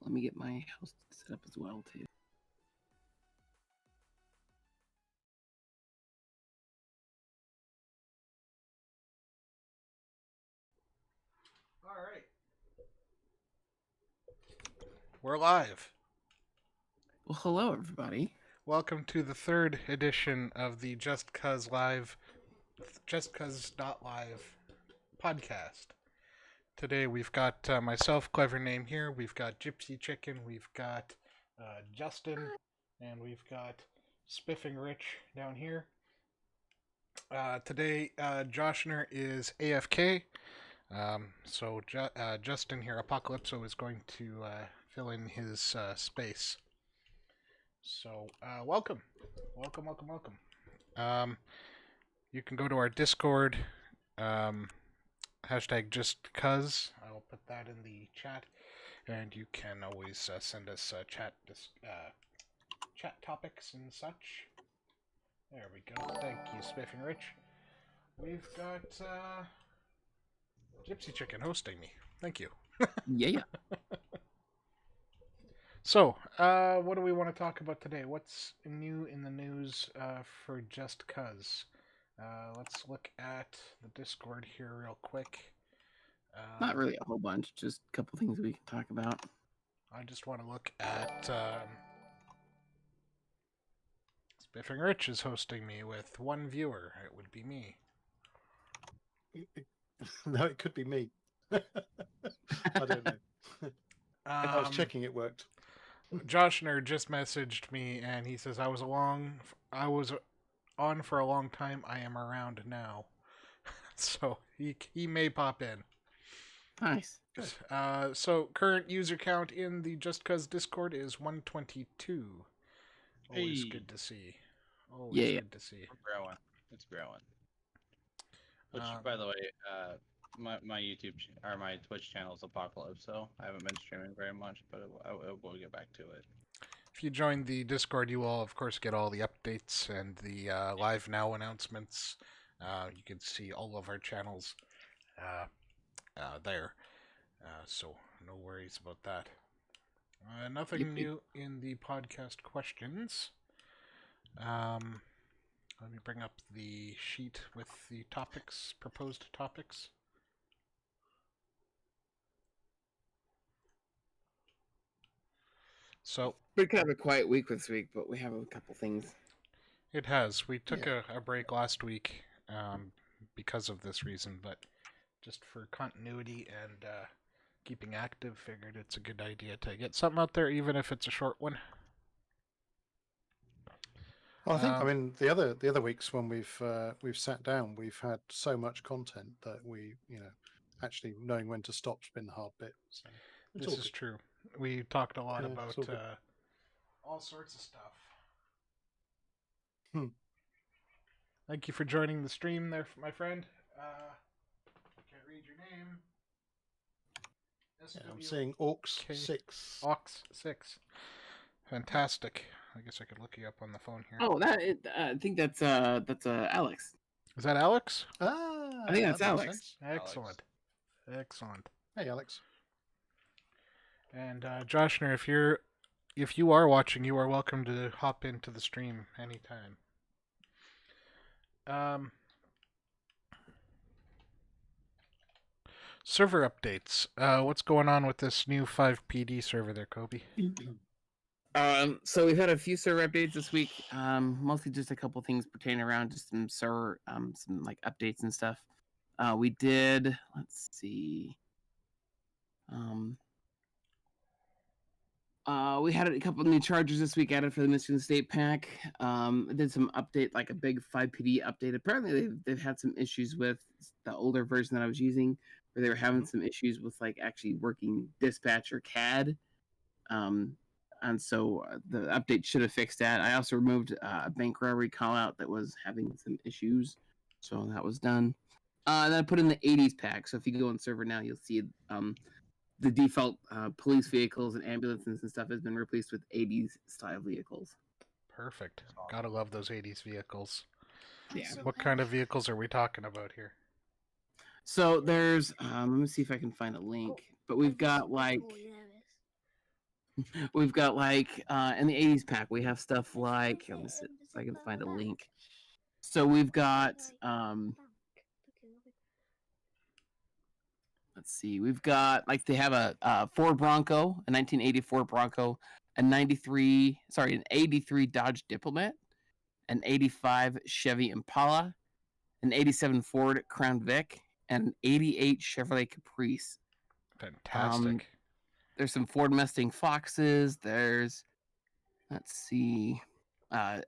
Let me get my house set up as well too. All right. We're live. Well, hello everybody. Welcome to the third edition of the JustCuz JustCuz.live podcast. Today we've got myself, Clever Name here. We've got Gypsy Chicken. We've got Justin, and we've got Spiffing Rich down here. Today, Joshner is AFK. So Justin here, Apocalypso, is going to fill in his space. So welcome. You can go to our Discord, hashtag JustCuz. I will put that in the chat, and you can always send us chat topics and such. There we go. Thank you, Spiffing Rich. We've got Gypsy Chicken hosting me. Thank you. Yeah. So, what do we want to talk about today? What's new in the news for JustCuz? Let's look at the Discord here real quick. Not really a whole bunch, just a couple things we can talk about. I just want to look at Spiffing Rich is hosting me with one viewer. It would be me. No, it could be me. I don't know. I was checking it worked. Joshner just messaged me and he says I was on for a long time. I am around now. So he may pop in. Nice. So current user count in the JustCuz Discord is 122. Always good to see. Always good to see. It's growing. Which, by the way, my YouTube or my Twitch channel is Apocalypse, so I haven't been streaming very much, but I will get back to it. If you join the Discord, you will, of course, get all the updates and the live now announcements. You can see all of our channels there, so no worries about that. Nothing new in the podcast questions. Let me bring up the sheet with the topics, proposed topics. So Been kind of a quiet week this week, but we have a couple things. It has. We took a break last week because of this reason, but just for continuity and keeping active, figured it's a good idea to get something out there, even if it's a short one. Well, I mean, the other weeks when we've sat down, we've had so much content that we, actually knowing when to stop's been the hard bit. So this is true. We talked a lot about all sorts of stuff. Thank you for joining the stream there, my friend. Can't read your name. I'm seeing Aux6. Aux6. Fantastic. I guess I could look you up on the phone here. Oh, I think that's Alex. Is that Alex? I think that's Alex. Excellent. Excellent. Hey, Alex. And Joshner, if you are watching, you are welcome to hop into the stream anytime. Server updates. What's going on with this new 5PD server there, Kobe? So we've had a few server updates this week. Mostly just a couple things pertaining around just some server, some like updates and stuff. We did. Let's see. We had a couple of new chargers this week added for the Michigan State pack. Did some update, like a big 5PD update. Apparently, they've had some issues with the older version that I was using, where they were having some issues with like actually working dispatch or CAD. And so the update should have fixed that. I also removed a bank robbery call out that was having some issues, so that was done. Then I put in the 80s pack. So if you go on server now, you'll see the default police vehicles and ambulances and stuff has been replaced with 80s style vehicles. Perfect. Gotta love those 80s vehicles. Yeah. What kind of vehicles are we talking about here? So there's, let me see if I can find a link. But we've got like, We've got like in the 80s pack, we have stuff like, let me see if I can find a link. So we've got let's see, we've got like they have a Ford Bronco, a 1984 Bronco, an 83 Dodge Diplomat, an 85 Chevy Impala, an 87 Ford Crown Vic, and an 88 Chevrolet Caprice. Fantastic. There's some Ford Mustang Foxes. There's, let's see, a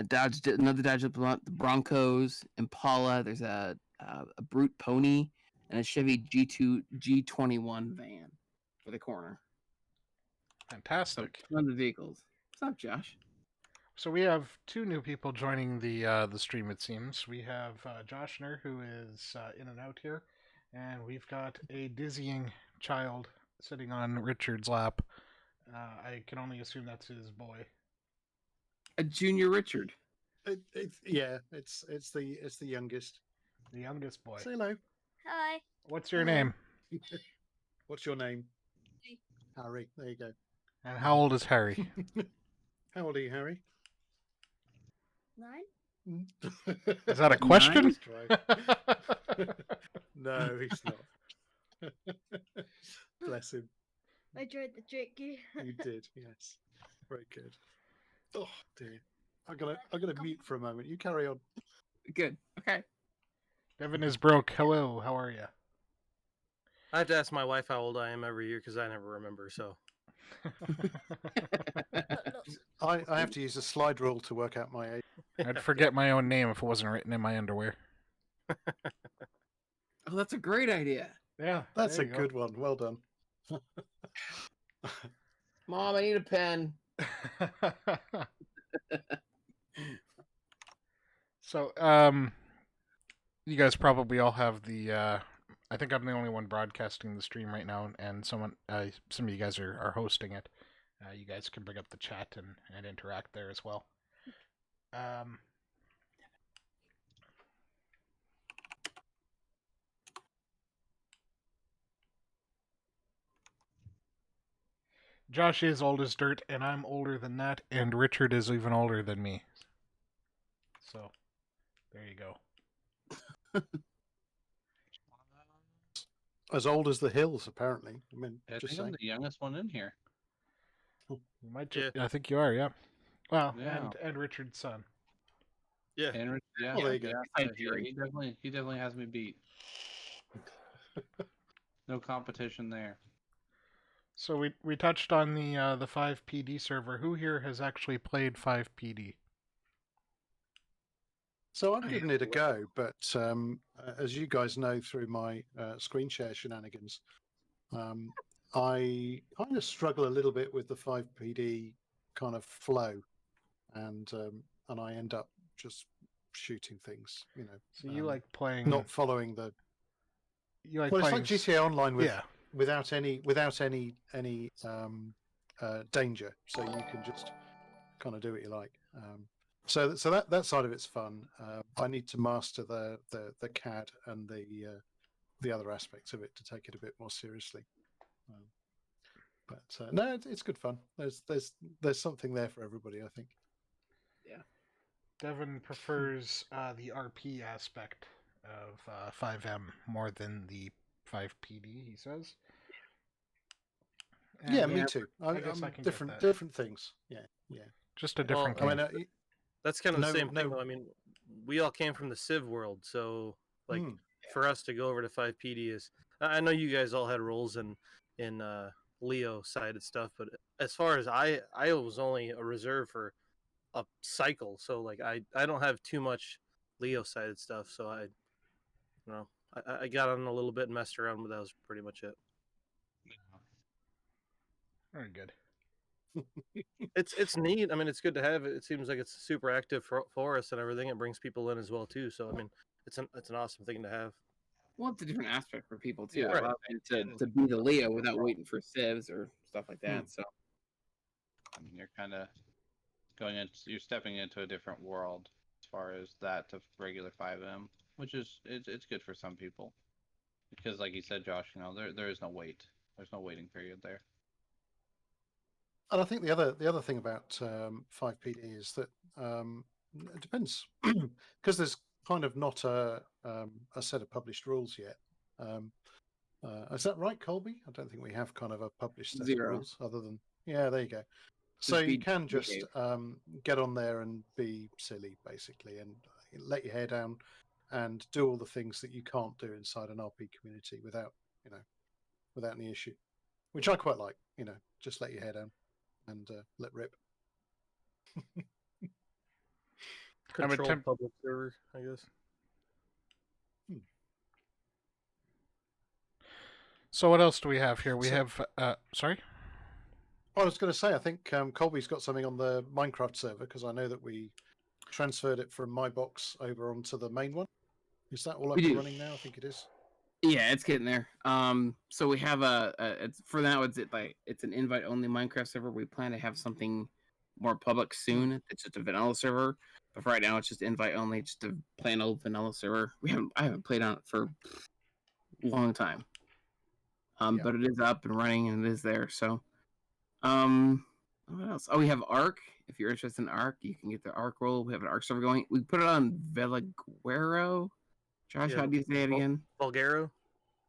Dodge, another Dodge Broncos, Impala. There's a Brute Pony and a Chevy G21 van for the corner. Fantastic. So, tons of vehicles. What's up, Josh? So we have two new people joining the stream. It seems we have Joshner, who is in and out here, and we've got a dizzying child sitting on Richard's lap. I can only assume that's his boy. A junior Richard. It's the youngest. The youngest boy. Say hello. Hi. What's your name? What's your name? Harry. There you go. And how old is Harry? How old are you, Harry? 9. Is that a question? No, he's not. Bless him. I tried to trick you. You did, yes. Very good. Oh dear. I'm gonna mute for a moment. You carry on. Good. Okay. Devin is broke. Hello, how are you? I have to ask my wife how old I am every year because I never remember. So I have to use a slide rule to work out my age. I'd forget my own name if it wasn't written in my underwear. Oh, that's a great idea. Yeah, That's a good one. Well done. Mom, I need a pen. So, you guys probably all have the. I think I'm the only one broadcasting the stream right now, and some of you guys are hosting it. You guys can bring up the chat and interact there as well. Josh is old as dirt, and I'm older than that, and Richard is even older than me. So, there you go. As old as the hills, apparently. I mean, I just think I'm saying. the youngest one in here. You might. Yeah. I think you are. Yeah. Well, Yeah. and Richard's son. yeah, And yeah, Well, there you go. yeah, he definitely has me beat. No competition there. So we touched on the 5PD server. Who here has actually played 5PD? So I've given it a go, but as you guys know through my screen share shenanigans, I kind of struggle a little bit with the 5PD kind of flow, and I end up just shooting things, you know. So you like playing? Not following the. You like Well, playing? it's like GTA Online with yeah. without any danger, so you can just kind of do what you like. So that side of it's fun. I need to master the CAD and the other aspects of it to take it a bit more seriously. But no, it's good fun. There's something there for everybody, I think. Yeah. Devin prefers the RP aspect of 5M more than the 5PD. He says. And Yeah, me too. I guess I can get that. different things. Yeah. Just a different. Well, game. that's kind of the No- same thing. no- Though. I mean, we all came from the Civ world, so like Mm. for us to go over to 5PD is. I know you guys all had roles in Leo sided stuff, but as far as I was only a reserve for a cycle, so like I don't have too much Leo sided stuff, so I got on a little bit and messed around, but that was pretty much it. Very good. It's neat. I mean, it's good to have it. It seems like it's super active for us and everything. It brings people in as well too. So I mean, it's an awesome thing to have. Well, it's a different aspect for people too. Yeah, It right. allows you to be the Leo without waiting for civs or stuff like that. So I mean, you're kind of you're stepping into a different world as far as that to regular 5M, which is it's good for some people because, like you said, Josh, you know, there is no wait. there's no waiting period there. And I think the other thing about 5PD is that it depends because there's kind of not a set of published rules yet. Is that right, Colby? I don't think we have kind of a published set of rules other than there you go. So you can just get on there and be silly basically, and let your hair down, and do all the things that you can't do inside an RP community without any issue, which I quite like. Just let your hair down and let rip. Controlled public server, I guess. So what else do we have here? We have sorry. I was going to say, I think Colby's got something on the Minecraft server, because I know that we transferred it from my box over onto the main one. Is that all up and running now? I think it is. Yeah, it's getting there. So we have it's for now. It's an invite only Minecraft server. We plan to have something more public soon. It's just a vanilla server, but for right now it's just invite only, just a plain old vanilla server. I haven't played on it for a long time. But it is up and running and it is there. So, what else? Oh, we have Ark. If you're interested in Ark, you can get the Ark role. We have an Ark server going. We put it on Veliguero. Josh, how do you say it again? Vulgaro.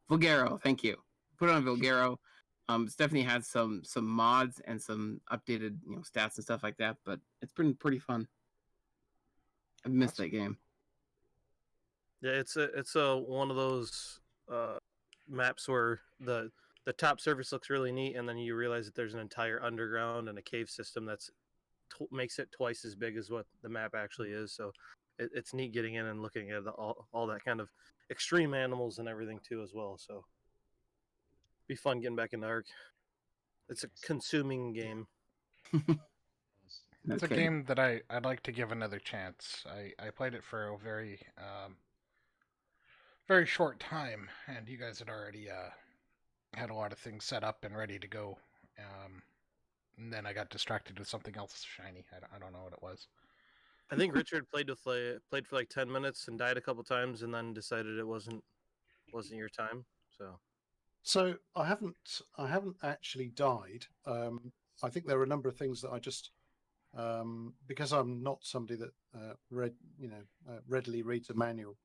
Vulgaro, thank you. Put it on Vulgaro. Stephanie had some mods and some updated stats and stuff like that, but it's been pretty fun. I've missed that game. Yeah, it's a one of those maps where the top surface looks really neat, and then you realize that there's an entire underground and a cave system that's makes it twice as big as what the map actually is. So it's neat getting in and looking at all that kind of extreme animals and everything too as well. So be fun getting back into Ark. It's a consuming game. It's a game that I'd like to give another chance. I played it for a very very short time, and you guys had already had a lot of things set up and ready to go. And then I got distracted with something else shiny. I don't know what it was. I think Richard played for like 10 minutes and died a couple times, and then decided it wasn't your time. So I haven't actually died. I think there are a number of things that I just because I'm not somebody that readily reads a manual.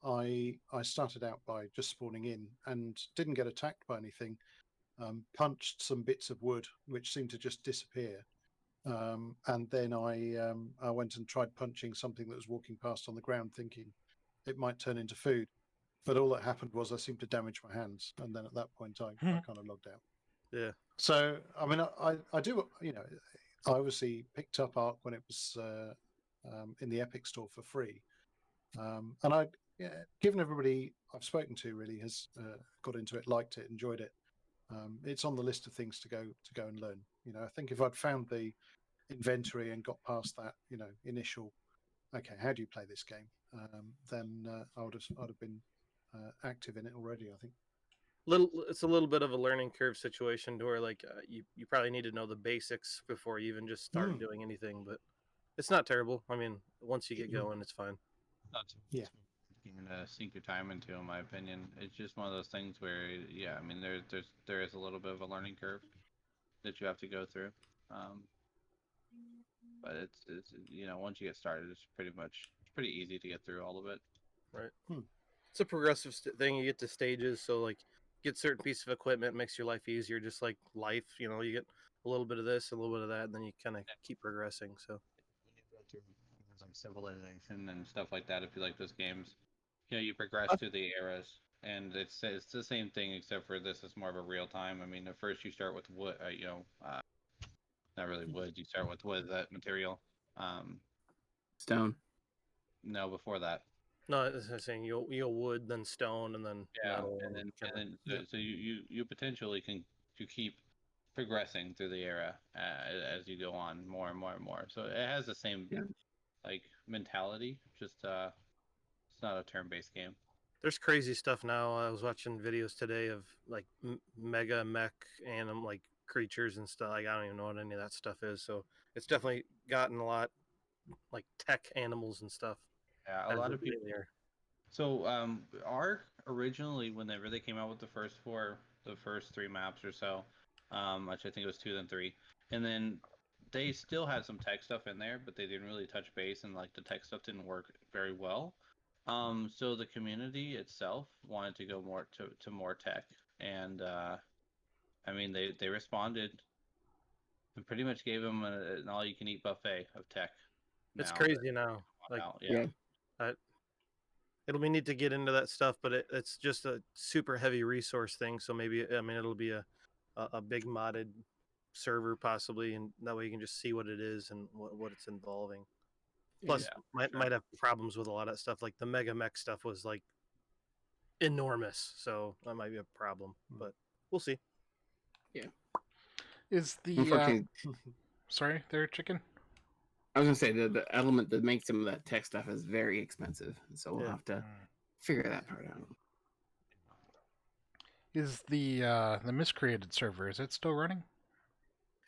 I started out by just spawning in and didn't get attacked by anything. Punched some bits of wood which seemed to just disappear, and then I went and tried punching something that was walking past on the ground, thinking it might turn into food. But all that happened was I seemed to damage my hands, and then at that point I kind of logged out. Yeah. So I mean, I do, I obviously picked up Ark when it was in the Epic Store for free, and given everybody I've spoken to really has got into it, liked it, enjoyed it. It's on the list of things to go and learn. I think if I'd found the inventory and got past that, initial, okay, how do you play this game? Then I'd have been active in it already, I think. It's a little bit of a learning curve situation to where like you probably need to know the basics before you even just start doing anything, but it's not terrible. I mean, once you get going, it's fine. Yeah. To sink your time into, in my opinion. It's just one of those things where, I mean, there is a little bit of a learning curve that you have to go through, but it's once you get started, it's pretty easy to get through all of it. Right. It's a progressive thing. You get to stages, so like get certain piece of equipment, makes your life easier, just like life. You get a little bit of this, a little bit of that, and then you kind of keep progressing. So when you go through things like Civilization and stuff like that, if you like those games, you progress through the eras, and it's the same thing, except for this is more of a real time. I mean, at first you start with wood, not really wood. You start with what is that material? Stone. No, before that. No, I'm saying you'll wood, then stone, and then metal, and then so you potentially can keep progressing through the era as you go on more and more and more. So it has the same like mentality, just it's not a turn-based game. There's crazy stuff now. I was watching videos today of like mega mech and like creatures and stuff. Like I don't even know what any of that stuff is. So it's definitely gotten a lot like tech animals and stuff. Yeah, a lot of people. There. So Ark, originally, whenever they came out with the first three maps or so, which I think it was 2 then 3, and then they still had some tech stuff in there, but they didn't really touch base, and like the tech stuff didn't work very well. So the community itself wanted to go more to more tech, and I mean they responded and pretty much gave them an all-you-can-eat buffet of tech. It's Now, crazy now. Like, yeah. it'll be neat to get into that stuff, but it's just a super heavy resource thing. So maybe, I mean, it'll be a big modded server possibly, and that way you can just see what it is and what it's involving. Plus, might have problems with a lot of that stuff. Like the Mega Mech stuff was like enormous, so that might be a problem. But we'll see. Yeah. Is the Unfortunately, sorry, there, chicken? I was gonna say the element that makes some of that tech stuff is very expensive, so we'll have to figure that part out. Is the miscreated server, is it still running?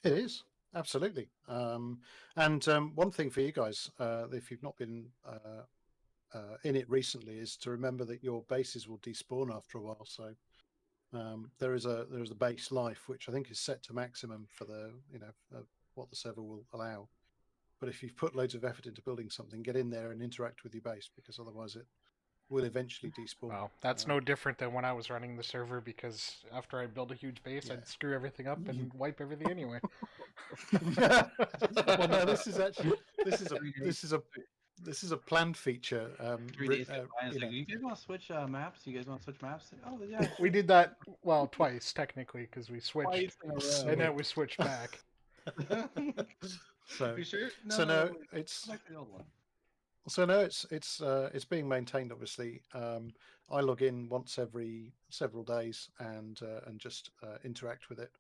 It is, absolutely. And one thing for you guys, if you've not been in it recently, is to remember that your bases will despawn after a while. So there is a base life which I think is set to maximum for the what the server will allow. But if you've put loads of effort into building something, get in there and interact with your base, because otherwise it will eventually despawn. Well, that's no different than when I was running the server, because after I build a huge base, I'd screw everything up and wipe everything anyway. Well, no, this is a planned feature. 3 days go by and it's like, you guys want to switch maps? You guys want to switch maps? Oh, yeah. We did that, well, twice technically, because we switched, Twice in a row. and then we switched back. So, You sure? no, it's being maintained. Obviously, I log in once every several days and just interact with it.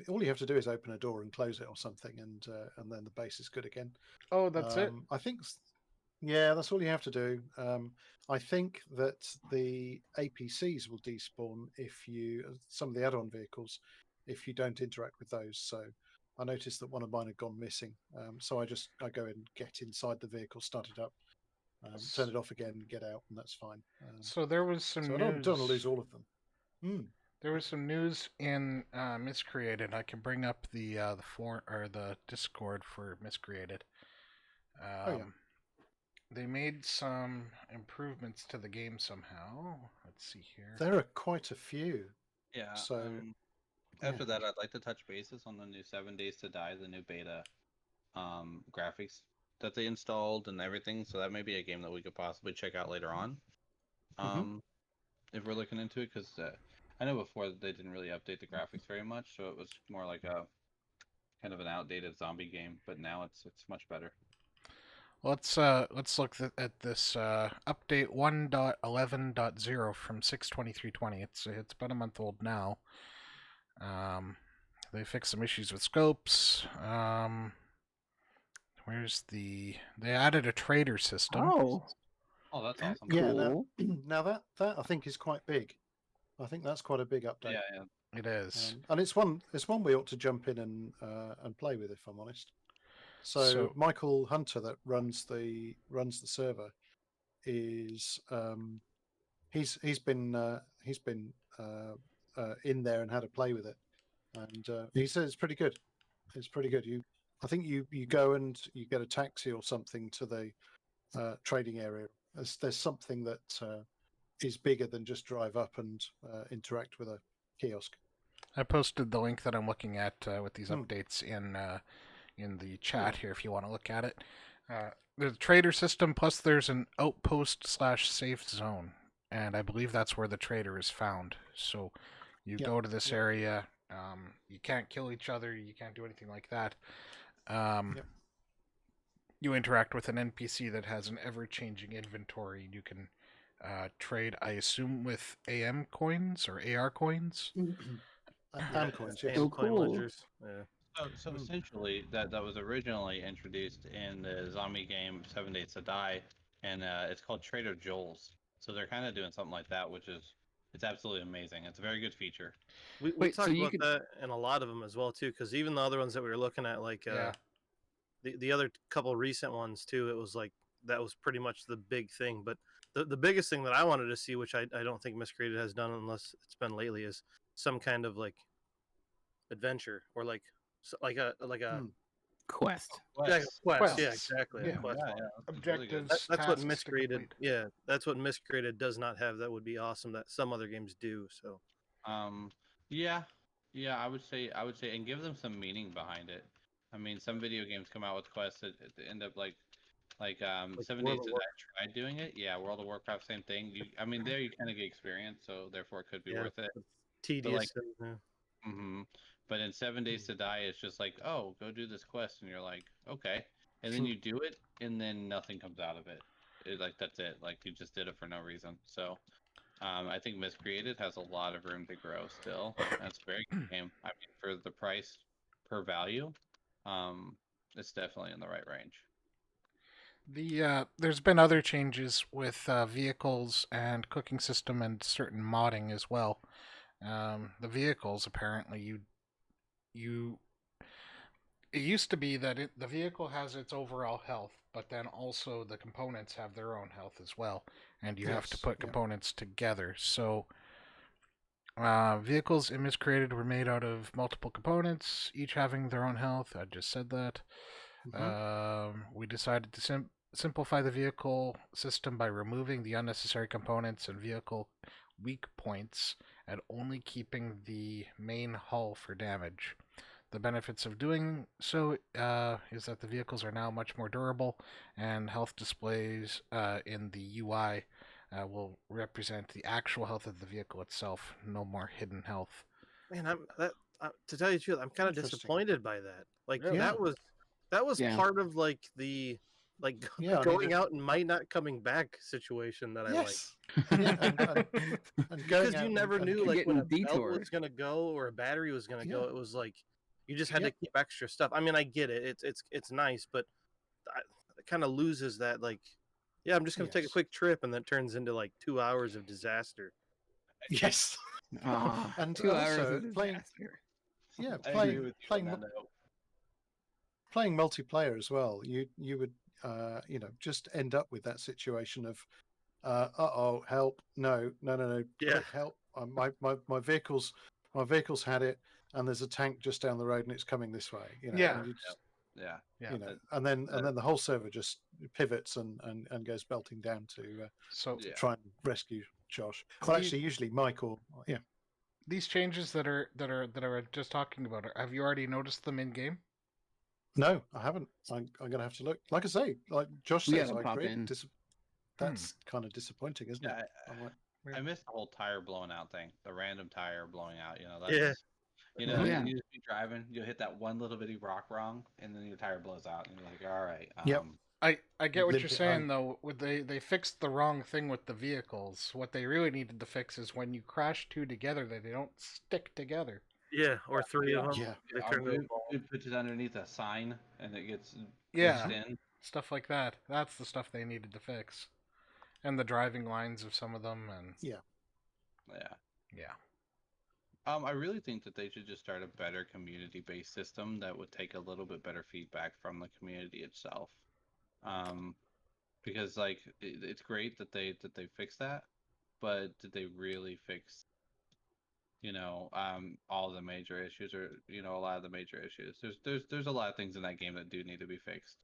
All you have to do is open a door and close it or something, and then the base is good again. Oh, that's it? I think, yeah, that's all you have to do. I think that the APCs will despawn if some of the add-on vehicles, if you don't interact with those. So I noticed that one of mine had gone missing. So I go and get inside the vehicle, start it up, turn it off again, get out, and that's fine. So there was some news. I don't want to lose all of them. There was some news in Miscreated. I can bring up the Discord for Miscreated. They made some improvements to the game somehow. Let's see here. There are quite a few. Yeah. So after that, I'd like to touch bases on the new 7 Days to Die, the new beta graphics that they installed and everything. So that may be a game that we could possibly check out later on, if we're looking into it. Because I know before they didn't really update the graphics very much, so it was more like a kind of an outdated zombie game. But now it's much better. Let's look at this update 1.11.0 from 6/23/20. It's about a month old now. They fixed some issues with scopes. They added a trader system. Oh, that's awesome. Yeah. Cool. Now that I think is quite big. I think that's quite a big update. Yeah. It is. And it's one we ought to jump in and play with, if I'm honest. So Michael Hunter, that runs the server, is he's been in there and had a play with it, and he says it's pretty good. It's pretty good. I think you go and you get a taxi or something to the trading area. There's something that is bigger than just drive up and interact with a kiosk. I posted the link that I'm looking at with these updates in the chat here if you want to look at it. There's a trader system, plus there's an outpost/safe zone, and I believe that's where the trader is found. So you go to this area, you can't kill each other, you can't do anything like that. You interact with an NPC that has an ever-changing inventory. You can trade, I assume, with AM coins or AR coins. AM coins, yes. Oh, cool. Ledgers. Yeah. So essentially, that was originally introduced in the zombie game 7 Days to Die, and it's called Trader Joel's. So they're kind of doing something like that, it's absolutely amazing. It's a very good feature. We talked about that in a lot of them as well too, because even the other ones that we were looking at, like the other couple recent ones too, it was like that was pretty much the big thing. But the biggest thing that I wanted to see, which I don't think Miscreated has done unless it's been lately, is some kind of like adventure or like like a Quest. yeah, quest. Yeah, Quests. exactly. Yeah. A quest. Yeah, it's really good. Objectives, That's what tasks to Miscreated. complete. Yeah, that's what Miscreated does not have. That would be awesome. That some other games do. So Yeah, yeah, I would say, and give them some meaning behind it. I mean, some video games come out with quests that end up like like 7 Days World of to War. Die tried doing it. Yeah, World of Warcraft, same thing. I mean, there you kind of get experience, so therefore it could be Yeah, worth it. But like, tedious. And, but in 7 Days to Die, it's just like, oh, go do this quest, and you're like, okay, and then Hmm. you do it, and then nothing comes out of it. Like that's it. Like you just did it for no reason. So. I think Miscreated has a lot of room to grow still. That's a very good game. I mean, for the price per value, it's definitely in the right range. There's been other changes with vehicles and cooking system and certain modding as well. The vehicles apparently you it used to be that the vehicle has its overall health, but then also the components have their own health as well, and you have to Yes, put yeah. components together. So vehicles in Miscreated were made out of multiple components, each having their own health. I just said that. We decided to simplify the vehicle system by removing the unnecessary components and vehicle weak points and only keeping the main hull for damage. The benefits of doing so is that the vehicles are now much more durable, and health displays in the UI will represent the actual health of the vehicle itself, no more hidden health. man, to tell you the truth, I'm kind of Interesting. disappointed by that. Like Really? that was Yeah. part of like the like Yeah, I going mean, out and might not coming back situation that I like. yes. Yeah, and going Because out you and- never and knew keep- like when a Getting belt detoured. was gonna go or a battery was gonna go. Yeah. It was like you just had Yeah. to keep extra stuff. I mean, I get it. It's nice, but it kind of loses that like, yeah, I'm just gonna take a Yes. quick trip, and that turns into like 2 hours of disaster. Yes. Ah, And 2 hours also of playing- disaster. Yeah, I agree playing with you playing on that note. playing multiplayer as well. You would just end up with that situation of oh, help, no, Yeah. quick, help, my vehicle's had it, and there's a tank just down the road and it's coming this way, Yeah. and you just, Yeah. Yeah. and then the whole server just pivots and goes belting down to So Yeah. try and rescue Josh. Well, actually, usually Mike or these changes that are just talking about, have you already noticed them in game? no, I haven't. I'm gonna have to look. Like I say, like Josh We says, gotta I pop agree. in. That's kind of disappointing, isn't Yeah, it? I'm like, I missed the whole tire blowing out thing. The random tire blowing out. That's, Yeah. Yeah. you just be driving, you'll hit that one little bitty rock wrong, and then your tire blows out, and you're like, all right. Yep. I get what Limp you're it saying home. though. They fixed the wrong thing with the vehicles. What they really needed to fix is when you crash two together, that they don't stick together. Yeah, or three of them. Yeah. They turn into a ball. It puts it underneath a sign, and it gets Yeah. pushed in. Stuff like that. That's the stuff they needed to fix. And the driving lines of some of them, and Yeah. yeah. I really think that they should just start a better community-based system that would take a little bit better feedback from the community itself. Because like it's great that they fixed that, but did they really fix all the major issues, or a lot of the major issues? There's a lot of things in that game that do need to be fixed.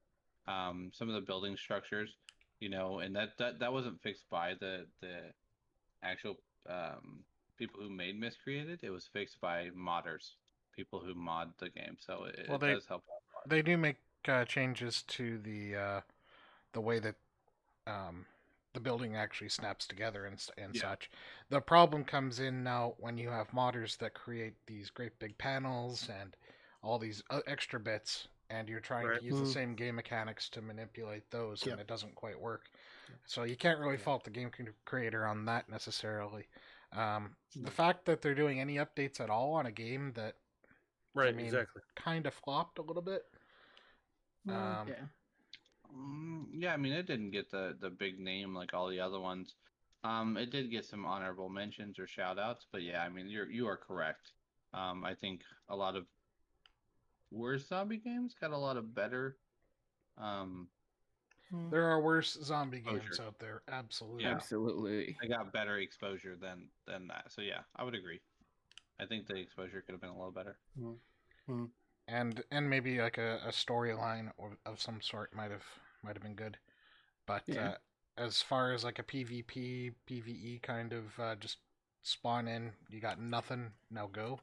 Some of the building structures, and that wasn't fixed by the actual people who made Miscreated. It was fixed by modders, people who mod the game. So it does help out a lot. They do make changes to the way that the building actually snaps together and Yeah. such. The problem comes in now when you have modders that create these great big panels and all these extra bits, and you're trying Right. to use the same game mechanics to manipulate those, Yeah. and it doesn't quite work. So you can't really Yeah. fault the game creator on that necessarily. No. The fact that they're doing any updates at all on a game that Right, I mean, exactly. kind of flopped a little bit. Yeah. Yeah, I mean, it didn't get the big name like all the other ones. It did get some honorable mentions or shout outs, but yeah, I mean, you are correct. I think a lot of worse zombie games got a lot of better There are worse zombie games Exposure. out there. Absolutely. Yeah. Absolutely. I got better exposure than that. So yeah, I would agree. I think the exposure could have been a little better. And maybe like a storyline of some sort might have been good. But Yeah. as far as like a PvP, PvE kind of just spawn in, you got nothing, now go.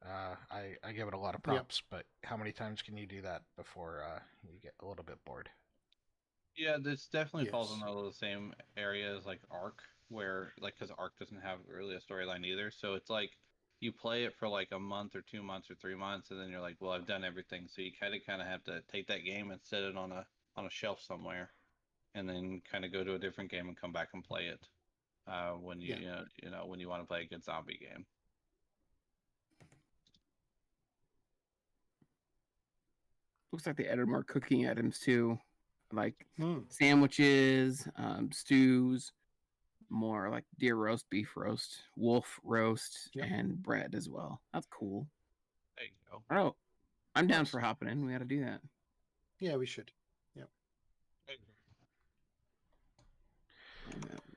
I give it a lot of props, but how many times can you do that before you get a little bit bored? Yeah, this definitely falls Yes. in all the same areas like Ark, where like because Ark doesn't have really a storyline either. So it's like you play it for like a month or 2 months or 3 months, and then you're like, well, I've done everything. So you kind of have to take that game and set it on a shelf somewhere, and then kind of go to a different game and come back and play it when when you want to play a good zombie game. Looks like they added more cooking items too, like Mm. sandwiches, stews, more like deer roast, beef roast, wolf roast, Yep. and bread as well. That's cool. There you go. Oh, I'm down Nice. for hopping in. We got to do that. Yeah, we should. Yeah. I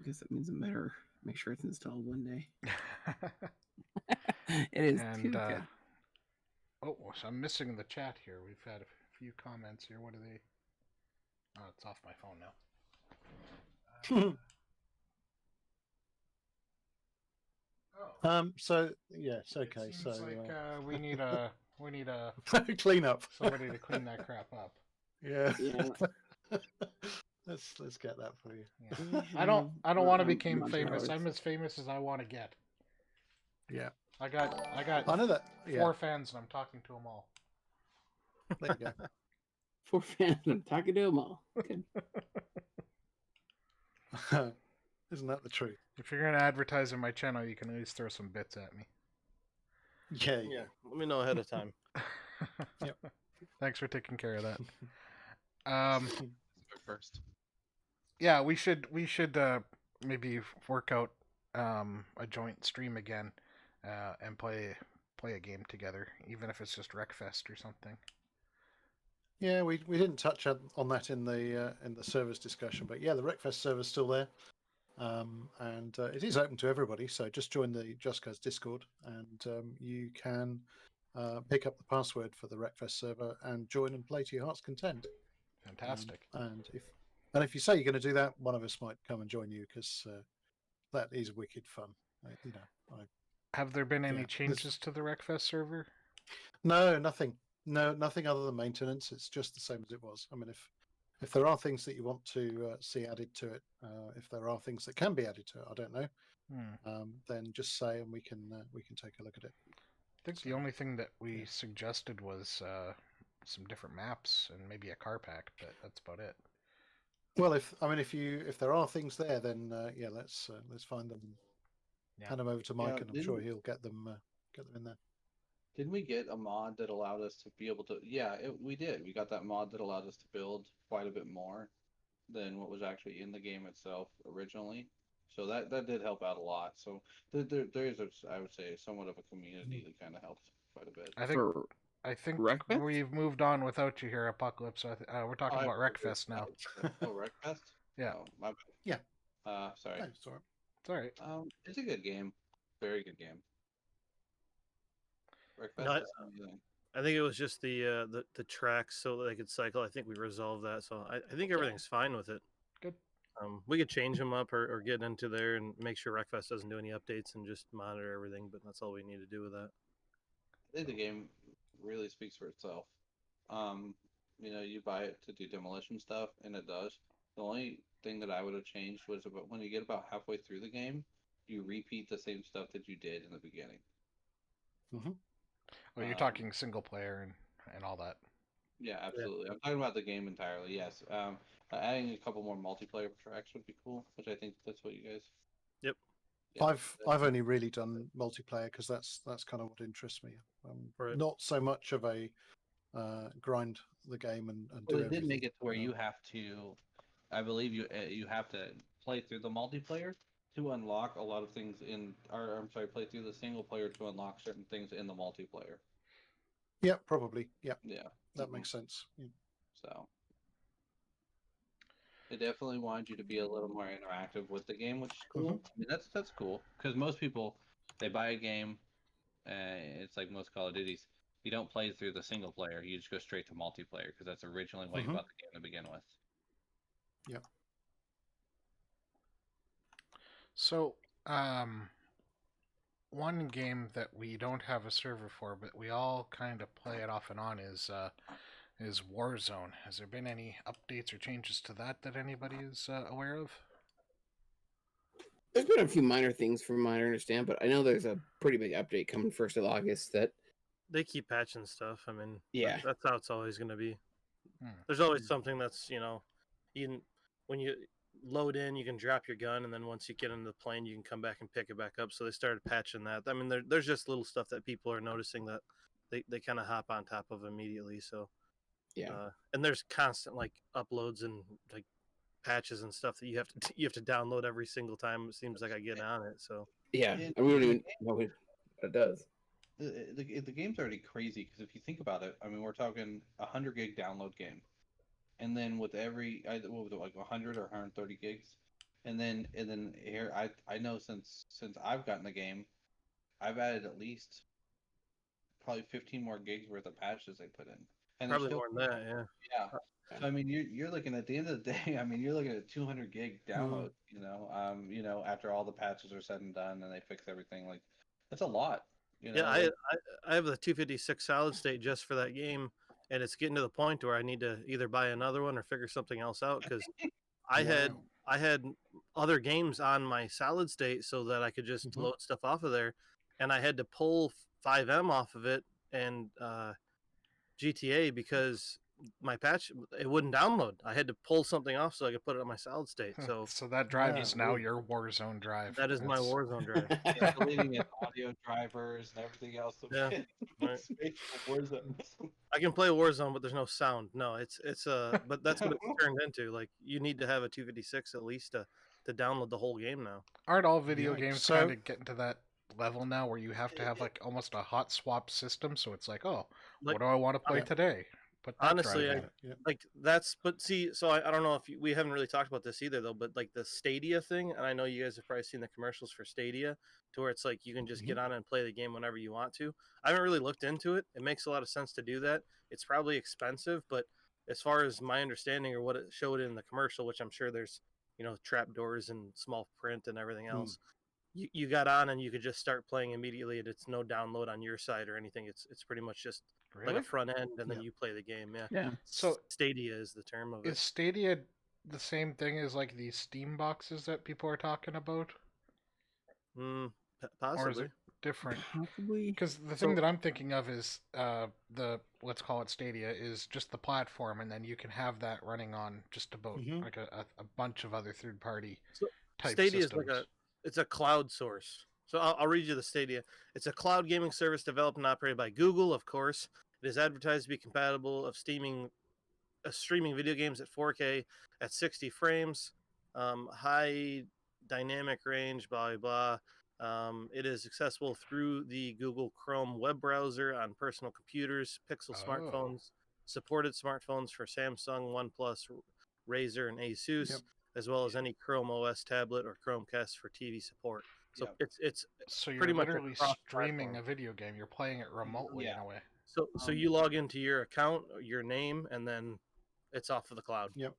guess that means I better make sure it's installed one day. It is And too good. oh, so I'm missing the chat here. We've had a few comments here. What are they? Oh, it's off my phone now. So yes, okay. It So seems like we need a clean up. somebody to clean that crap up. Yeah. Yeah. let's get that for you. Yeah. I don't want to become famous. I'm as famous as I want to get. Yeah. I got I know that. Yeah. 4 fans and I'm talking to them all. There you go. 4 fans. I'm talking to them all. Good. Isn't that the truth? If you're gonna advertise on my channel, you can at least throw some bits at me. Yeah. Yeah, let me know ahead of time. Yep. Thanks for taking care of that. First. Yeah, we should maybe work out a joint stream again and play a game together, even if it's just Wreckfest or something. Yeah, we didn't touch on that in the servers discussion, but yeah, the Wreckfest server's still there, and it is open to everybody. So just join the JustCuz Discord, and you can pick up the password for the Wreckfest server and join and play to your heart's content. Fantastic. And if you say you're going to do that, one of us might come and join you because that is wicked fun. Have there been any yeah, changes to the Wreckfest server? No, nothing. No, nothing other than maintenance. It's just the same as it was. I mean, if there are things that you want to see added to it, if there are things that can be added to it, I don't know. Then just say, and we can take a look at it. I think the only thing that we suggested was some different maps and maybe a car pack, but that's about it. Well, if there are things there, then yeah, let's find them, hand them over to Mike, and I'm sure he'll get them in there. Didn't we get a mod that allowed us to be able to? Yeah, we did. We got that mod that allowed us to build quite a bit more than what was actually in the game itself originally. So that did help out a lot. So there is, I would say, somewhat of a community that kind of helps quite a bit. I think Wreckfest? we've moved on without you here, Apocalypse. We're talking about Wreckfest now. Oh, Wreckfest? Yeah. Oh, my bad. Yeah. Sorry. No, it's all right. It's all right. It's a good game. Very good game. Wreckfest No, is amazing. I think it was just the tracks so that they could cycle. I think we resolved that, so I think everything's fine with it. Good. We could change them up or get into there and make sure Wreckfest doesn't do any updates and just monitor everything. But that's all we need to do with that. I think the game really speaks for itself. You buy it to do demolition stuff, and it does. The only thing that I would have changed was about when you get about halfway through the game, you repeat the same stuff that you did in the beginning. Mm-hmm. Well, you're talking single player and all that. Yeah, absolutely. I'm talking about the game entirely. Yes. Adding a couple more multiplayer tracks would be cool, which I think that's what you guys. Yep. Yeah, I've only really done multiplayer because that's kind of what interests me. Right. Not so much of a grind the game and do Well, it everything. did make it to where you have to. I believe you have to play through the multiplayer to unlock a lot of things play through the single player to unlock certain things in the multiplayer. Yeah, probably. Yeah. Yeah. That makes sense. Yeah. So. They definitely wanted you to be a little more interactive with the game, which is cool. I mean, that's cool because most people they buy a game. It's like most Call of Duties. You don't play through the single player. You just go straight to multiplayer because that's originally why you bought the game to begin with. Yep. So, one game that we don't have a server for, but we all kind of play it off and on is Warzone. Has there been any updates or changes to that anybody is aware of? There's been a few minor things from what I understand, but I know there's a pretty big update coming 1st of August that They keep patching stuff. I mean, Yeah. that's how it's always going to be. There's always something that's, when you load in, you can drop your gun, and then once you get into the plane, you can come back and pick it back up. So they started patching that. I mean, there's just little stuff that people are noticing that they kind of hop on top of immediately. So yeah. and there's constant like uploads and like patches and stuff that you have to download every single time. It seems like I get on it. So Yeah. And And we don't the even game- know what it does. the game's already crazy because if you think about it, I mean, we're talking 100 gig download game, and then with every what was it, like 100 or 130 gigs, and then here I know since I've gotten the game, I've added at least probably 15 more gigs worth of patches they put in, and they're probably still more than that. Yeah. yeah. So I mean, you're looking at the end of the day. I mean, you're looking at 200 gig download. After all the patches are said and done, and they fix everything, like that's a lot. Yeah, I have the 256 solid state just for that game, and it's getting to the point where I need to either buy another one or figure something else out because I had other games on my solid state so that I could just load stuff off of there, and I had to pull 5M off of it and GTA because my patch it wouldn't download. I had to pull something off so I could put it on my solid state. So So that drive Yeah, is now weird. your Warzone drive. that is my That's- Warzone drive. deleting it, audio drivers and everything else. To Yeah, fit right. space for Warzone. I can play Warzone, but there's no sound. No, it's but that's what it's turned into. Like you need to have a 256 at least to download the whole game now. Aren't all video Yikes. games So- kind of getting to that level now where you have to have like almost a hot swap system? So it's like, oh, Like, what do I want to play Yeah. today? Put that honestly, drive in. Yeah. like that's but see, so I don't know if we haven't really talked about this either though, but like the Stadia thing, and I know you guys have probably seen the commercials for Stadia, to where it's like you can just get on and play the game whenever you want to. I haven't really looked into it. It makes a lot of sense to do that. It's probably expensive, but as far as my understanding or what it showed in the commercial, which I'm sure there's trap doors and small print and everything else. You got on and you could just start playing immediately, and it's no download on your side or anything. It's pretty much just Really? like a front end, and then Yeah. you play the game. Yeah. Yeah. So Stadia is the term of is it. Stadia the same thing as like these Steam boxes that people are talking about? Mm, Or is possibly. it different? Possibly. Because the thing So- that I'm thinking of is let's call it Stadia, is just the platform, and then you can have that running on just about like a bunch of other third party So type Stadia systems. is it's a cloud source. So I'll read you the Stadia. It's a cloud gaming service developed and operated by Google, of course. It is advertised to be compatible of streaming video games at 4K at 60 frames, high dynamic range, blah blah blah. It is accessible through the Google Chrome web browser on personal computers, Pixel smartphones, supported smartphones for Samsung, OnePlus, Razer, and Asus, Yep. as well as any Chrome OS tablet or Chromecast for TV support. So Yep. it's So you're pretty much literally across streaming platform. a video game. You're playing it remotely in a way. so you log into your account, your name, and then it's off of the cloud. Yep.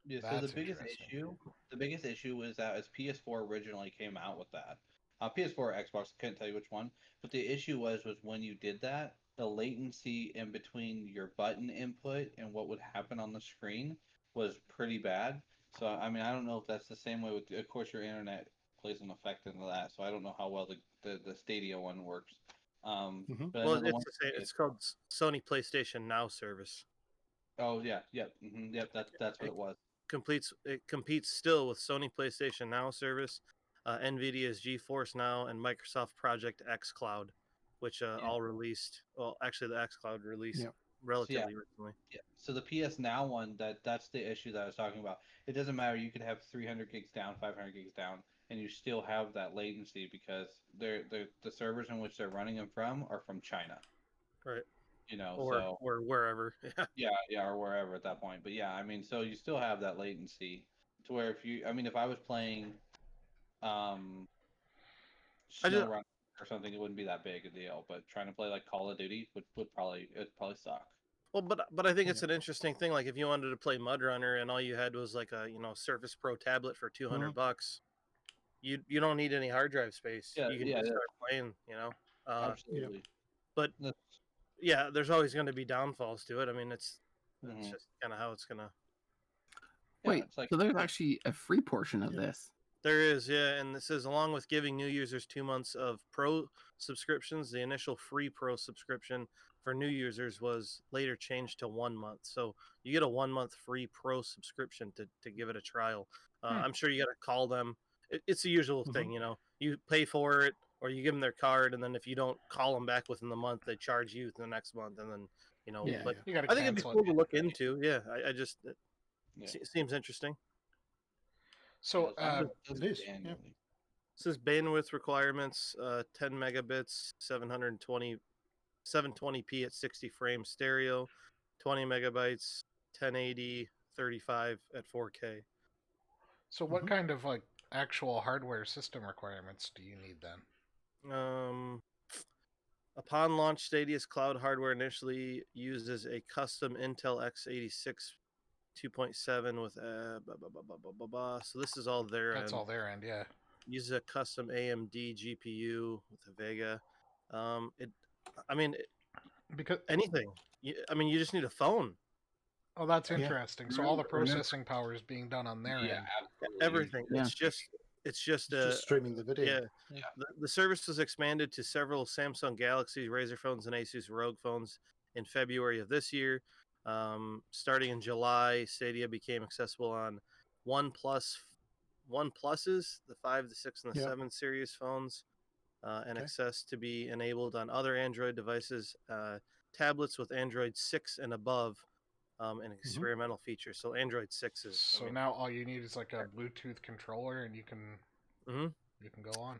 Yeah, so That's the biggest issue was that as PS4 originally came out with that, PS4 or Xbox, couldn't tell you which one, but the issue was when you did that, the latency in between your button input and what would happen on the screen was pretty bad. So I mean, I don't know if that's the same way with, of course, your internet plays an effect into that. So I don't know how well the Stadia one works. But I Well, know the one. it's called Sony PlayStation Now service. Oh yeah, yep, yep. That's what it was. It competes still with Sony PlayStation Now service, NVIDIA's GeForce Now, and Microsoft Project X Cloud, which all released. Well, actually, the X Cloud released Yep. relatively recently. Yeah. So the PS Now one, that's the issue that I was talking about. It doesn't matter. You could have 300 gigs down, 500 gigs down, and you still have that latency because the servers in which they're running them from are from China. Right. So Or wherever. yeah, or wherever at that point. But yeah, I mean, so you still have that latency. to where if I was playing, I just SnowRunner or something, it wouldn't be that big a deal. But trying to play like Call of Duty would probably suck. well, but I think it's an interesting thing. Like if you wanted to play Mud Runner and all you had was like a Surface Pro tablet for $200, you don't need any hard drive space. Yeah, You can yeah, just yeah. start playing. Absolutely. But yeah, there's always going to be downfalls to it. I mean, it's Mhm. just kind of how it's gonna. Yeah, Wait, it's like so there's actually a free portion of this. There is, yeah, and this is along with giving new users 2 months of Pro subscriptions. The initial free Pro subscription for new users was later changed to 1 month. So you get a 1 month free Pro subscription to give it a trial. I'm sure you got to call them. It's the usual thing, You pay for it, or you give them their card, and then if you don't call them back within the month, they charge you the next month, and then Yeah. But You got to I think it'd be cancel cool it. to look into. Yeah, I just Yeah. it seems interesting. So It is, yeah. annually. This is bandwidth requirements: 10 megabits, 720p at 60 frames stereo, 20 megabytes, 1080, 35 at 4K. so what kind of like actual hardware system requirements do you need then? Upon launch, Stadia's cloud hardware initially uses a custom Intel x86 2.7 with so this is all their That's end. all their end, yeah. Uses a custom AMD GPU with a Vega. Because Anything. You just need a phone. oh, that's interesting. So all the processing power is being done on their Yeah, end. absolutely. Everything. Yeah. It's just streaming the video. yeah. The service was expanded to several Samsung Galaxy, Razer phones, and Asus ROG phones in February of this year. Starting in July, Stadia became accessible on OnePluses, the 5, the 6, and the 7 series phones, and access to be enabled on other Android devices, tablets with Android 6 and above, and experimental features. So Android 6 is. So now all you need is like a Bluetooth controller, and you can go on.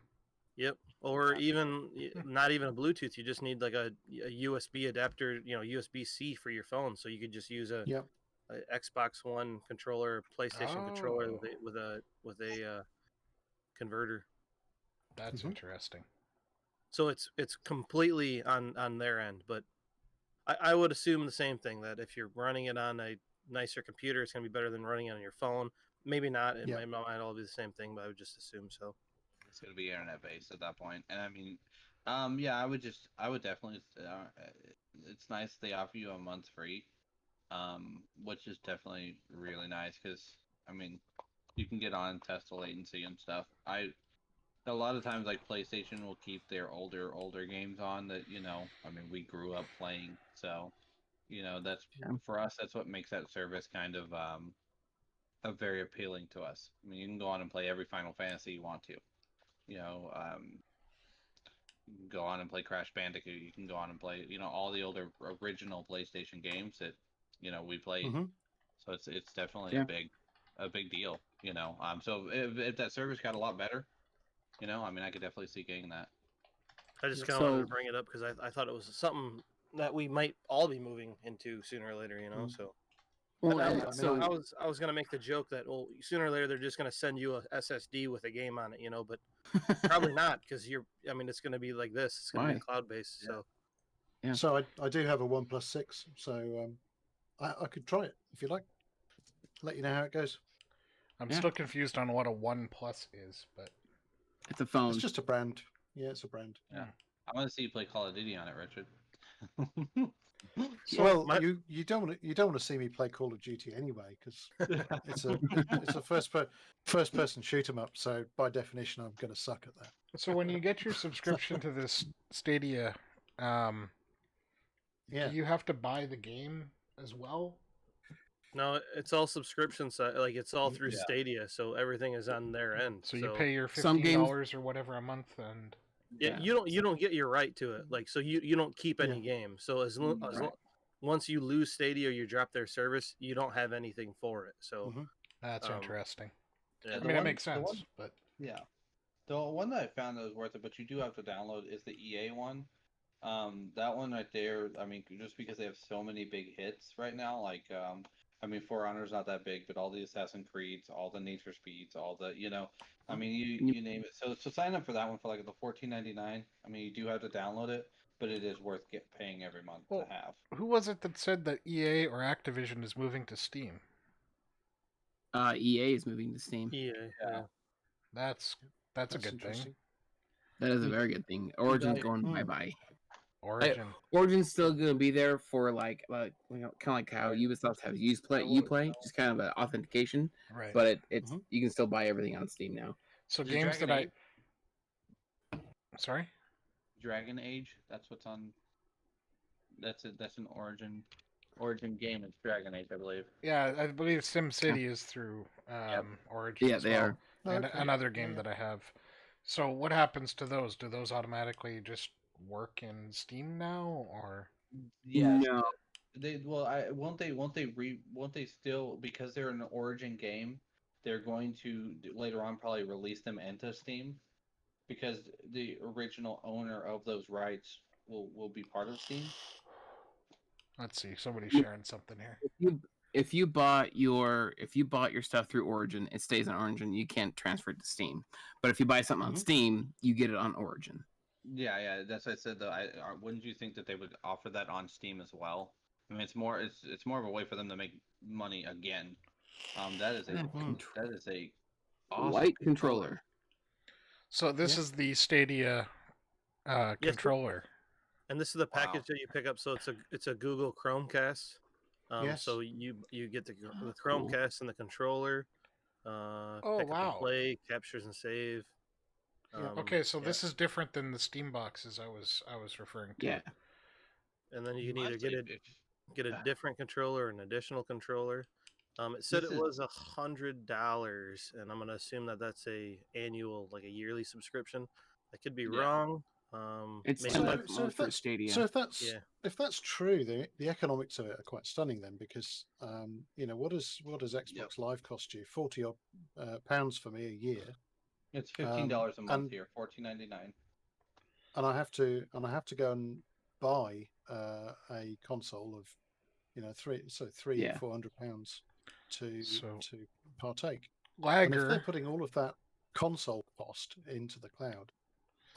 Yep. Or even not even a Bluetooth. You just need like a USB adapter, USB-C for your phone. So you could just use a Xbox One controller, PlayStation controller with a converter. That's interesting. So it's completely on their end, but I would assume the same thing, that if you're running it on a nicer computer, it's going to be better than running it on your phone. Maybe not. It might all be the same thing, but I would just assume so. It's going to be internet based at that point. And I mean, I would definitely. It's nice they offer you a month free, which is definitely really nice because I mean, you can get on and test the latency and stuff. A lot of times like PlayStation will keep their older games on that we grew up playing, so that's for us. That's what makes that service kind of very appealing to us. I mean, you can go on and play every Final Fantasy you want to. You can go on and play Crash Bandicoot. You can go on and play, all the older original PlayStation games that, we played. So it's definitely a big deal. So if that service got a lot better, I could definitely see getting that. I just kind of wanted to bring it up because I thought it was something that we might all be moving into sooner or later. So. Well, I was gonna make the joke that sooner or later they're just gonna send you a SSD with a game on it, but probably not, because it's gonna be like this. It's gonna be cloud based. Yeah. So yeah. So I do have a OnePlus 6, so I could try it if you like. Let you know how it goes. I'm still confused on what a OnePlus is, but it's a phone. It's just a brand. Yeah, it's a brand. Yeah, I want to see you play Call of Duty on it, Richard. So you don't want to see me play Call of Duty anyway, because it's a first person shoot 'em up. So by definition, I'm going to suck at that. So when you get your subscription to this Stadia, do you have to buy the game as well? No, it's all subscription side. Like it's all through Stadia, so everything is on their end. So you pay your $15 or whatever a month, and you don't get your right to it. Like, so you don't keep any game. So once you lose Stadia or you drop their service, you don't have anything for it. So that's interesting. Yeah, I mean, it makes sense, but the one that I found that was worth it, but you do have to download, is the EA one. That one right there. I mean, just because they have so many big hits right now, like I mean, For Honor's not that big, but all the Assassin's Creeds, all the Need for Speeds, all the I mean, you name it. So sign up for that one for like the $14.99. I mean, you do have to download it, but it is worth paying every month Well, to have. who was it that said that EA or Activision is moving to Steam? EA is moving to Steam. Yeah. That's a good thing. interesting. That is a very good thing. Origin's going Hmm. bye bye. Origin. Origin's still going to be there for kind of like how Ubisoft has Uplay, just kind of an authentication. Right. But it's you can still buy everything on Steam now. So Is it games that Dragon Sorry? Dragon Age, that's what's on. That's an Origin game. It's Dragon Age, I believe. Yeah, I believe SimCity is through Origin. Yeah, as they well. are. And Okay. another game that I have. So what happens to those? Do those automatically just work in Steam now, or? Yes. No. They won't they still, because they're an Origin game, they're going to later on probably release them into Steam, because the original owner of those rights will be part of Steam. Let's see. Somebody's sharing something here. If you bought your stuff through Origin, it stays on Origin. You can't transfer it to Steam. But if you buy something on Steam, you get it on Origin. Yeah, that's what I said though. Wouldn't you think that they would offer that on Steam as well? I mean, it's more of a way for them to make money again. That is a awesome White controller. So this is the Stadia controller. And this is the package that you pick up. So it's a Google Chromecast. So you get the Chromecast and the controller. Pick up and play, captures and save. Okay, so this is different than the Steam boxes I was referring to. Yeah. And then you can either get a different controller or an additional controller. It said it was $100, and I'm gonna assume that that's a annual, like a yearly subscription. I could be wrong. It's for Stadia. So if that's true, the economics of it are quite stunning then, because what does Xbox Live cost you? 40 odd pounds for me a year. It's $15 a month here, $14.99. And I have to go and buy a console of £300-400 to partake. And if they're putting all of that console cost into the cloud,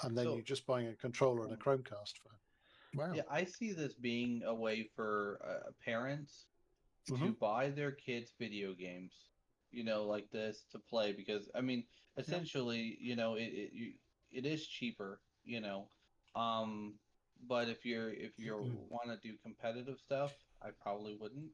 and then you're just buying a controller and a Chromecast wow. Yeah, I see this being a way for parents to buy their kids video games, like this to play, because I mean, essentially, it is cheaper, but if you want to do competitive stuff, I probably wouldn't.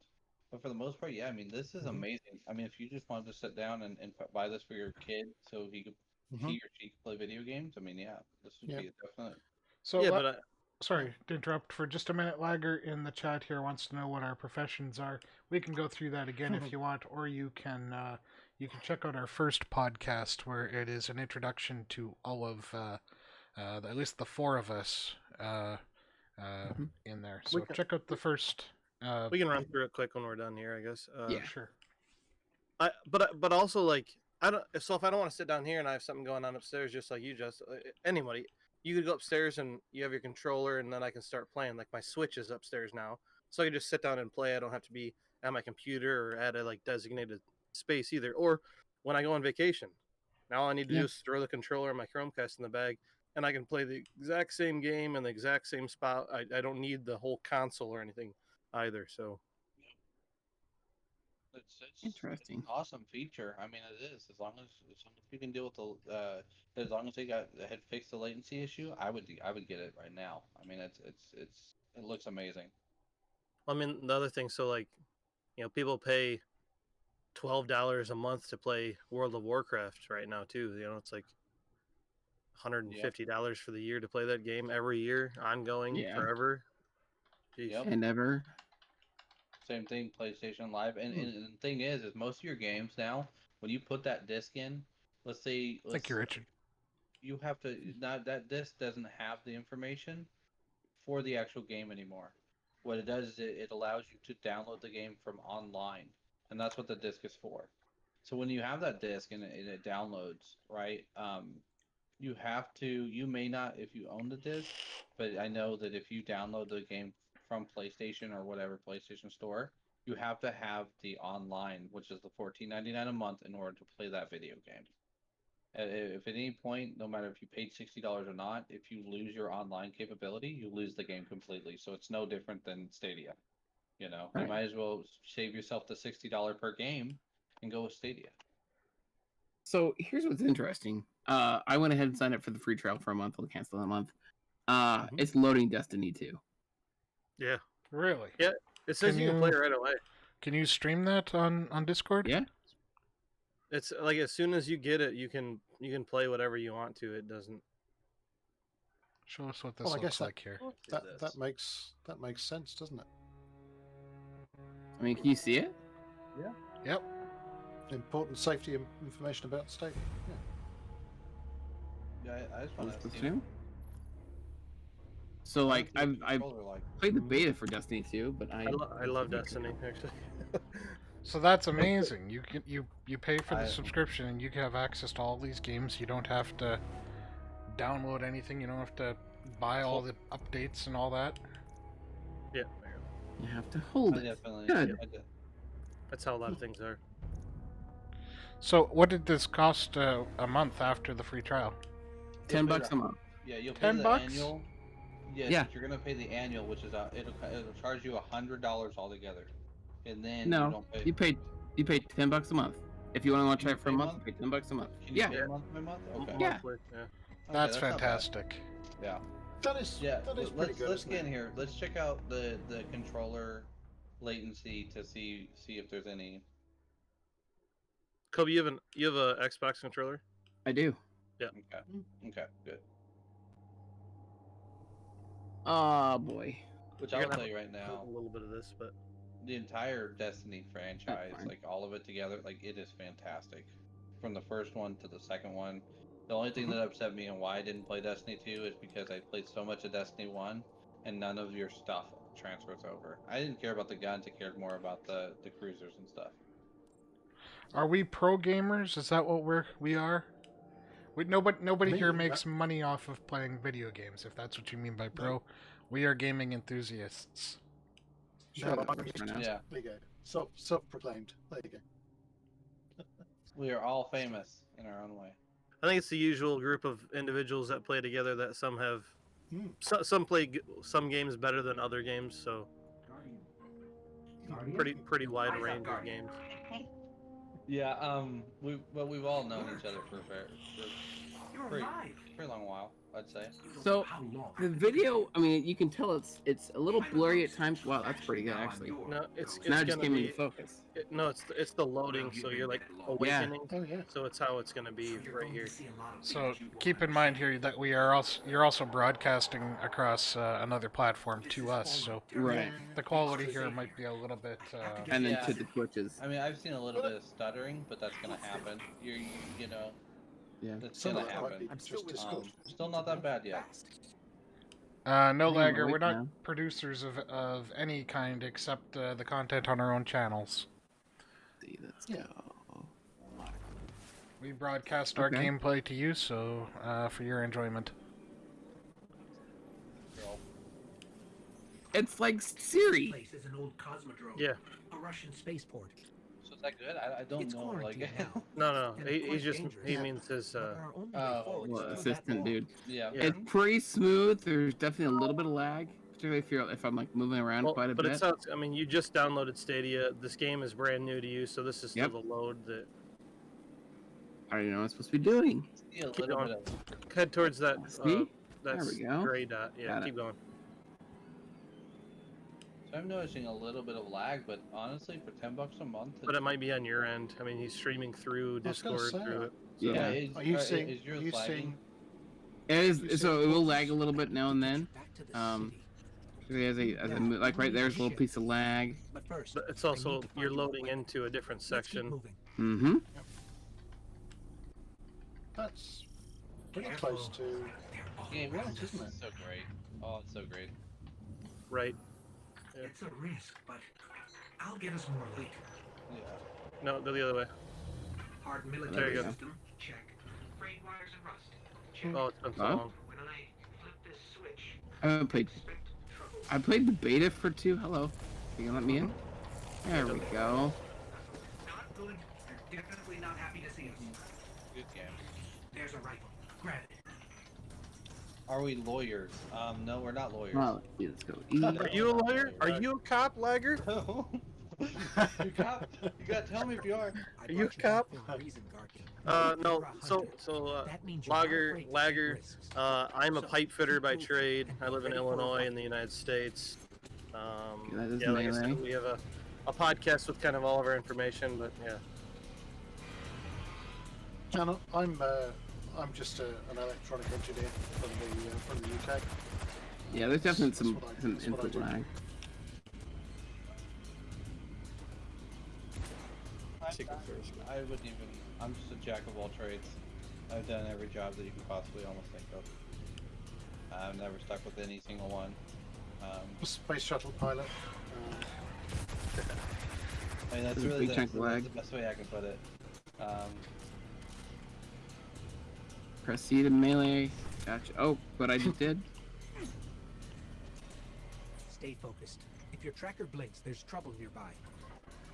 But for the most part, yeah, I mean, this is amazing. I mean, if you just wanted to sit down and buy this for your kid so he or she could play video games, I mean, yeah, this would be a definite. So sorry to interrupt for just a minute. Lager in the chat here wants to know what our professions are. We can go through that again if you want, or you can check out our first podcast where it is an introduction to all of at least the four of us in there. So check out the first. We can run through it quick when we're done here, I guess. Yeah, sure. But also, like, I don't. So if I don't want to sit down here and I have something going on upstairs, just like you, anybody, you could go upstairs and you have your controller, and then I can start playing. Like, my Switch is upstairs now, so I can just sit down and play. I don't have to be at my computer or at a designated space either. Or when I go on vacation, now all I need to do is throw the controller and my Chromecast in the bag, and I can play the exact same game in the exact same spot. I don't need the whole console or anything either. So it's interesting. It's an awesome feature. I mean, it is, as long as you can deal with as long as they had fixed the latency issue, I would get it right now. I mean, it looks amazing. I mean, the other thing, so people pay $12 a month to play World of Warcraft right now too. It's like $150 for the year to play that game every year, ongoing, forever. Yep. And ever. Same thing, PlayStation Live, and the thing is most of your games now, when you put that disc in, Thank you, Richard. You have to that disc doesn't have the information for the actual game anymore. What it does is it allows you to download the game from online, and that's what the disc is for. So when you have that disc and it downloads, right? You may not, if you own the disc, but I know that if you download the game from PlayStation or whatever PlayStation Store, you have to have the online, which is the $14.99 a month, in order to play that video game. If at any point, no matter if you paid $60 or not, if you lose your online capability, you lose the game completely. So it's no different than Stadia. You know, you Right. might as well save yourself the $60 per game and go with Stadia. So here's what's interesting. I went ahead and signed up for the free trial for a month. I'll cancel in a month. It's loading Destiny 2. Yeah. Really? Yeah. It says you can play right away. Can you stream that on Discord? Yeah. It's like as soon as you get it, you can play whatever you want to. It doesn't. Show us what this Well, I looks guess that- like here. That makes sense, doesn't it? I mean, can you see it? Yep. Important safety information about Stadia. Yeah. Yeah, I just On want the to see stream? So like I've played the beta for Destiny 2, but I love Destiny actually. So that's amazing. You pay for the I- subscription and you can have access to all these games. You don't have to download anything. You don't have to buy all the updates and all that. Yeah. you have to hold I it. definitely. Good. That's how a lot of things are. So what did this cost a month after the free trial? $10 a month. Yeah, you'll pay $10 the annual. Yes, Yeah. You're gonna pay the annual, which is it'll charge you $100 altogether, and then you No, don't pay. you pay $10 a month. If you want to try it for a pay month, month? you pay $10 a month. Can you Yeah. pay month by month? Okay. Yeah. Monthly, yeah. Okay, That's not bad. fantastic. Yeah. That is Yeah. that is pretty good. Let's isn't get it? in here. Let's check out the controller latency to see if there's any. Kobe, you have a Xbox controller? I do. Okay. Okay. Good. Oh boy. Which You're I'll gonna tell you right now. A little bit of this, but The entire Destiny franchise, fine. like all of it together, like it is fantastic. From the first one to the second one. The only thing that upset me and why I didn't play Destiny 2 is because I played so much of Destiny 1 and none of your stuff transfers over. I didn't care about the guns, I cared more about the cruisers and stuff. Are we pro gamers? Is that what we are? Nobody Me, here that- makes money off of playing video games. If that's what you mean by pro, we are gaming enthusiasts. Shut up, No, Bruno. Yeah. There you go. Self-proclaimed. There you go. We are all famous in our own way. I think it's the usual group of individuals that play together. That some have, Hmm. some play some games better than other games. So pretty wide range of games. Yeah, we've all known each other for a pretty long while, I'd say. So the video, I mean, you can tell it's a little blurry at times. Wow, that's pretty good actually. No, it's Now it just gonna came be into focus. no, it's the loading. So you're like awakening. Oh yeah. So it's how it's gonna be right here. So keep in mind here that you're also broadcasting across another platform to us. So Right. the quality here might be a little bit. And then Yeah. to the Twitches. I mean, I've seen a little bit of stuttering, but that's gonna happen. You know, Yeah. that's Some gonna of it might happen. be just as good. Still not that bad yet. No I'm lagger. awake We're not now. producers of any kind except the content on our own channels. See, let's Yeah. go. We broadcast our Okay. gameplay to you, so for your enjoyment. It's like Siri. Place is an old cosmodrome. Yeah. A Russian spaceport. So is that good? I don't It's know. Like, quarantined now. No. And He quite just dangerous. he means his. But our only way Oh, forward is Well, through that assistant wall. dude. yeah. Yeah. It's pretty smooth. There's definitely a little bit of lag, particularly if I'm like moving around Well, quite a but bit. it sounds. I mean, you just downloaded Stadia. This game is brand new to you, so this is still Yep. the load. That I don't know what I'm supposed to be doing. See a Keep little going. bit of. head towards that. See? That's There we go. gray dot. Yeah, Got it. keep going. So I'm noticing a little bit of lag, but honestly, for $10 a month, But it might be on your end. I mean, he's streaming through I was gonna Discord say through that. it. Yeah. Is, Are you is seeing? yours you lagging? seeing? It is, You so see it will what- lag a little bit now and then. Back to the Um, city. As I move, like right there's a little piece of lag. But first, But it's I also need to find you're you loading quick. into a different Let's keep section. moving. Mm-hmm. That's pretty Careful. close to. They're all Game around Right, us. isn't it? so great. Oh, it's so great. Right. It's a risk, but I'll get us more light. Yeah. No, go the other way. Hard There military you go. system. Check. Frayed wires and rust. Check. Oh, it's been so Huh? long. When I flip this switch, I haven't played. expect trouble. I played the beta for 2. Hello. You gonna let me in? There we go. Not good. You're definitely not happy to see us. Good game. There's a rifle. Grab it. Are we lawyers? No, we're not lawyers. Well, let's go. Are you a lawyer? Are you a cop, Lagger? No. You cop? You gotta tell me if you are. I Are you a brought back cop? for a reason, Guardian. No. You're a hunter. That means you're not Lager, afraid to take Lagger. risks. I'm a So, pipe fitter by be trade. and I live in ready for a Illinois fight. in the United States. that is Yeah, like I melee. said, we have a podcast with kind of all of our information, but yeah. And I'm just an electronic engineer from the UK. Yeah, there's definitely That's some what I- some that's what I input do. lag. I wouldn't even. I'm just a jack of all trades. I've done every job that you can possibly almost think of. I've never stuck with any single one. Space shuttle pilot. I mean, that's There's a really big chunk of lag. the best way I can put it. Press C to melee. Gotcha. Oh, what I just did. Stay focused. If your tracker blinks, there's trouble nearby.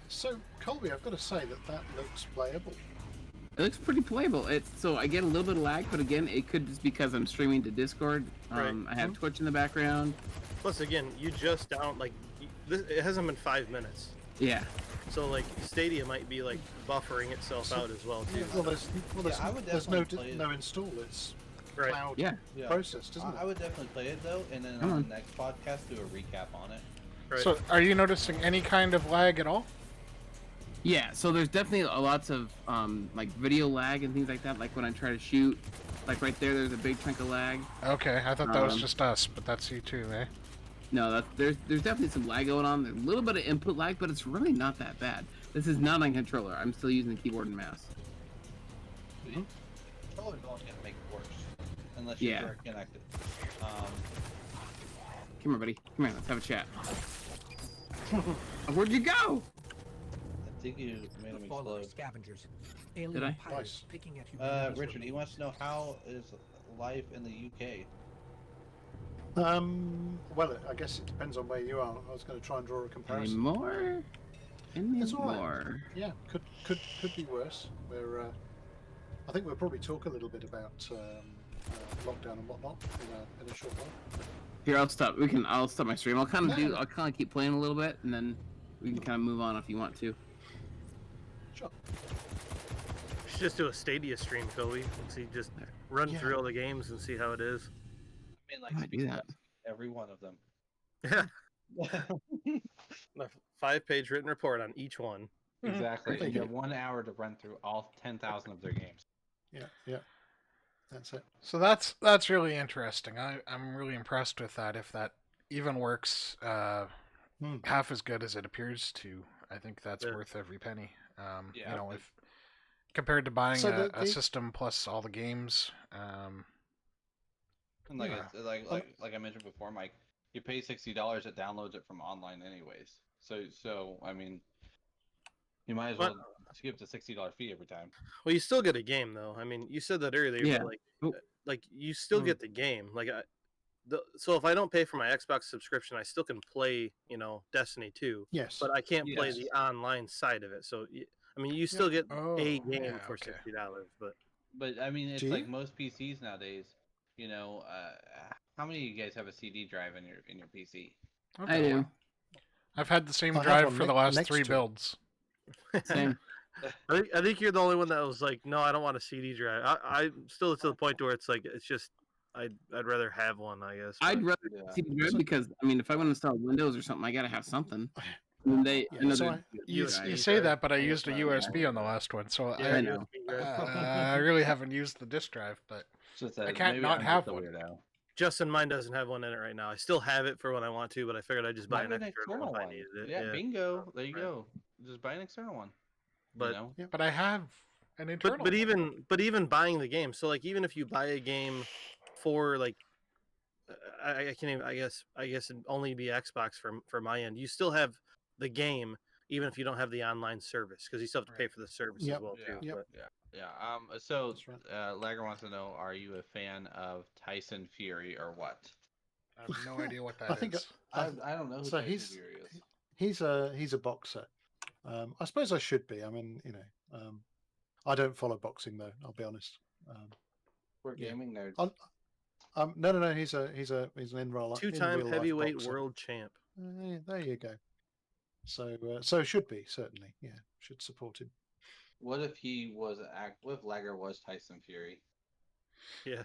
So Colby, I've got to say that looks playable. It looks pretty playable. It's so I get a little bit of lag, but again, it could just because I'm streaming to Discord. Right. I have Twitch in the background. Plus, again, you just it hasn't been 5 minutes. Yeah. So, like, Stadia might be, like, buffering itself out as well, too. Well, there's I would there's definitely play it. no install. It's Right. cloud Yeah. Yeah. processed, isn't I it? would definitely play it though, and then Come on on. the next podcast do a recap on it. Right. So, are you noticing any kind of lag at all? Yeah. So there's definitely lots of like video lag and things like that. Like when I try to shoot, like right there, there's a big chunk of lag. Okay, I thought that was Um, just us, but that's you too, eh? No, there's definitely some lag going on. There's a little bit of input lag, but it's really not that bad. This is not on controller. I'm still using the keyboard and mouse. Controller's only gonna make it worse, unless you're Yeah. direct connected. Come here, buddy. Come here. Let's have a chat. Where'd you go? I think you made him Follow explode. scavengers. Did Alien I? pirates Nice. picking at humanity's Richard, he remains. wants to know how is life in the UK. Well, I guess it depends on where you are. I was going to try and draw a Any comparison. more? Any It's all right. more? Yeah, could be worse. I think we'll probably talk a little bit about lockdown and whatnot in a short while. Here, I'll stop. I'll stop my stream. I'll kind of No. I'll kind of keep playing a little bit, and then we can kind of move on if you want to. Sure. You should just do a Stadia stream, Kobe. And see, just run Yeah. through all the games and see how it is. I mean, like I might do that. every one of them. Yeah. A 5-page written report on each one. Exactly. Thank You you. have 1 hour to run through all 10,000 of their games. Yeah, that's it. So that's really interesting. I'm really impressed with that. If that even works half as good as it appears to, I think that's Yeah. worth every penny. Yeah. You know, if compared to buying So a system plus all the games, And like Yeah. like I mentioned before, Mike, you pay $60, it downloads it from online anyways. So I mean, you might as But- well skip the $60 fee every time. Well, you still get a game, though. I mean, you said that earlier, Yeah. but Oh. like you still get the game. So if I don't pay for my Xbox subscription, I still can play, Destiny 2, Yes. but I can't play Yes. the online side of it. So, I mean, you still get Oh, a game yeah, for okay. $60, but But I mean, it's Do like you? most PCs nowadays. How many of you guys have a CD drive in your PC? Okay, I do. well, I've had the same I have drive one for the last next 3 to it. builds. Same. I think you're the only one that was like, no, I don't want a CD drive. I'm still to the point where it's like, it's just, I'd rather have one, I guess. I'd but- rather Yeah. CD drive because I mean, if I want to install Windows or something, I gotta have something. And I know so they're- You USB say drive. that, but I Yeah, used a right, USB on the last one, so Yeah, I know. USB drive. I really haven't used the disk drive, but It's just I that can't maybe not I'm have just a one. weirdo. Justin, mine doesn't have one in it right now. I still have it for when I want to, but I figured I'd just buy Buy an an external external if I one. needed it. Yeah, bingo. There you Right. go. Just buy an external one. But- you know? but I have an internal. But one. even buying the game, so like even if you buy a game for like I can't even I guess it'd only be Xbox for my end. You still have the game even if you don't have the online service because you still have to pay Right. for the service Yep. as well too. Yep. But Yeah. So That's right. Lager wants to know: are you a fan of Tyson Fury or what? I have no idea what that I is. think I don't know who So Tyson he's- Fury is. He's a boxer. I suppose I should be. I mean, I don't follow boxing though. I'll be honest. We're Yeah. gaming nerds. No. He's an in real Two-time life heavyweight boxer. world champ. There you go. So should be certainly. Yeah, should support him. What if he was what if Lager was Tyson Fury? Yeah.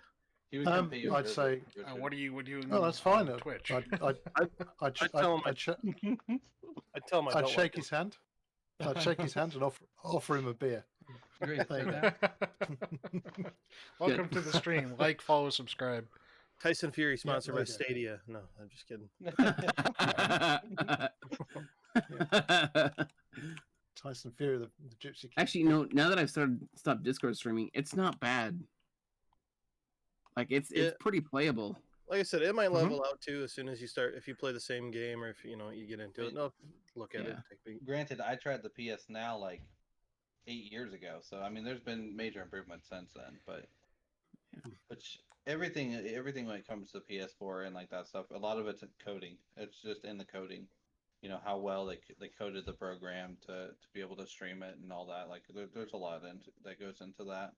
He would come pay you a I'd visit, say. Richard. What are you doing? Oh, that's fine. On Twitch. I'd tell him I'd I'd shake his hand. I'd shake his hand and offer him a beer. Great. There you go. Welcome to the stream. Like, follow, subscribe. Tyson Fury sponsored there by you go. Stadia. No, I'm just kidding. Tyson Fury, the Gypsy King. Actually, now that I've stopped Discord streaming, it's not bad. Like it's pretty playable. Like I said, it might level out too as soon as you start. If you play the same game, or if you get into it. No, look at it. Granted, I tried the PS Now like 8 years ago, so I mean, there's been major improvements since then. But everything when it comes to PS4 and like that stuff, a lot of it's coding. It's just in the coding. You know how well they coded the program to be able to stream it and all that. Like there's a lot that goes into that.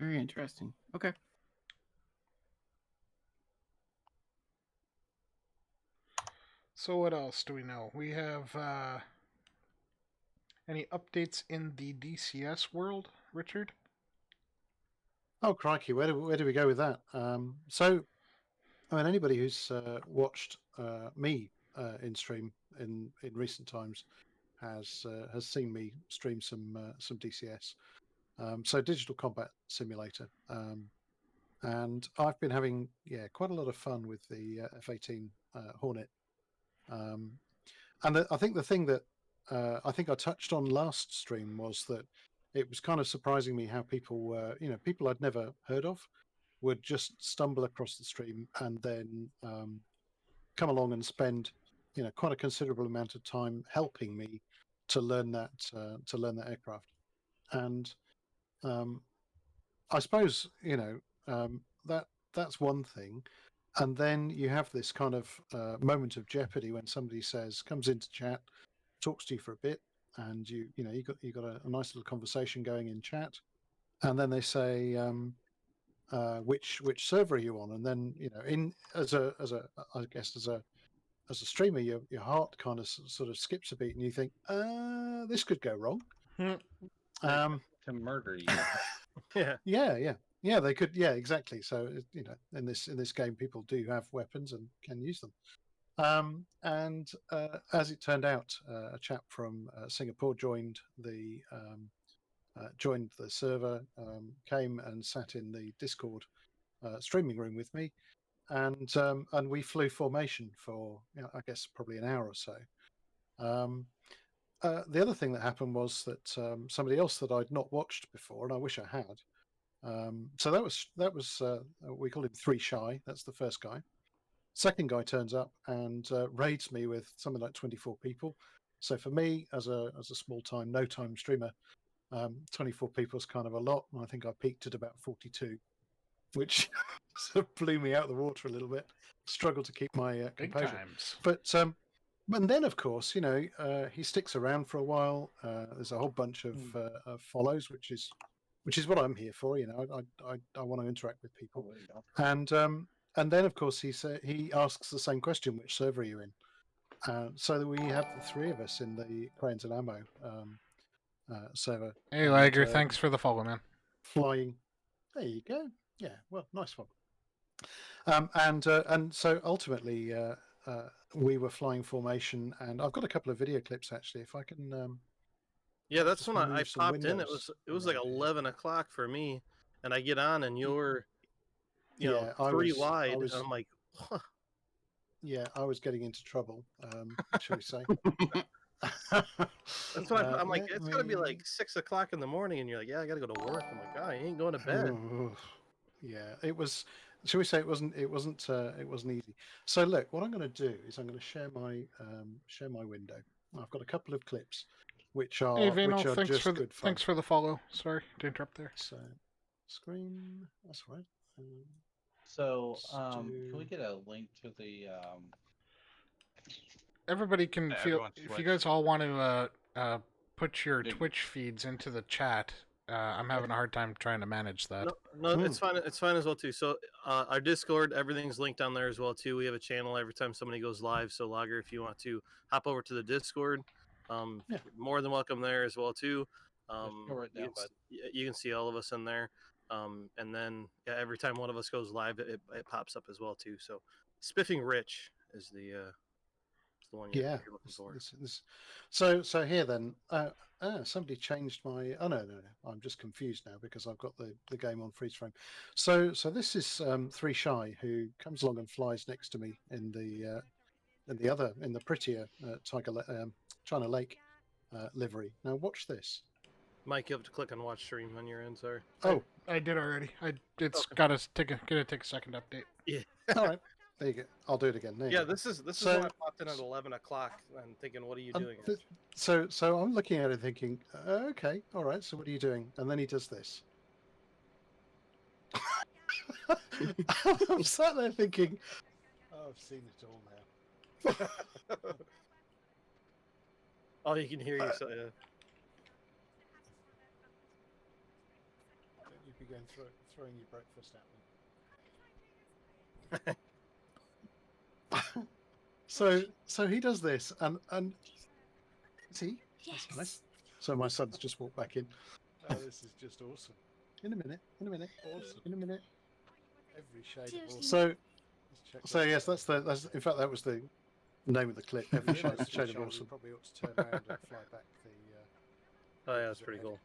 Very interesting. Okay. So what else do we know? We have any updates in the DCS world, Richard? Oh crikey, where do we go with that? So, I mean, anybody who's watched me in stream in recent times has seen me stream some DCS. So Digital Combat Simulator, and I've been having quite a lot of fun with the F-18 Hornet. And I think the thing that I think I touched on last stream was that it was kind of surprising me how people people I'd never heard of would just stumble across the stream and then come along and spend quite a considerable amount of time helping me to learn that aircraft. And I suppose that's one thing, and then you have this kind of moment of jeopardy when somebody comes into chat, talks to you for a bit, and you got a nice little conversation going in chat, and then they say which server are you on, and then as a streamer, your heart kind of sort of skips a beat, and you think this could go wrong. To murder you. Yeah, they could. Yeah, exactly. So in this game, people do have weapons and can use them. And as it turned out, a chap from Singapore joined the server, came and sat in the Discord streaming room with me, and we flew formation for I guess probably an hour or so. The other thing that happened was that somebody else that I'd not watched before, and I wish I had. So that was we call him 3 Shy. That's the first guy. Second guy turns up and raids me with something like 24 people. So for me, as a small time, no time streamer, 24 people is kind of a lot. And I think I peaked at about 42, which sort of blew me out of the water a little bit. Struggled to keep my composure. Big times. But and then, of course, he sticks around for a while. There's a whole bunch of follows, which is what I'm here for. I want to interact with people. And then, of course, he asks the same question: which server are you in? So that we have the 3 of us in the Cranes and Ammo server. Hey, Lager, thanks for the follow, man. Flying. There you go. Yeah, well, nice one. And so ultimately. We were flying formation, and I've got a couple of video clips actually. If I can, yeah, that's when I popped in. It was like 11 o'clock for me, and I get on, and you're, 3 wide, and I'm like, huh. Yeah, I was getting into trouble, shall we say? That's what I'm like. It's gotta be like 6 o'clock in the morning, and you're like, yeah, I gotta go to work. I'm like, God, I ain't going to bed. Yeah, it was. Shall we say it wasn't easy. So look, what I'm going to do is I'm going to share my window. I've got a couple of clips, which are Hey, Vano, just good fun. Thanks for the follow. Sorry to interrupt there. screen. That's right. So, Let's can we do- get a link to the Everybody can Yeah, feel. everyone's If Twitch. you guys all want to put your Big- Twitch feeds into the chat, I'm having a hard time trying to manage that. No, it's fine. It's fine as well too. So our Discord, everything's linked down there as well too. We have a channel every time somebody goes live. So Logger, if you want to hop over to the Discord, Yeah. you're more than welcome there as well too. go right down, bud. You can see all of us in there. And then every time one of us goes live, it pops up as well too. So Spiffing Rich is the one you're looking for. So here then, somebody changed my. Oh no, I'm just confused now because I've got the game on freeze frame. So this is 3 Shy who comes along and flies next to me in the prettier China Lake livery. Now watch this. Mike, you have to click on watch stream on your end. Sorry. Oh, I did already. It's Okay. gonna take a second update. all right. There you go. I'll do it again. There you Yeah, go. this is So- when I popped in at 11 o'clock and thinking, what are you doing? So I'm looking at it thinking, okay, all right. So what are you doing? And then he does this. I'm sat there thinking, oh, I've seen it all now. Oh, you can hear you. So, yeah. Don't you be going throwing your breakfast at me. So he does this, and see, that's nice. So my son's just walked back in. Oh, this is just awesome. In a minute. Awesome. In a minute. Every shade of awesome. So yes, that's in fact that was the name of the clip. Every shade of awesome. Probably ought to turn around and fly back the. Oh, yeah, that's pretty cool.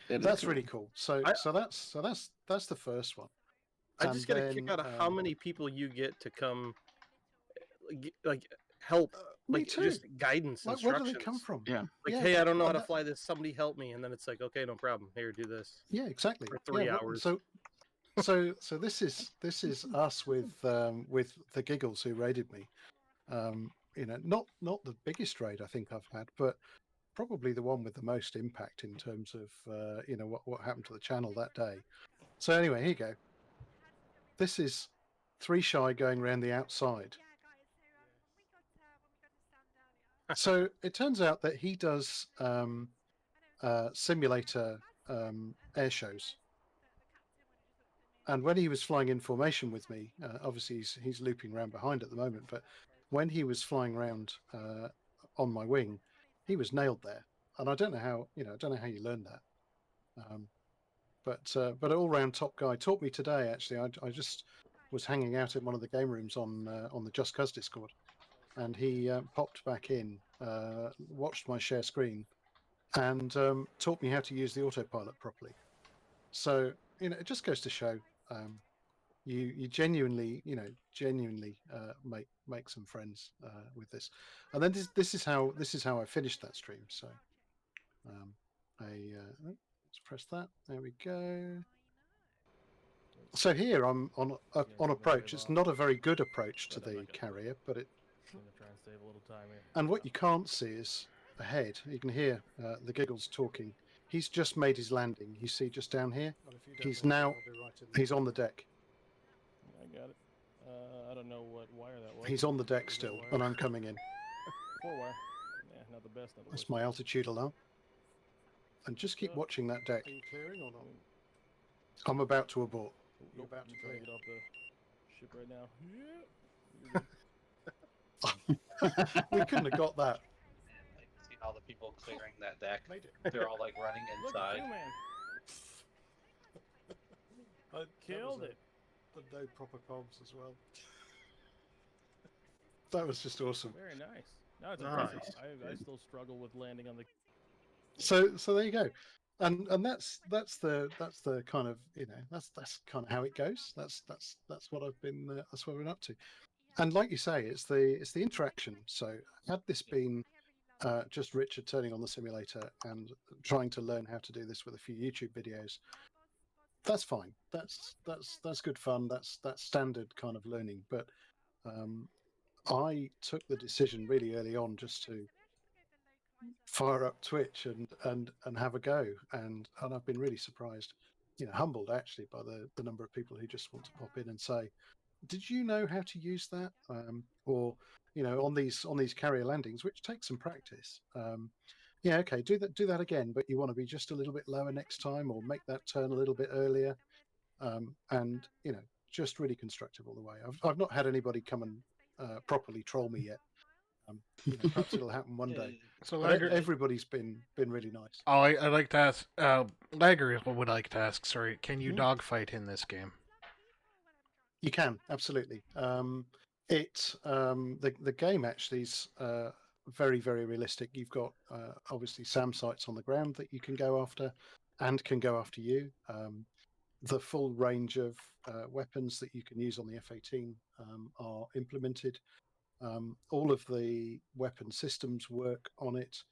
That's really cool. So that's the first one. I just get a kick out of how many people you get to come, like help, me too. just guidance, Like, instructions. where do they come from? Yeah. Like, Yeah, hey, I don't know how and to fly this. Somebody help me, and then it's like, okay, no problem. Here, do this. Yeah, exactly. For 3 Yeah, hours. So this is us with the Giggles who raided me. Not the biggest raid I think I've had, but probably the one with the most impact in terms of what happened to the channel that day. So anyway, here you go. This is 3 Shy going around the outside. So it turns out that he does simulator air shows. And when he was flying in formation with me, obviously he's looping around behind at the moment, but when he was flying around on my wing, he was nailed there. And I don't know how you learn that. But an all-round top guy. Taught me today, actually. I just was hanging out in one of the game rooms on the JustCuz Discord, and he popped back in, watched my share screen, and taught me how to use the autopilot properly. So it just goes to show you genuinely make some friends with this. And then this is how I finished that stream. So let's press that. There we go. So here I'm on approach. It's not a very good approach to the carrier, but it. And what you can't see is ahead. You can hear the Giggles talking. He's just made his landing. You see just down here. He's on the deck. I got it. I don't know what wire that was. He's on the deck still, and I'm coming in. 4 wire. Yeah, not the best. That's my altitude alarm. And just keep watching that deck. Are you clearing or not? I'm about to abort. You're about to clear. Get off the ship right now. Yeah. We couldn't have got that. Like, see all the people clearing that deck. They're all like running inside. Look at you, man. Killed it. But no proper comms as well. That was just awesome. Very nice. No, it's impressive. I still struggle with landing on the. So there you go, and that's the kind of that's kind of how it goes. That's what I've been up to, and like you say, it's the interaction. So had this been just Richard turning on the simulator and trying to learn how to do this with a few YouTube videos, that's fine. That's good fun. That's standard kind of learning. But I took the decision really early on just to fire up Twitch and have a go, and I've been really surprised. humbled actually by the number of people who just want to pop in and say, "Did you know how to use that?" Or on these carrier landings, which take some practice. Yeah, okay, do that again, but you want to be just a little bit lower next time, or make that turn a little bit earlier, and just really constructive all the way. I've not had anybody come and properly troll me yet. Perhaps it'll happen one day. So But Lager, everybody's been really nice. oh, I'd like to ask. Lager would like to ask. Sorry, can you Mhm. dogfight in this game? You can absolutely. The game actually is very very realistic. You've got obviously SAM sites on the ground that you can go after, and can go after you. The full range of weapons that you can use on the F-18 are implemented. All of the weapon systems work on it.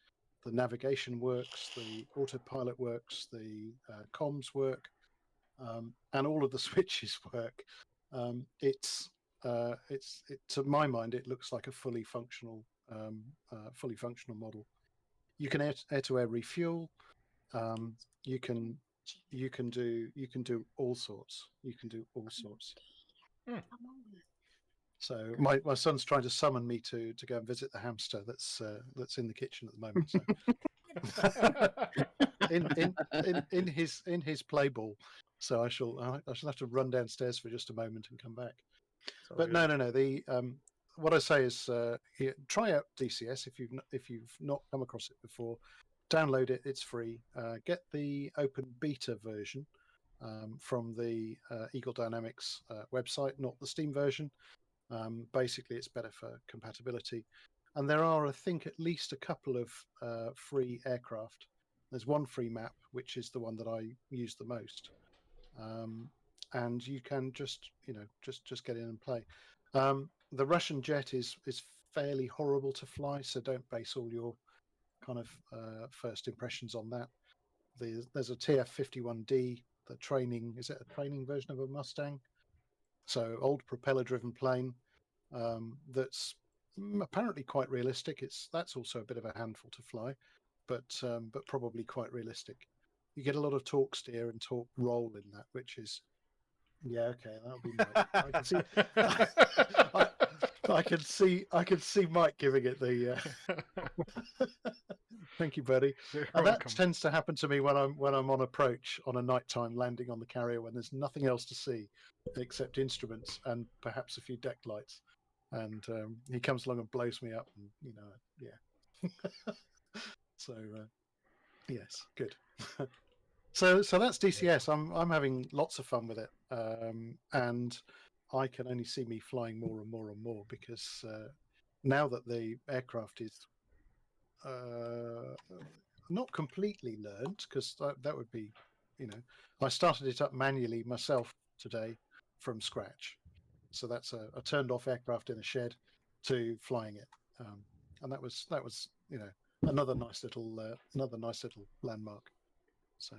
The navigation works, the autopilot works, the comms work, and all of the switches work. To my mind, it looks like a fully functional model. You can air-to-air refuel. You can do all sorts. You can do all sorts. So my son's trying to summon me to go and visit the hamster that's in the kitchen at the moment. So in his play ball. So I shall have to run downstairs for just a moment and come back. But no. The what I say is try out DCS if you've not come across it before. Download it; it's free. Get the open beta version from the Eagle Dynamics website, not the Steam version. Basically, it's better for compatibility. And there are, I think, at least a couple of free aircraft. There's one free map, which is the one that I use the most. And you can just get in and play. The Russian jet is fairly horrible to fly, so don't base all your kind of first impressions on that. There's a TF-51D. Is it a training version of a Mustang? So old propeller-driven plane that's apparently quite realistic. That's also a bit of a handful to fly, but probably quite realistic. You get a lot of torque steer and torque roll in that, which is okay. That'll be Mike. I can see Mike giving it the. Thank you, buddy. And that tends to happen to me when I'm on approach on a nighttime landing on the carrier when there's nothing else to see except instruments and perhaps a few deck lights. And he comes along and blows me up, and yeah. So yes, good. So that's DCS. I'm having lots of fun with it, and I can only see me flying more and more and more because now that the aircraft is not completely learned, because that would be, I started it up manually myself today from scratch. So that's a turned off aircraft in a shed to flying it, and that was another nice little landmark. So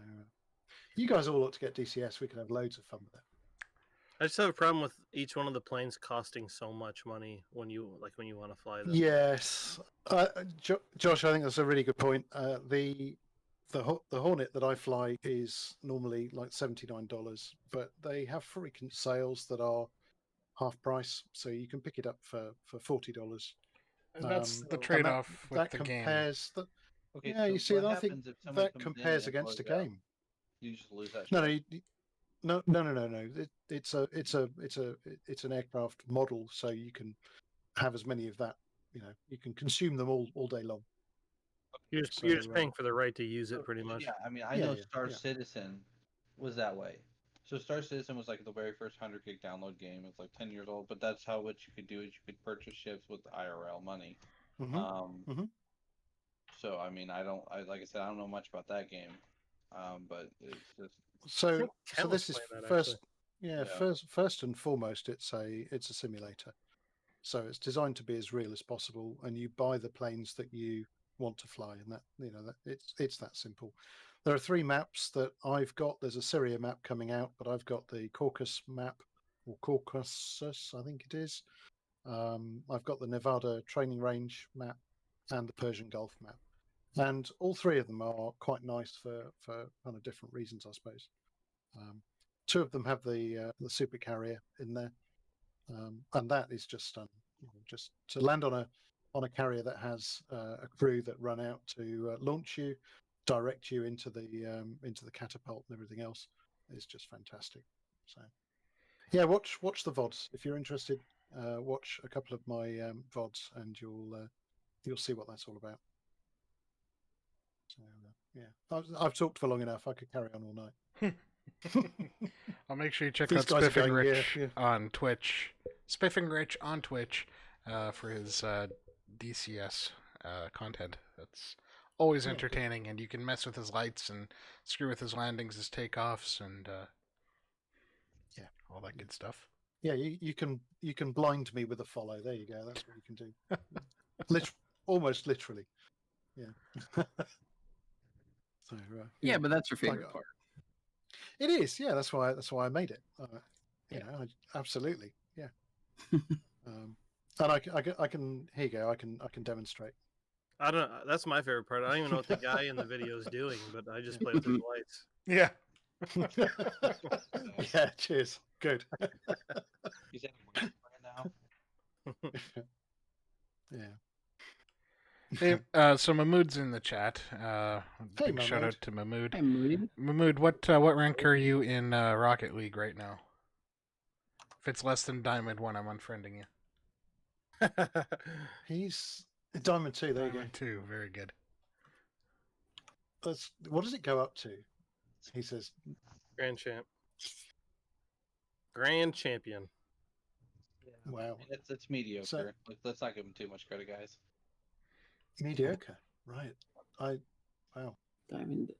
you guys all ought to get DCS. We can have loads of fun with it. I just have a problem with each one of the planes costing so much money when you want to fly them. Yes, Josh, I think that's a really good point. The Hornet that I fly is normally like $79, but they have frequent sales that are half price, so you can pick it up for $40. And that's the trade-off with the game. Okay, yeah, so you see, what I think happens if someone that comes compares in and against a blows it up? game. You just lose that. No. It's an aircraft model, so you can have as many of that. You can consume them all day long. You're just paying for the right to use it, pretty much. Yeah, I mean, I know Star Citizen was that way. So Star Citizen was like the very first 100 gig download game. It's like 10 years old, but that's how what you could do is you could purchase ships with IRL money. So I mean, like I said, I don't know much about that game, but it's just so this is first. Yeah. First and foremost, it's a simulator. So it's designed to be as real as possible, and you buy the planes that you want to fly, and that it's that simple. There are 3 maps that I've got. There's a Syria map coming out, but I've got the Caucasus map, or Caucasus, I think it is. I've got the Nevada training range map and the Persian Gulf map, and all 3 of them are quite nice for kind of different reasons, I suppose. Two of them have the super carrier in there, and that is just stunning. Just to land on a carrier that has a crew that run out to launch you, direct you into the catapult and everything else is just fantastic. So, yeah, watch the VODs if you're interested. Watch a couple of my VODs, and you'll see what that's all about. So, yeah, I've talked for long enough. I could carry on all night. I'll make sure you check These out guys are Spiffing going, Rich yeah. on Twitch. Spiffing Rich on Twitch for his DCS content. That's always entertaining, and you can mess with his lights and screw with his landings, his takeoffs, and all that good stuff. Yeah, you can blind me with a follow. There you go. That's what you can do. Almost literally. Yeah. So, yeah, but that's your favorite part. It is. Yeah, that's why I made it. You know, absolutely. Yeah. And I can. Here you go. I can demonstrate. I don't know. That's my favorite part. I don't even know what the guy in the video is doing, but I just play with his lights. Yeah. Yeah. Cheers. Good. He's at work right now. Yeah. Hey, so Mahmood's in the chat. Hey, big shout out to Mahmood. Hey, Moody. Mahmood, what rank are you in Rocket League right now? If it's less than Diamond 1, I'm unfriending you. He's Diamond 2. There Diamond 2, very good. What does it go up to? He says Grand champ. Grand champion. Yeah. Wow. It's mediocre. So- Let's not give him too much credit, guys. mediocre. Right. Wow. Diamond.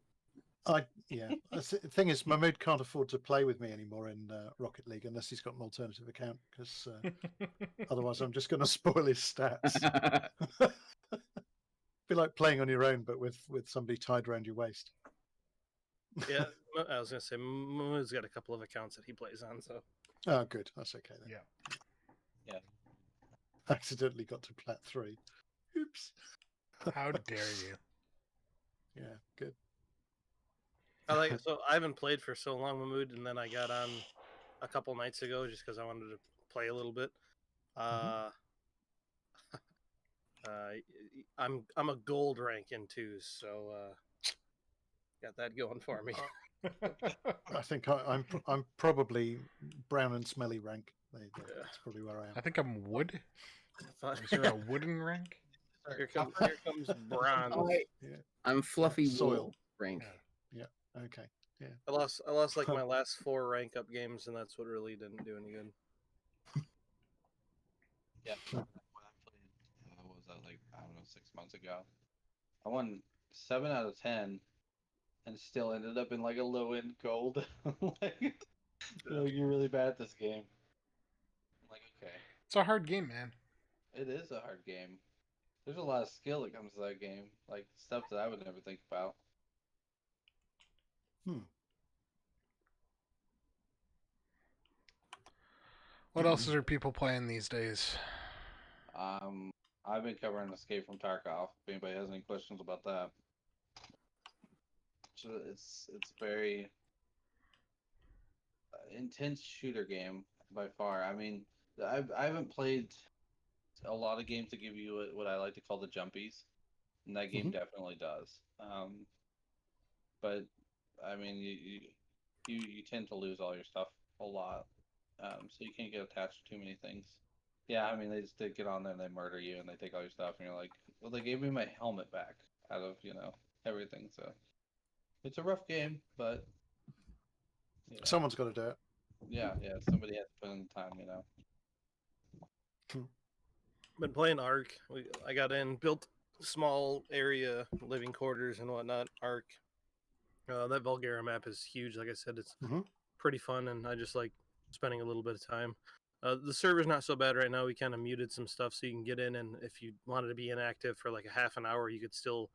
Yeah. The thing is, Mahmood can't afford to play with me anymore in Rocket League unless he's got an alternative account, because otherwise I'm just going to spoil his stats. Be like playing on your own, but with somebody tied around your waist. Yeah, I was gonna say Mahmood's got a couple of accounts that he plays on, so. Oh, good. That's okay then. Yeah. Accidentally got to plat 3. Oops. How dare you? Yeah. Good. So I haven't played for so long, Mahmood, and then I got on a couple nights ago just because I wanted to play a little bit. I'm a gold rank in 2s, so got that going for me. I think I'm probably brown and smelly rank. That's probably where I am. I think I'm wood. Is there a wooden rank? Here comes bronze. I'm fluffy Soil. wool rank. Yeah. Okay. Yeah. I lost like my last 4 rank up games, and that's what really didn't do any good. Yeah. When I played, what was that, like, I don't know, 6 months ago? I won 7 out of 10 and still ended up in like a low end gold. Like, you're really bad at this game. I'm like, okay. It's a hard game, man. It is a hard game. There's a lot of skill that comes to that game. Like, stuff that I would never think about. What else are people playing these days? I've been covering Escape from Tarkov. If anybody has any questions about that. So it's very intense shooter game by far. I mean, I haven't played a lot of games that give you what I like to call the jumpies, and that game definitely does. But I mean, you tend to lose all your stuff a lot, so you can't get attached to too many things. Yeah, I mean, they just get on there and they murder you and they take all your stuff, and you're like, well, they gave me my helmet back out of everything. So it's a rough game, but someone's got to do it. Yeah, somebody has to put in the time, Been playing Ark. I got in, built small area living quarters and whatnot. Ark. That Bulgaria map is huge. Like I said, it's pretty fun, and I just like spending a little bit of time. The server's not so bad right now. We kind of muted some stuff so you can get in, and if you wanted to be inactive for like a half an hour, you could still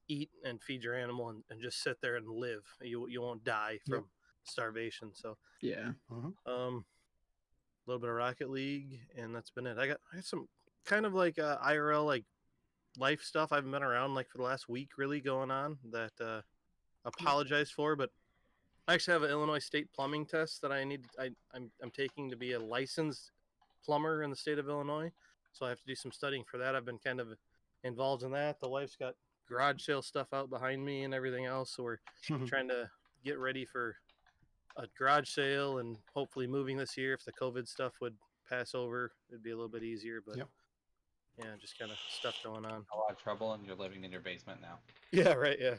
eat and feed your animal and just sit there and live. You won't die from starvation. So yeah. A little bit of Rocket League, and that's been it. I got some kind of like IRL like life stuff. I haven't been around like for the last week really going on that apologize for, but I actually have an Illinois State plumbing test that I'm taking to be a licensed plumber in the state of Illinois. So I have to do some studying for that. I've been kind of involved in that. The wife's got garage sale stuff out behind me and everything else. So we're trying to get ready for a garage sale and hopefully moving this year. If the COVID stuff would pass over, it'd be a little bit easier. But yeah, just kind of stuff going on. A lot of trouble, and you're living in your basement now. Yeah, right. Yeah.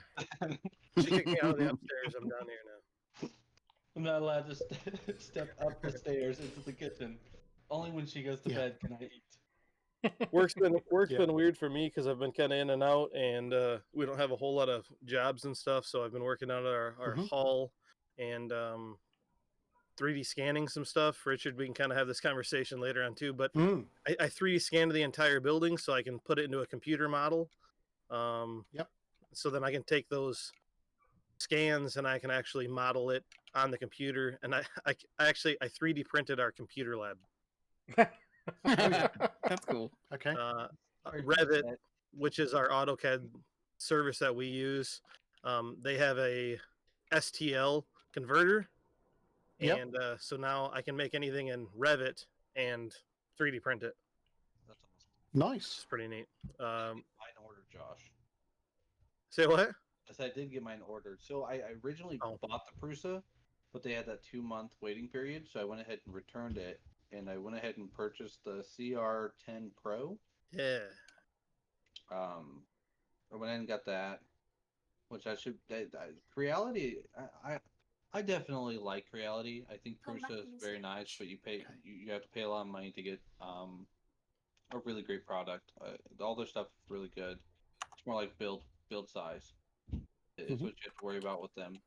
She kicked me out of the upstairs. I'm down here now. I'm not allowed to step up the stairs into the kitchen. Only when she goes to bed can I eat. Work's been weird for me because I've been kind of in and out, and we don't have a whole lot of jobs and stuff. So I've been working out at our hall and 3D scanning some stuff. Richard, we can kind of have this conversation later on too. But I 3D scanned the entire building so I can put it into a computer model. So then I can take those scans and I can actually model it on the computer. And I 3D printed our computer lab. That's cool. Okay. Revit, which is our AutoCAD service that we use, they have a STL converter. And so now I can make anything in Revit and 3D print it. That's awesome. Nice. It's pretty neat. Mine ordered, Josh. Say what? Yes, I did get mine ordered. So I originally bought the Prusa, but they had that 2-month waiting period. So I went ahead and returned it, and I went ahead and purchased the CR10 Pro. Yeah. I went ahead and got that, which I should. Reality, I definitely like Reality. I think Prusa is very nice, but you have to pay a lot of money to get a really great product. All their stuff is really good. It's more like build size is what you have to worry about with them.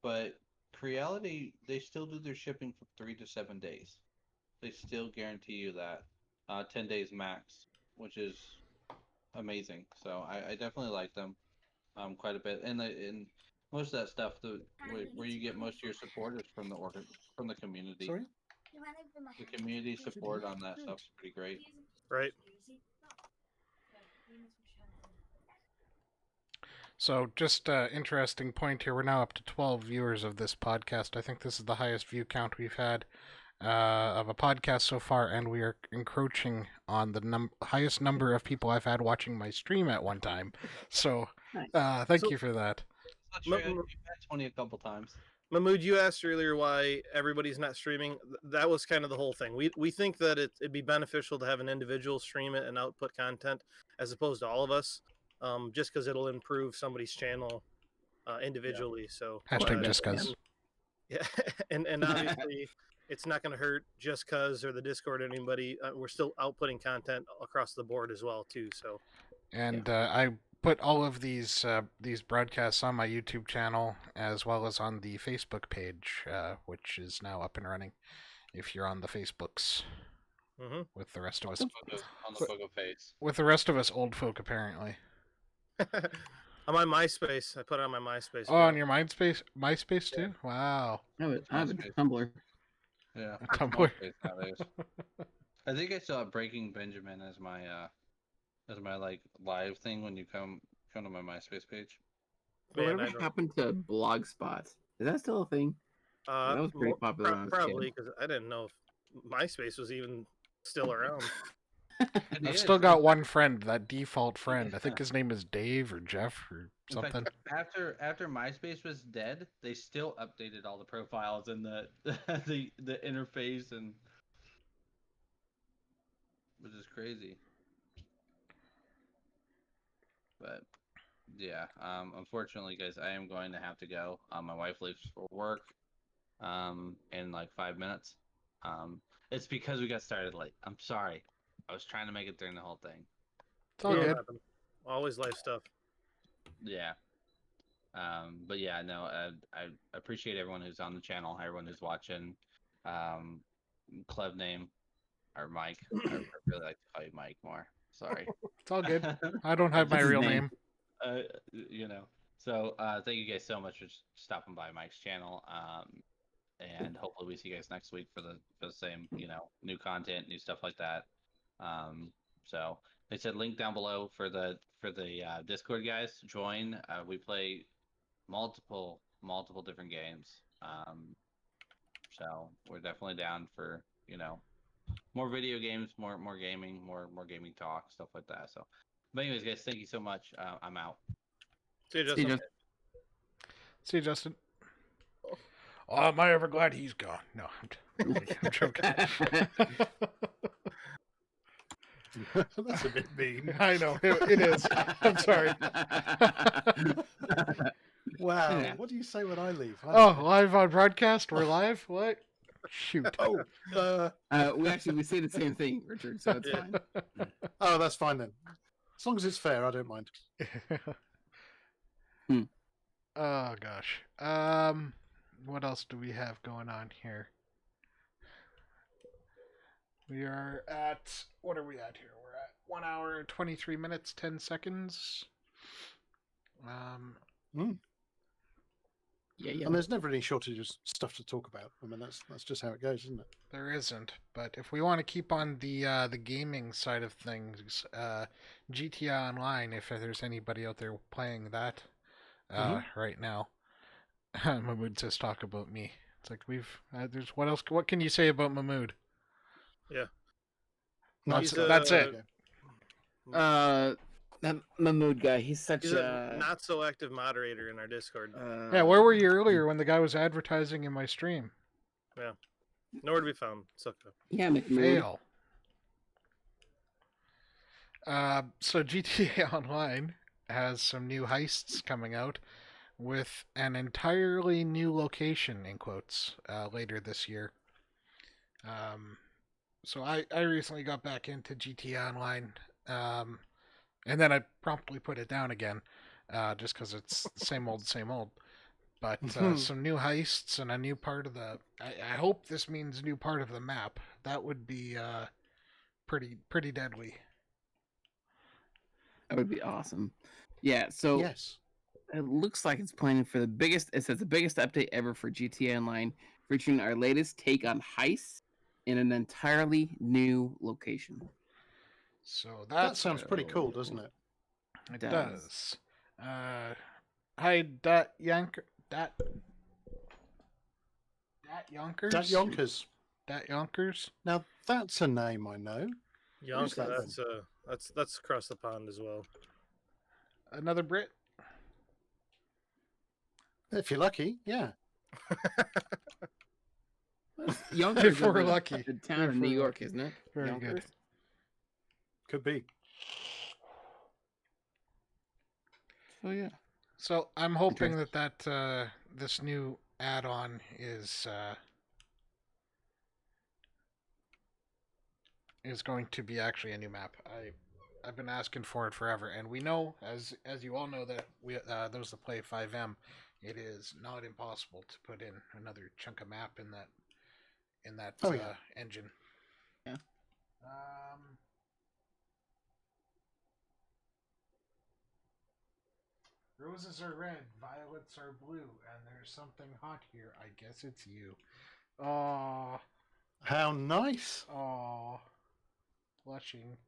But Creality, they still do their shipping for 3 to 7 days. They still guarantee you that 10 days max, which is amazing. So I definitely like them quite a bit. And most of that stuff, where you get most of your support is from the community. Sorry? The community support on that stuff is pretty great. Right. So, just interesting point here. We're now up to 12 viewers of this podcast. I think this is the highest view count we've had of a podcast so far, and we are encroaching on the highest number of people I've had watching my stream at one time. So, thank you for that. You've had 20 a couple times. Mahmood, you asked earlier why everybody's not streaming. That was kind of the whole thing. We think that it'd be beneficial to have an individual stream it and output content as opposed to all of us, just because it'll improve somebody's channel individually. So hashtag JustCuz. Yeah, and obviously it's not going to hurt JustCuz or the Discord or anybody. We're still outputting content across the board as well too. So, and I put all of these broadcasts on my YouTube channel as well as on the Facebook page, which is now up and running. If you're on the Facebooks with the rest of us, on the Pogo face. With the rest of us old folk, apparently. I'm on MySpace. I put it on my MySpace. Oh, on your MySpace too? Wow. I have a Tumblr. Yeah, a Tumblr. I think I still have Breaking Benjamin as my like live thing when you come to my MySpace page. Man, whatever happened to Blogspot? Is that still a thing? That was pretty popular. Probably because I didn't know if MySpace was even still around. I've still got one friend, that default friend. I think his name is Dave or Jeff or something. In fact, after MySpace was dead, they still updated all the profiles and the interface, and which is crazy. But yeah, unfortunately, guys, I am going to have to go. My wife leaves for work in like 5 minutes. It's because we got started late. I'm sorry. I was trying to make it during the whole thing. It's all good. Always life stuff. Yeah. But yeah, no, I appreciate everyone who's on the channel, everyone who's watching. Clev name, or Mike. I really like to call you Mike more. Sorry. It's all good. I don't have my real name. So thank you guys so much for stopping by Mike's channel. And hopefully we see you guys next week for the same, new content, new stuff like that. So they said link down below for the Discord guys. Join. We play multiple multiple different games. So we're definitely down for more video games, more gaming, more gaming talk, stuff like that. So, but anyways, guys, thank you so much. I'm out. See you, See you, Justin. Justin. See you, Justin. Oh, am I ever glad he's gone? No, I'm joking. That's a bit mean. I know, it is. I'm sorry. Wow. Yeah. What do you say when I leave? I Oh, don't know. live on broadcast? We're live? What? Shoot. We say the same thing, Richard, so it's Yeah. fine. Oh, that's fine then. As long as it's fair, I don't mind. Oh, gosh. What else do we have going on here? We are at... What are we at here? We're at 1 hour, 23 minutes, 10 seconds. Yeah. And there's never any shortage of stuff to talk about. I mean, that's just how it goes, isn't it? There isn't, but if we want to keep on the gaming side of things, GTA Online, if there's anybody out there playing that right now, Mahmood says talk about me. It's like there's what else? What can you say about Mahmood? Yeah. That's it. That Mahmood guy, he's such He's a not so active moderator in our Discord. Yeah, where were you earlier when the guy was advertising in my stream? Yeah. Nowhere to be found. Sucker. Yeah, McMahon. Fail. So GTA Online has some new heists coming out with an entirely new location, in quotes, later this year. So I recently got back into GTA Online, and then I promptly put it down again, just because it's same old. But some new heists and a new part of the... I hope this means new part of the map. That would be pretty deadly. That would be awesome. Yeah, so Yes. it looks like it's planning for the biggest... It says the biggest update ever for GTA Online, featuring our latest take on heists in an entirely new location. So That sounds pretty cool, doesn't it? It does. Hi, Dat Yonkers. Dat Yonkers? Dat Yonkers. Dat Yonkers? Now, that's a name I know. Who's Yonka, that that's across the pond as well. Another Brit? If you're lucky, yeah. Yonkers If we're over lucky. The town of New York, isn't it? Very Yonkers? good. Could be. Oh, yeah. So I'm hoping that this new add-on is going to be actually a new map. I've been asking for it forever, and we know, as you all know, that we those that play 5M, it is not impossible to put in another chunk of map in that engine. Yeah. Roses are red, violets are blue, and there's something hot here. I guess it's you. Aww. How nice. Aww. Blushing.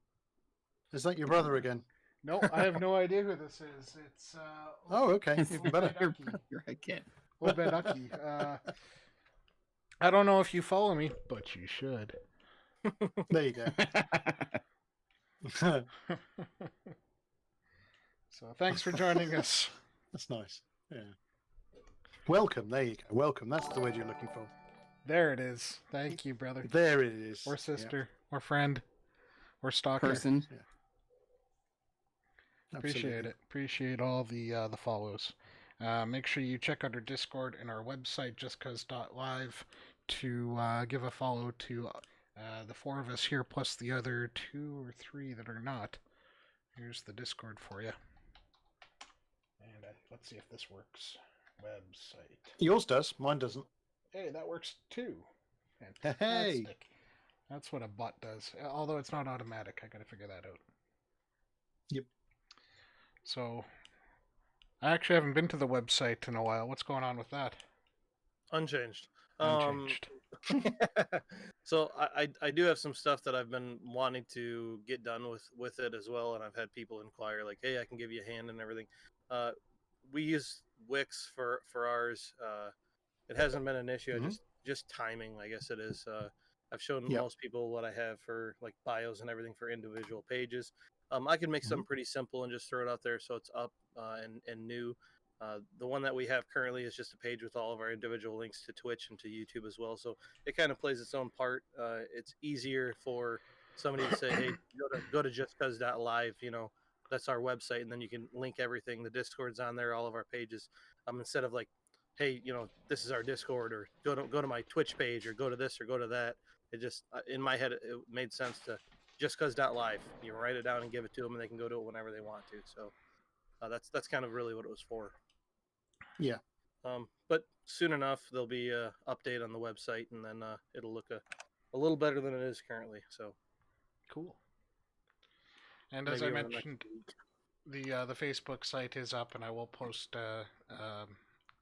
Is that your brother again? No, I have no idea who this is. It's Oh, okay. Even better. You're a kid. Obeducky. I don't know if you follow me, but you should. There you go. So thanks for joining us. That's nice. Yeah. Welcome. There you go. Welcome. That's the word you're looking for. There it is. Thank you, brother. There it is. Or sister. Or friend. Or stalker. Person. Yeah. Appreciate Absolutely. it. Appreciate all the follows. Make sure you check out our Discord and our website, justcuz.live, to give a follow to the 4 of us here, plus the other 2 or 3 that are not. Here's the Discord for you. And let's see if this works. Website. Yours does. Mine doesn't. Hey, that works too. Hey. Fantastic. That's what a bot does. Although it's not automatic. I gotta figure that out. Yep. So, I actually haven't been to the website in a while. What's going on with that? Unchanged. Unchanged. So I do have some stuff that I've been wanting to get done with it as well, and I've had people inquire like, hey, I can give you a hand and everything. We use Wix for ours. It hasn't been an issue. Mhm. Just timing, I guess it is. I've shown Yep. most people what I have for like bios and everything for individual pages. I can make something pretty simple and just throw it out there so it's up and new. The one that we have currently is just a page with all of our individual links to Twitch and to YouTube as well. So it kind of plays its own part. It's easier for somebody to say, "Hey, go to justcuz.live." You know, that's our website, and then you can link everything. The Discord's on there, all of our pages. Instead of like, "Hey, you know, this is our Discord," or go to my Twitch page, or go to this, or go to that. It just in my head it made sense to justcuz.live. You write it down and give it to them, and they can go to it whenever they want to. So that's kind of really what it was for. Yeah. But soon enough there'll be a update on the website, and then it'll look a little better than it is currently. So Cool. And as I mentioned, the Facebook site is up, and I will post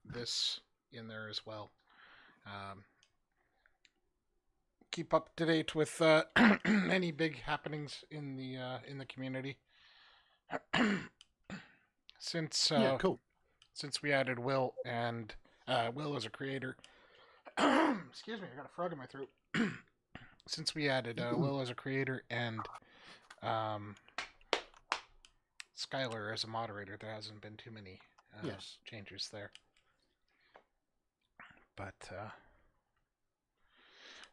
this in there as well. Keep up to date with any big happenings in the community. Since Cool. Since we added Will and Will as a creator. Excuse me, I got a frog in my throat. Since we added Will as a creator and Skylar as a moderator, there hasn't been too many changes there. But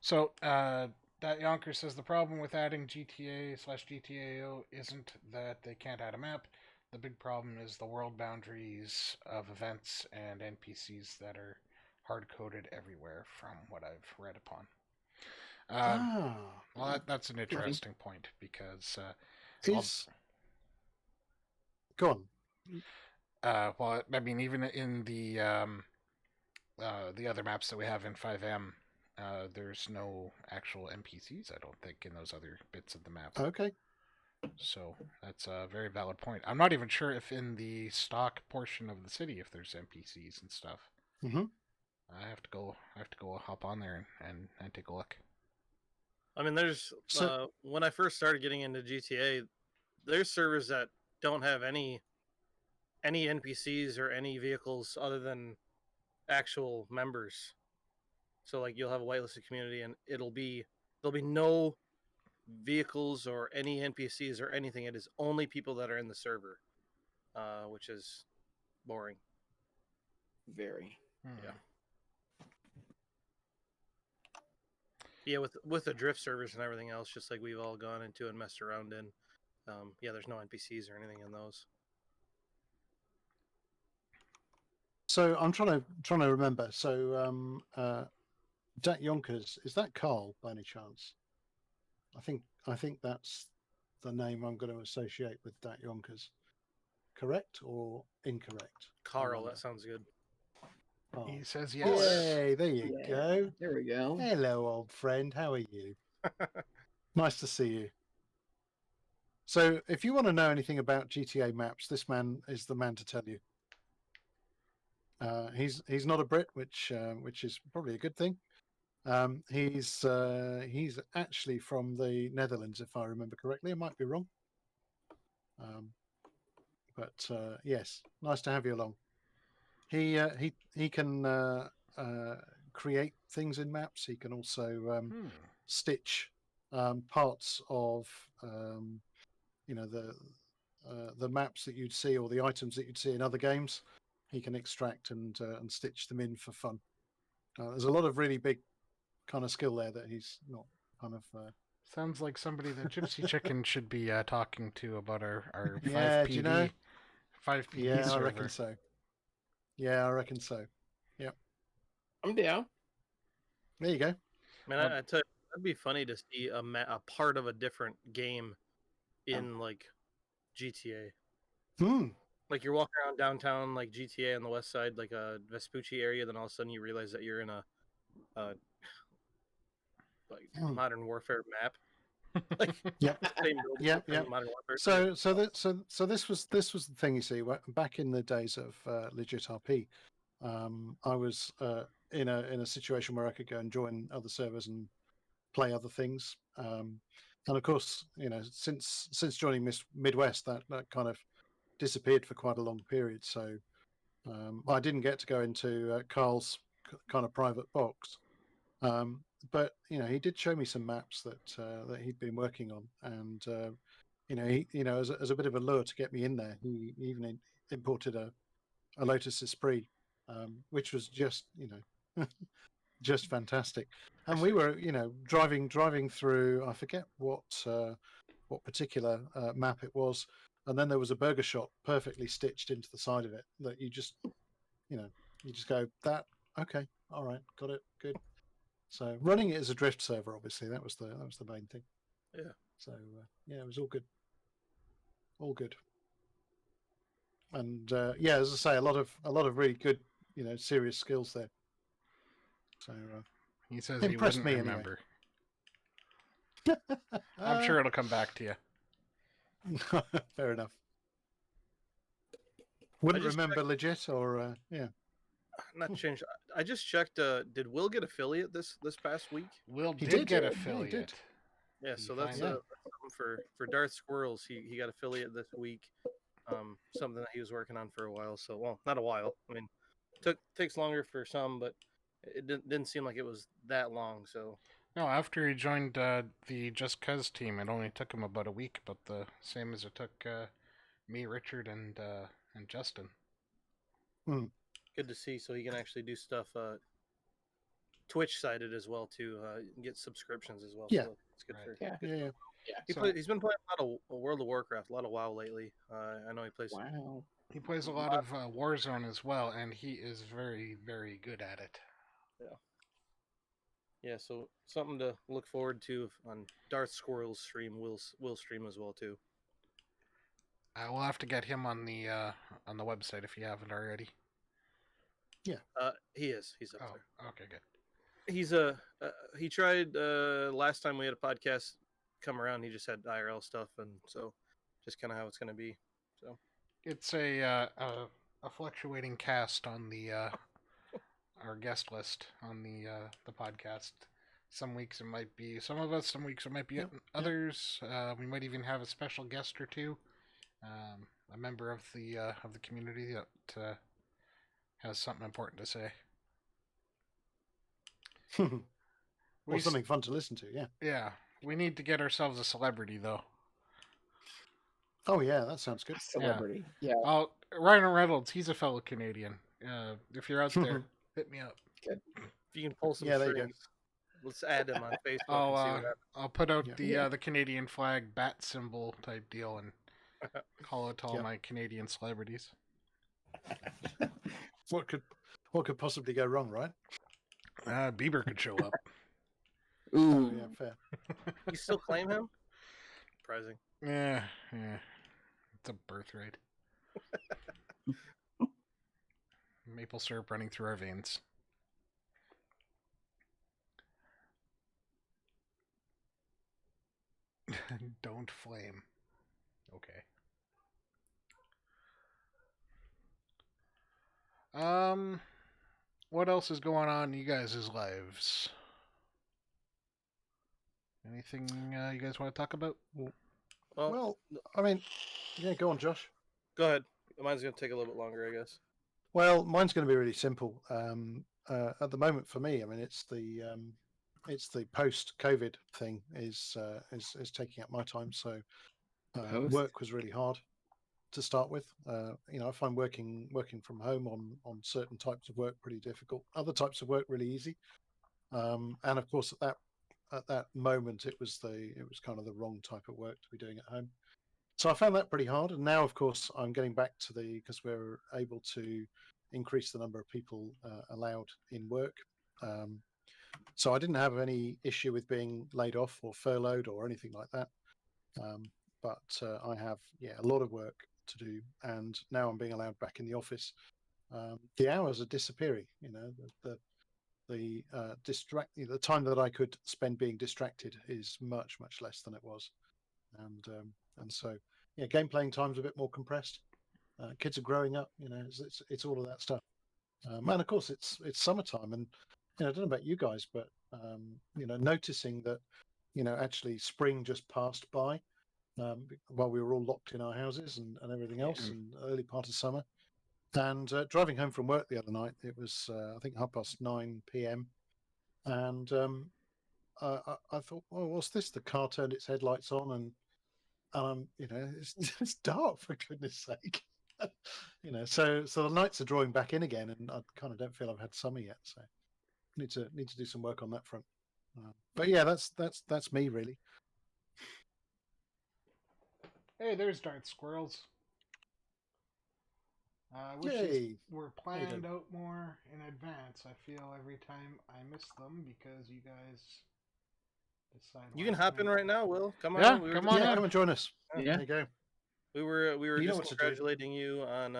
so that Yonker says the problem with adding GTA/GTAO isn't that they can't add a map. The big problem is the world boundaries of events and NPCs that are hard-coded everywhere, from what I've read upon. Well, that's an interesting point, because go on. Well, I mean, even in the other maps that we have in 5M, there's no actual NPCs, I don't think, in those other bits of the map. Okay. So that's a very valid point. I'm not even sure if in the stock portion of the city if there's NPCs and stuff. Mm-hmm. I have to go hop on there and take a look. I mean, there's when I first started getting into GTA, there's servers that don't have any NPCs or any vehicles other than actual members. So like you'll have a whitelisted community, and there'll be no vehicles or any NPCs or anything. It is only people that are in the server, which is boring. Very. Yeah, with the drift servers and everything else, just like we've all gone into and messed around in. There's no NPCs or anything in those. So I'm trying to remember. So Dat Yonkers, is that Carl by any chance? I think that's the name I'm going to associate with Dat Yonkers. Correct or incorrect? Carl, that sounds good. Oh. He says yes. Yay, there you go. There we go. Hello, old friend. How are you? Nice to see you. So if you want to know anything about GTA maps, this man is the man to tell you. He's not a Brit, which is probably a good thing. He's actually from the Netherlands, if I remember correctly. I might be wrong. But yes, nice to have you along. He can create things in maps. He can also stitch parts of the maps that you'd see, or the items that you'd see in other games. He can extract and stitch them in for fun. There's a lot of really big kind of skill there that he's not kind of. Sounds like somebody that Gypsy Chicken should be talking to about our 5PD. Do you know? 5PD Yeah, server. I reckon so. Yeah, I reckon so. Yep. I'm down. There you go. Man, I tell you, that'd be funny to see a part of a different game in like GTA. Like you're walking around downtown, like GTA on the west side, like a Vespucci area. Then all of a sudden you realize that you're in a Modern Warfare map. Like, yeah, yeah. Modern Warfare. So this was the thing, you see. Back in the days of Legit RP, I was in a situation where I could go and join other servers and play other things. And of course, since joining Midwest, that kind of disappeared for quite a long period. So I didn't get to go into Carl's kind of private box, but he did show me some maps that he'd been working on, and as a bit of a lure to get me in there, he even imported a Lotus Esprit, which was just just fantastic. And we were driving through, I forget what particular map it was, and then there was a burger shop perfectly stitched into the side of it that you just go, that okay, all right, got it, good. So running it as a drift server, obviously, that was the main thing. Yeah. So it was all good, and as I say, a lot of really good, serious skills there. So He says impressed he me wouldn't remember. I'm sure it'll come back to you. Fair enough. Wouldn't remember legit, or yeah. Not changed. I just checked. Did Will get affiliate this past week? Will He did get Yeah, affiliate. he did. Yeah, You so that's find something for Darth Squirrels. He got affiliate this week. Something that he was working on for a while. So, well, not a while. I mean, takes longer for some, but it didn't seem like it was that long. So No, after he joined the JustCuz team, it only took him about a week, but the same as it took me, Richard, and Justin. good to see. So he can actually do stuff Twitch sided as well too. Get subscriptions as well. Yeah. So it's good Right. for. Yeah. He's been playing a lot of World of Warcraft, a lot of WoW lately. I know he plays. Wow. He plays a lot of Warzone as well, and he is very, very good at it. Yeah, so something to look forward to on Darth Squirrel's stream. Will stream as well too. We'll have to get him on the website if you haven't already. Yeah. He is. He's up there. Okay, good. He's he tried last time we had a podcast come around. He just had IRL stuff, and so just kind of how it's going to be. So it's a fluctuating cast on the our guest list on the podcast. Some weeks it might be some of us. Some weeks it might be others. We might even have a special guest or two. A member of the community that has something important to say. Or something fun to listen to, yeah. Yeah, we need to get ourselves a celebrity, though. Oh, yeah, that sounds good. Celebrity, yeah. Ryan Reynolds, he's a fellow Canadian. If you're out there, hit me up. Good. If you can pull some there you go. strings, let's add him on Facebook. And see what happens. I'll put out the Canadian flag bat symbol type deal and call it to all my Canadian celebrities. What could possibly go wrong, right? Bieber could show up. Ooh. Oh, yeah, fair. You still claim him? Surprising. Yeah. It's a birthright. Maple syrup running through our veins. Don't flame. Okay. What else is going on in you guys' lives? Anything you guys want to talk about? Well, I mean, yeah, go on, Josh. Go ahead. Mine's going to take a little bit longer, I guess. Well, mine's going to be really simple. At the moment, for me, I mean, it's the post-COVID thing is taking up my time. So work was really hard to start with. I find working from home on certain types of work pretty difficult. Other types of work really easy. And of course, at that moment, it was kind of the wrong type of work to be doing at home. So I found that pretty hard. And now, of course, I'm getting back to because we're able to increase the number of people allowed in work. So I didn't have any issue with being laid off or furloughed or anything like that. But I have, a lot of work to do. And now I'm being allowed back in the office. The hours are disappearing. The time that I could spend being distracted is much, much less than it was. And so, game playing time's a bit more compressed. Kids are growing up, it's all of that stuff. And of course, it's summertime, and I don't know about you guys, but noticing that actually spring just passed by while we were all locked in our houses and everything else, and early part of summer. And driving home from work the other night, it was I think 9:30 p.m. And I thought, oh, what's this? The car turned its headlights on, and it's, it's dark, for goodness sake. So the nights are drawing back in again, and I kind of don't feel I've had summer yet. So need to do some work on that front. But yeah, that's me really. Hey, there's Dart Squirrels. Wish these Yay! were planned out more in advance. I feel every time I miss them because you guys decide. You can hop in right now, Will. Come on. Yeah, in. come on in. Come and join us. Yeah. There you go. We were You know just what to do. congratulating you on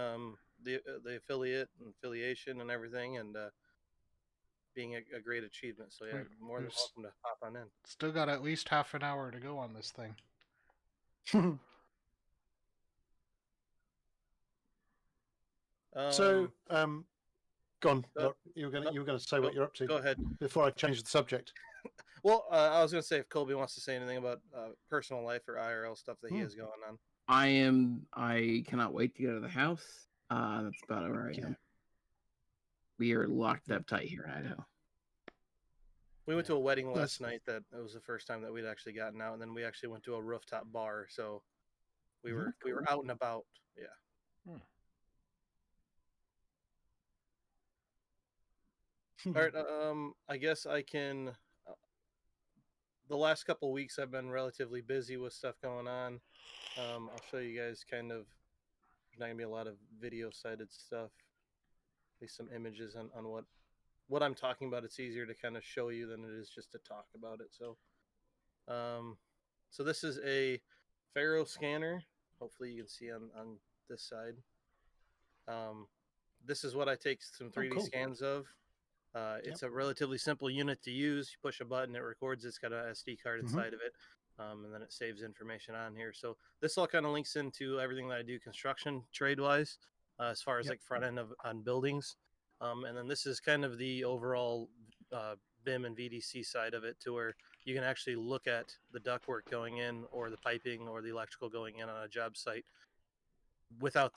the affiliate and affiliation and everything, and being a great achievement. So yeah, more than welcome to hop on in. Still got at least half an hour to go on this thing. So, go on. uh, You were going to say what you're up to. Go ahead. Before I change the subject. Well, I was going to say if Colby wants to say anything about personal life or IRL stuff that he has going on. I cannot wait to go to the house. That's about where I am. We are locked up tight here in Idaho. We went to a wedding last night. That it was the first time that we'd actually gotten out, and then we actually went to a rooftop bar. So we were out and about. Yeah. All right. I guess I can. The last couple of weeks, I've been relatively busy with stuff going on. I'll show you guys kind of. There's not gonna be a lot of video-sided stuff. At least some images on what I'm talking about. It's easier to kind of show you than it is just to talk about it. So, so this is a Faro scanner. Hopefully, you can see on this side. This is what I take some 3D scans of. It's a relatively simple unit to use. You push a button, it records. It's got an SD card inside of it, and then it saves information on here. So this all kind of links into everything that I do construction trade-wise, as far as like front end on buildings. And then this is kind of the overall BIM and VDC side of it, to where you can actually look at the ductwork going in, or the piping, or the electrical going in on a job site without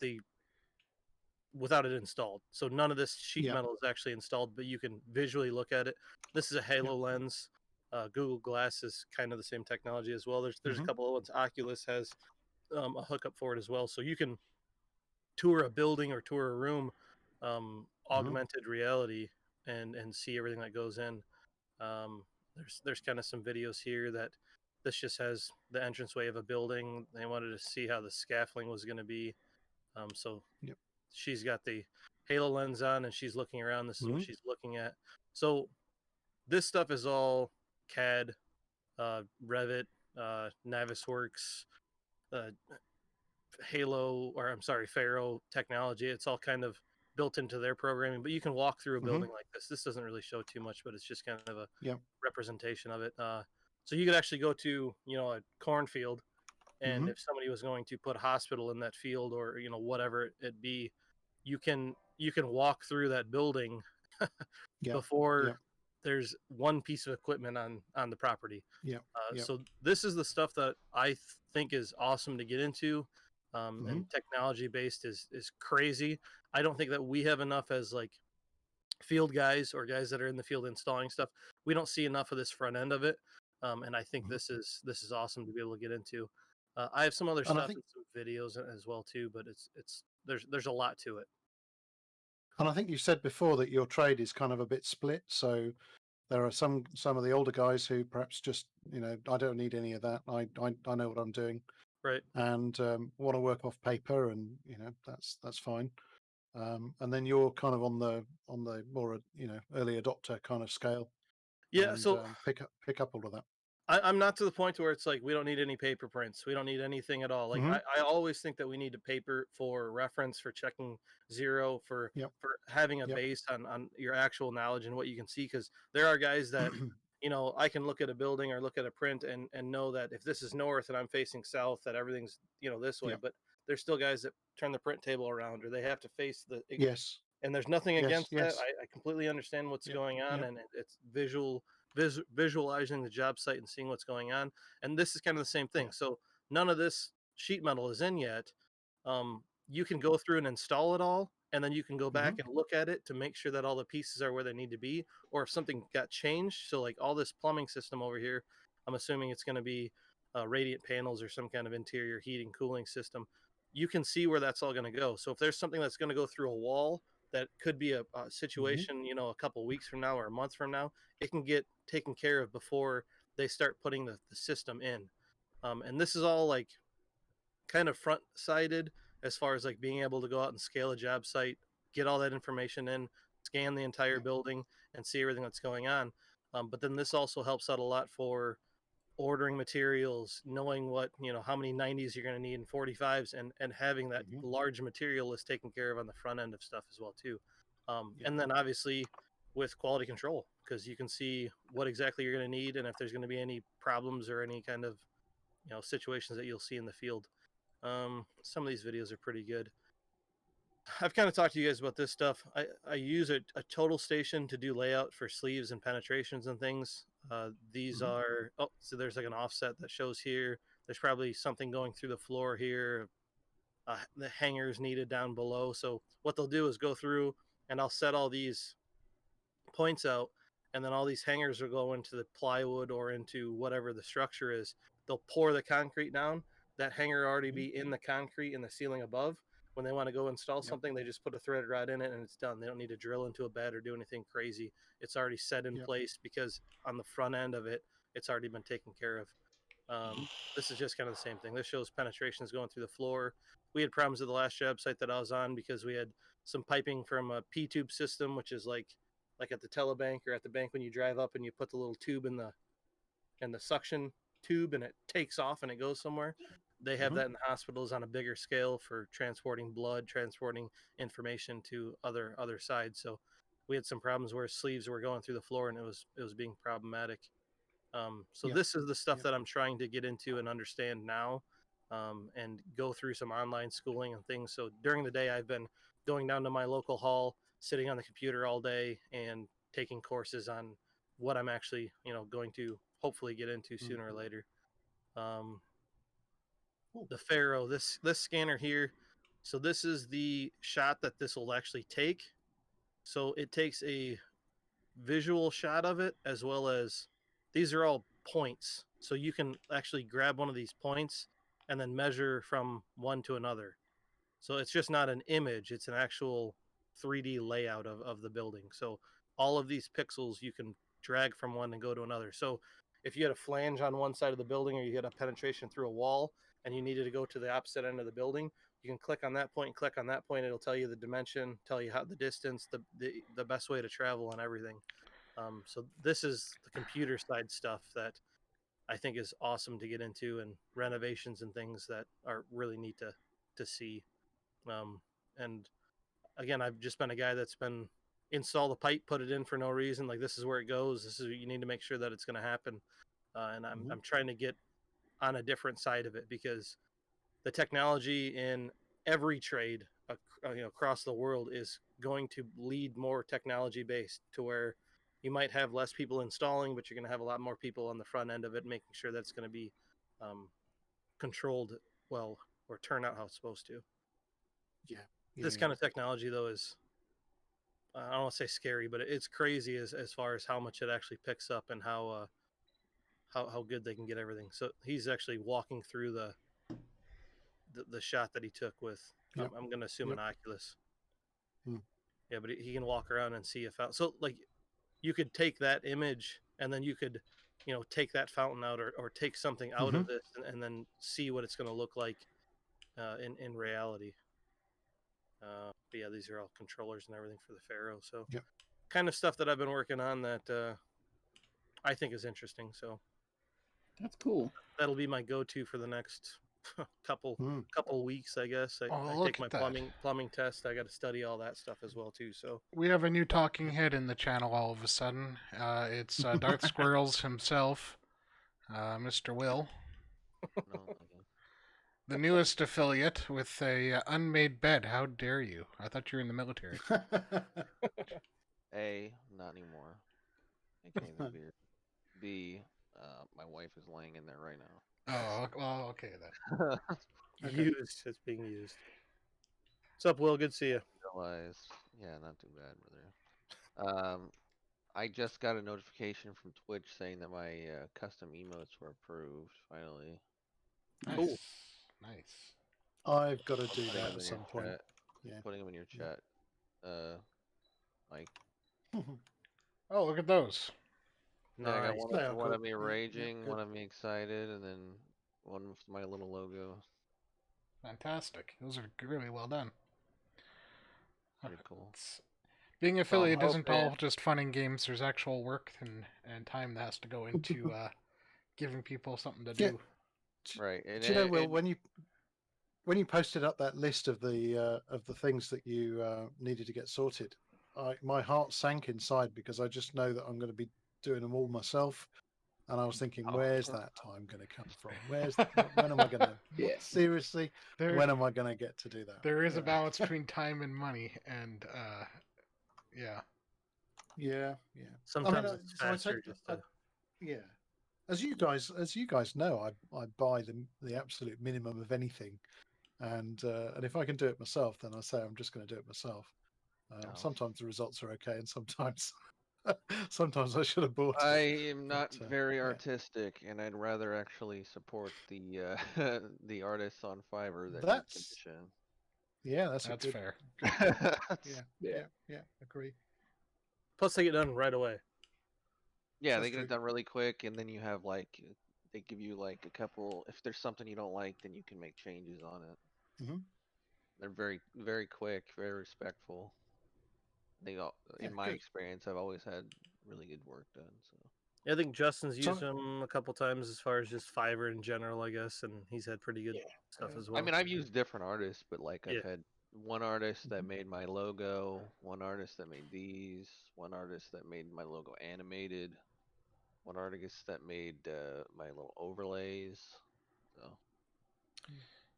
it installed. So none of this sheet metal is actually installed, but you can visually look at it. This is a Halo lens. Google Glass is kind of the same technology as well. There's a couple of ones. Oculus has a hookup for it as well. So you can tour a building or tour a room, augmented reality, and see everything that goes in. There's kind of some videos here that this just has the entranceway of a building. They wanted to see how the scaffolding was going to be. She's got the Halo lens on and she's looking around. This is what she's looking at. So this stuff is all CAD, Revit, Navisworks, Faro technology. It's all kind of built into their programming, but you can walk through a building like this. This doesn't really show too much, but it's just kind of a representation of it. So you could actually go to, a cornfield, and if somebody was going to put a hospital in that field, or, whatever it be, you can walk through that building before there's one piece of equipment on the property. So this is the stuff that I think is awesome to get into. And technology based is crazy. I don't think that we have enough as like field guys or guys that are in the field installing stuff. We don't see enough of this front end of it. And I think this is awesome to be able to get into. I have some other stuff and some videos as well too, but there's a lot to it. And I think you said before that your trade is kind of a bit split. So there are some of the older guys who perhaps just, I don't need any of that. I know what I'm doing. Right. And want to work off paper, and that's fine. And then you're kind of on the more early adopter kind of scale. Yeah. And, so pick up all of that. I'm not to the point where it's like we don't need any paper prints. We don't need anything at all. Like I always think that we need a paper for reference, for checking zero, for having a base on your actual knowledge and what you can see. Because there are guys that I can look at a building or look at a print and know that if this is north and I'm facing south, that everything's this way. But there's still guys that turn the print table around, or they have to face the And there's nothing against that. I completely understand what's going on, and it's visualizing the job site and seeing what's going on. And this is kind of the same thing. So none of this sheet metal is in yet. You can go through and install it all, and then you can go back and look at it to make sure that all the pieces are where they need to be, or if something got changed. So like all this plumbing system over here, I'm assuming it's going to be radiant panels or some kind of interior heating cooling system. You can see where that's all going to go. So if there's something that's going to go through a wall that could be a situation, you know, a couple weeks from now or a month from now, it can get taken care of before they start putting the system in. And this is all like kind of front sided as far as like being able to go out and scale a job site, get all that information in, scan the entire building, and see everything that's going on. But then this also helps out a lot for ordering materials, knowing what, you know, how many 90s you're going to need and 45s, and having that large material list taken care of on the front end of stuff as well too. And then obviously with quality control, because you can see what exactly you're going to need and if there's going to be any problems or any kind of, you know, situations that you'll see in the field. Some of these videos are pretty good. I've kind of talked to you guys about this stuff. I use a total station to do layout for sleeves and penetrations and things. These are, oh, so there's like an offset that shows here. There's probably something going through the floor here. The hangers needed down below. So what they'll do is go through and I'll set all these points out, and then all these hangers will go into the plywood or into whatever the structure is. They'll pour the concrete down. That hanger already be in the concrete in the ceiling above. When they want to go install something, they just put a threaded rod in it and it's done. They don't need to drill into a bed or do anything crazy. It's already set in place because on the front end of it, it's already been taken care of. This is just kind of the same thing. This shows penetrations going through the floor. We had problems at the last job site that I was on because we had some piping from a P-tube system, which is like at the telebank or at the bank when you drive up and you put the little tube in the suction tube and it takes off and it goes somewhere. They have that in the hospitals on a bigger scale for transporting blood, transporting information to other sides. So we had some problems where sleeves were going through the floor and it was being problematic. So this is the stuff that I'm trying to get into and understand now, and go through some online schooling and things. So during the day, I've been going down to my local hall, sitting on the computer all day and taking courses on what I'm actually, you know, going to hopefully get into sooner or later. The Pharaoh, this scanner here, so this is the shot that this will actually take. So it takes a visual shot of it, as well as these are all points. So you can actually grab one of these points and then measure from one to another. So it's just not an image, it's an actual 3D layout of the building. So all of these pixels you can drag from one and go to another. So if you had a flange on one side of the building or you had a penetration through a wall and you needed to go to the opposite end of the building, you can click on that point and click on that point. It'll tell you the dimension, tell you how the distance, the best way to travel and everything. So this is the computer side stuff that I think is awesome to get into, and renovations and things that are really neat to see. And again, I've just been a guy that's been install the pipe, put it in for no reason. Like, this is where it goes. This is, you need to make sure that it's going to happen. And I'm trying to get on a different side of it, because the technology in every trade, you know, across the world is going to lead more technology based, to where you might have less people installing, but you're going to have a lot more people on the front end of it, making sure that's going to be controlled well, or turn out how it's supposed to. This kind of technology, though, is, I don't want to say scary, but it's crazy as far as how much it actually picks up and how good they can get everything. So he's actually walking through the shot that he took with, I'm going to assume an Oculus. Yeah, but he can walk around and see a fountain. So like, you could take that image and then you could, you know, take that fountain out, or take something out of this and then see what it's going to look like in reality. But yeah, these are all controllers and everything for the Pharaoh. So kind of stuff that I've been working on that I think is interesting. So that's cool. That'll be my go-to for the next couple weeks, I guess. I take my plumbing test. I got to study all that stuff as well too. So we have a new talking head in the channel all of a sudden. It's Darth Squirrels himself, Mr. Will. The newest affiliate with a unmade bed. How dare you? I thought you were in the military. A, not anymore. I can't even beer. B, my wife is laying in there right now. Oh, well, okay then. Used. It's being used. What's up, Will? Good to see you. finalized. Yeah, not too bad, brother. I just got a notification from Twitch saying that my custom emotes were approved. Finally, Nice. Cool. Nice. I've got to do putting that them at in your some point. chat. Yeah. Putting them in your chat. Mike. Oh, look at those. Yeah, I got Nice. They are one cool. of me Yeah, raging, good. one of me excited, and then one with my little logo. Fantastic. Those are really well done. Pretty cool. Being affiliate I'm isn't all hoping- just fun and games. There's actual work and time that has to go into giving people something to Yeah. do. Right. And Do you know, Will, and- when you posted up that list of the things that you needed to get sorted, my heart sank inside because I just know that I'm going to be doing them all myself, and I was thinking, Oh. where's that time going to come from? When am I going to? Yeah. Seriously, when am I going to get to do that? There is a Yeah. balance between time and money, and yeah. Yeah. Sometimes I- it's so I faster take- just to. Yeah. As you guys know, I buy the absolute minimum of anything, and if I can do it myself, then I say I'm just going to do it myself. Oh. Sometimes the results are okay, and sometimes sometimes I should have bought I it. am not But, very yeah. artistic, and I'd rather actually support the the artists on Fiverr that That's need commission. Yeah, that's That's a good. fair. Yeah, agree. Plus, they get done right away. Yeah, That's they get true. it done really quick, and then you have like they give you like a couple. If there's something you don't like, then you can make changes on it. Mhm. They're very quick, very respectful. They all, Yeah, in my good. experience, I've always had really good work done. So Yeah, I think Justin's So- used them a couple times as far as just Fiverr in general, I guess, and he's had pretty good stuff as well. I mean, I've used different artists, but like Yeah. I've had one artist that made my logo, one artist that made these, one artist that made my logo animated, one artist that made my little overlays. So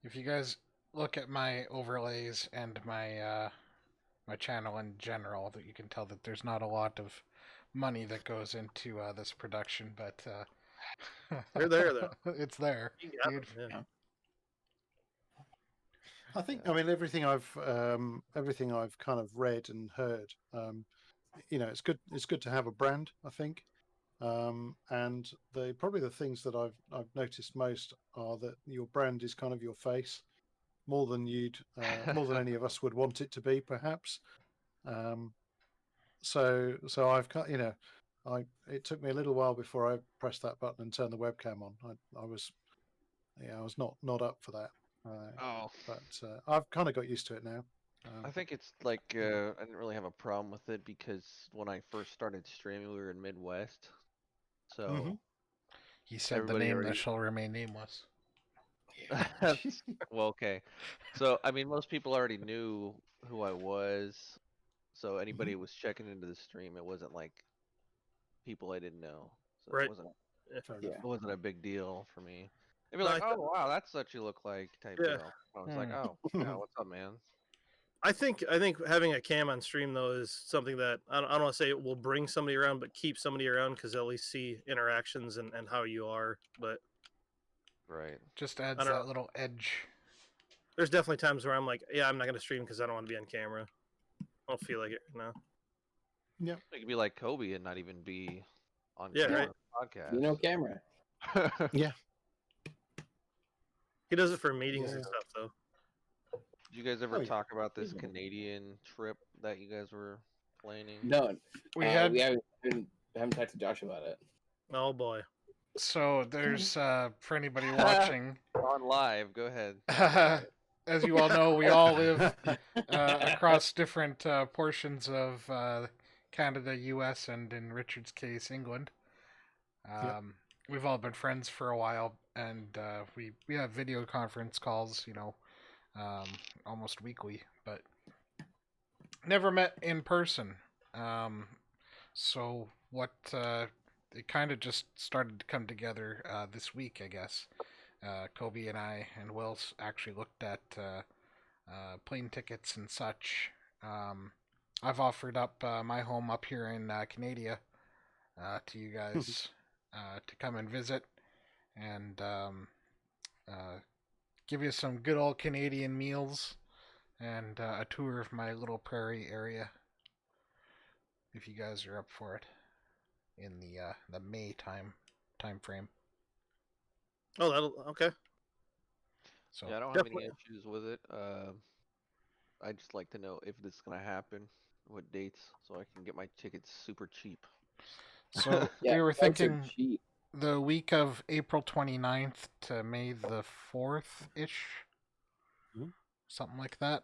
If you guys look at my overlays and my my channel in general, that you can tell that there's not a lot of money that goes into this production, but They're there, though. It's there. You can have Dude. them, yeah. I think I mean everything I've kind of read and heard. It's good. It's good to have a brand. I think, and probably the things that I've noticed most are that your brand is kind of your face more than more than any of us would want it to be, perhaps. So I've got it took me a little while before I pressed that button and turned the webcam on. I was not up for that. Oh, But I've kind of got used to it now. I think it's like I didn't really have a problem with it because when I first started streaming, we were in Midwest, so Mhm. He said the Everybody name already- that shall remain nameless. well, okay. So I mean, most people already knew who I was, so anybody who was checking into the stream, it wasn't like people I didn't know, so Right. it wasn't Fair Yeah. enough. it wasn't a big deal for me. They'd be No, like, I "Oh wow, that's what you look like," type Yeah. deal. I was like, "Oh, yeah, what's up, man?" I think having a cam on stream though is something that I don't want to say it will bring somebody around, but keep somebody around because they'll at least see interactions and how you are. But Right. Just adds I don't that know. little edge. There's definitely times where I'm like, yeah, I'm not gonna stream because I don't want to be on camera. I don't feel like it now. You could be like Kobe and not even be on Yeah, camera right. on the podcast. You know, camera. He does it for meetings and Yeah. stuff though. Did you guys ever Oh, yeah. talk about this Mhm. Canadian trip that you guys were planning? No, We we had haven't talked to Josh about it. Oh boy. so there's for anybody watching, On live, go ahead. as you all know, we all live across different portions of Canada, U.S., and in Richard's case, England. We've all been friends for a while, and we have video conference calls, almost weekly, but never met in person. So what it kind of just started to come together this week, I guess. Kobe and I and Will actually looked at plane tickets and such. I've offered up my home up here in Canada to you guys to come and visit and give you some good old Canadian meals and a tour of my little prairie area. If you guys are up for it, in the May time frame. Oh, that'll okay. So Yeah, I don't have any issues with it. I just like to know if this is gonna happen, what dates, so I can get my tickets super cheap. So Yeah, we were flights are thinking cheap. the week of April 29th to May the 4th ish, something like that.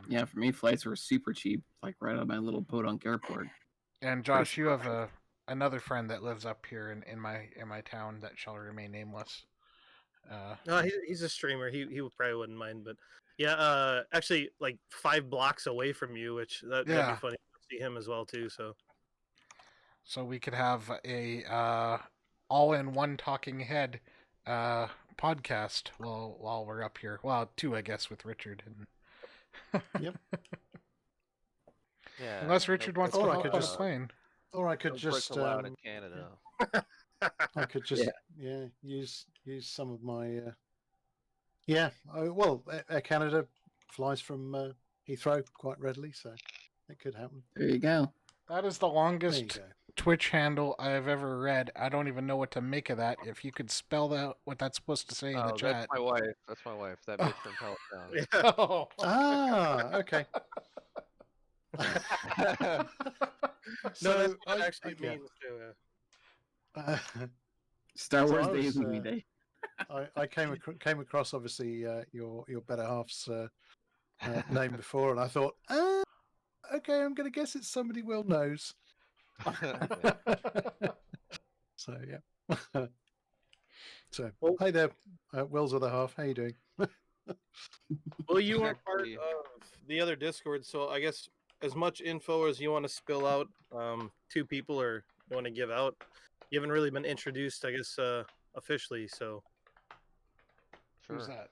Yeah, for me, flights were super cheap, like right out of my little podunk airport. And Josh, you have another friend that lives up here in my town that shall remain nameless. No, he's a streamer. He probably wouldn't mind, but yeah, actually, like 5 blocks away from you, which that'd be funny to see him as well too. So we could have a all-in-one talking head podcast while we're up here. Well, 2, I guess, with Richard. And... Yep. Yeah. Unless Richard wants to hop on a plane. Or I could just allowed in Canada. I could just use some of my Air Canada flies from Heathrow quite readily, so it could happen. There you go. That is the longest Twitch handle I have ever read. I don't even know what to make of that. If you could spell out what that's supposed to say in the chat. That's my wife. That's my wife. That bitch from Palestine. Oh. Ah, okay. No, that's what it actually means too. Star Wars Day is movie day. I came across obviously your better half's name before, and I thought, okay, I'm going to guess it's somebody Will knows. So yeah. So hi there, Will's other half. How you doing? Well, you are part of the other Discord, so I guess as much info as you want to spill out to people or you want to give out, you haven't really been introduced, I guess, officially. So who's that?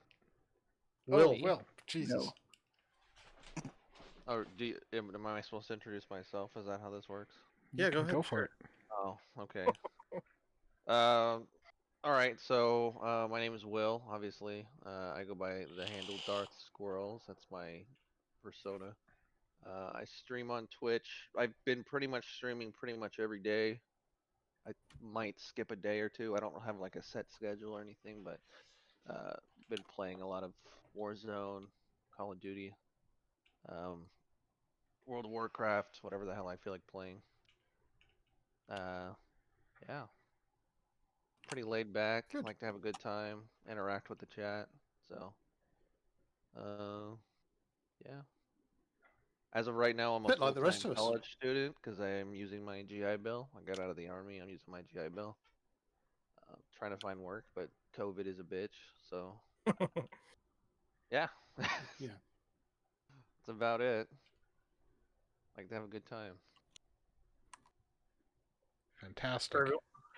Will. Will. Jesus. Oh, am I supposed to introduce myself? Is that how this works? Yeah, go ahead. Go for it. Oh, okay. All right. So my name is Will. Obviously, I go by the handle Darth Squirrels. That's my persona. I stream on Twitch. I've been pretty much streaming pretty much every day. I might skip a day or two. I don't have like a set schedule or anything, but been playing a lot of Warzone, Call of Duty, World of Warcraft, whatever the hell I feel like playing. Yeah. Pretty laid back. Good. Like to have a good time, interact with the chat. So, yeah. As of right now, I'm a Bit like the rest full-time of us. college student because I am using my GI Bill. I got out of the army. I'm using my GI Bill. Trying to find work, but COVID is a bitch. So, yeah. Yeah. That's about it. Like to have a good time. Fantastic. For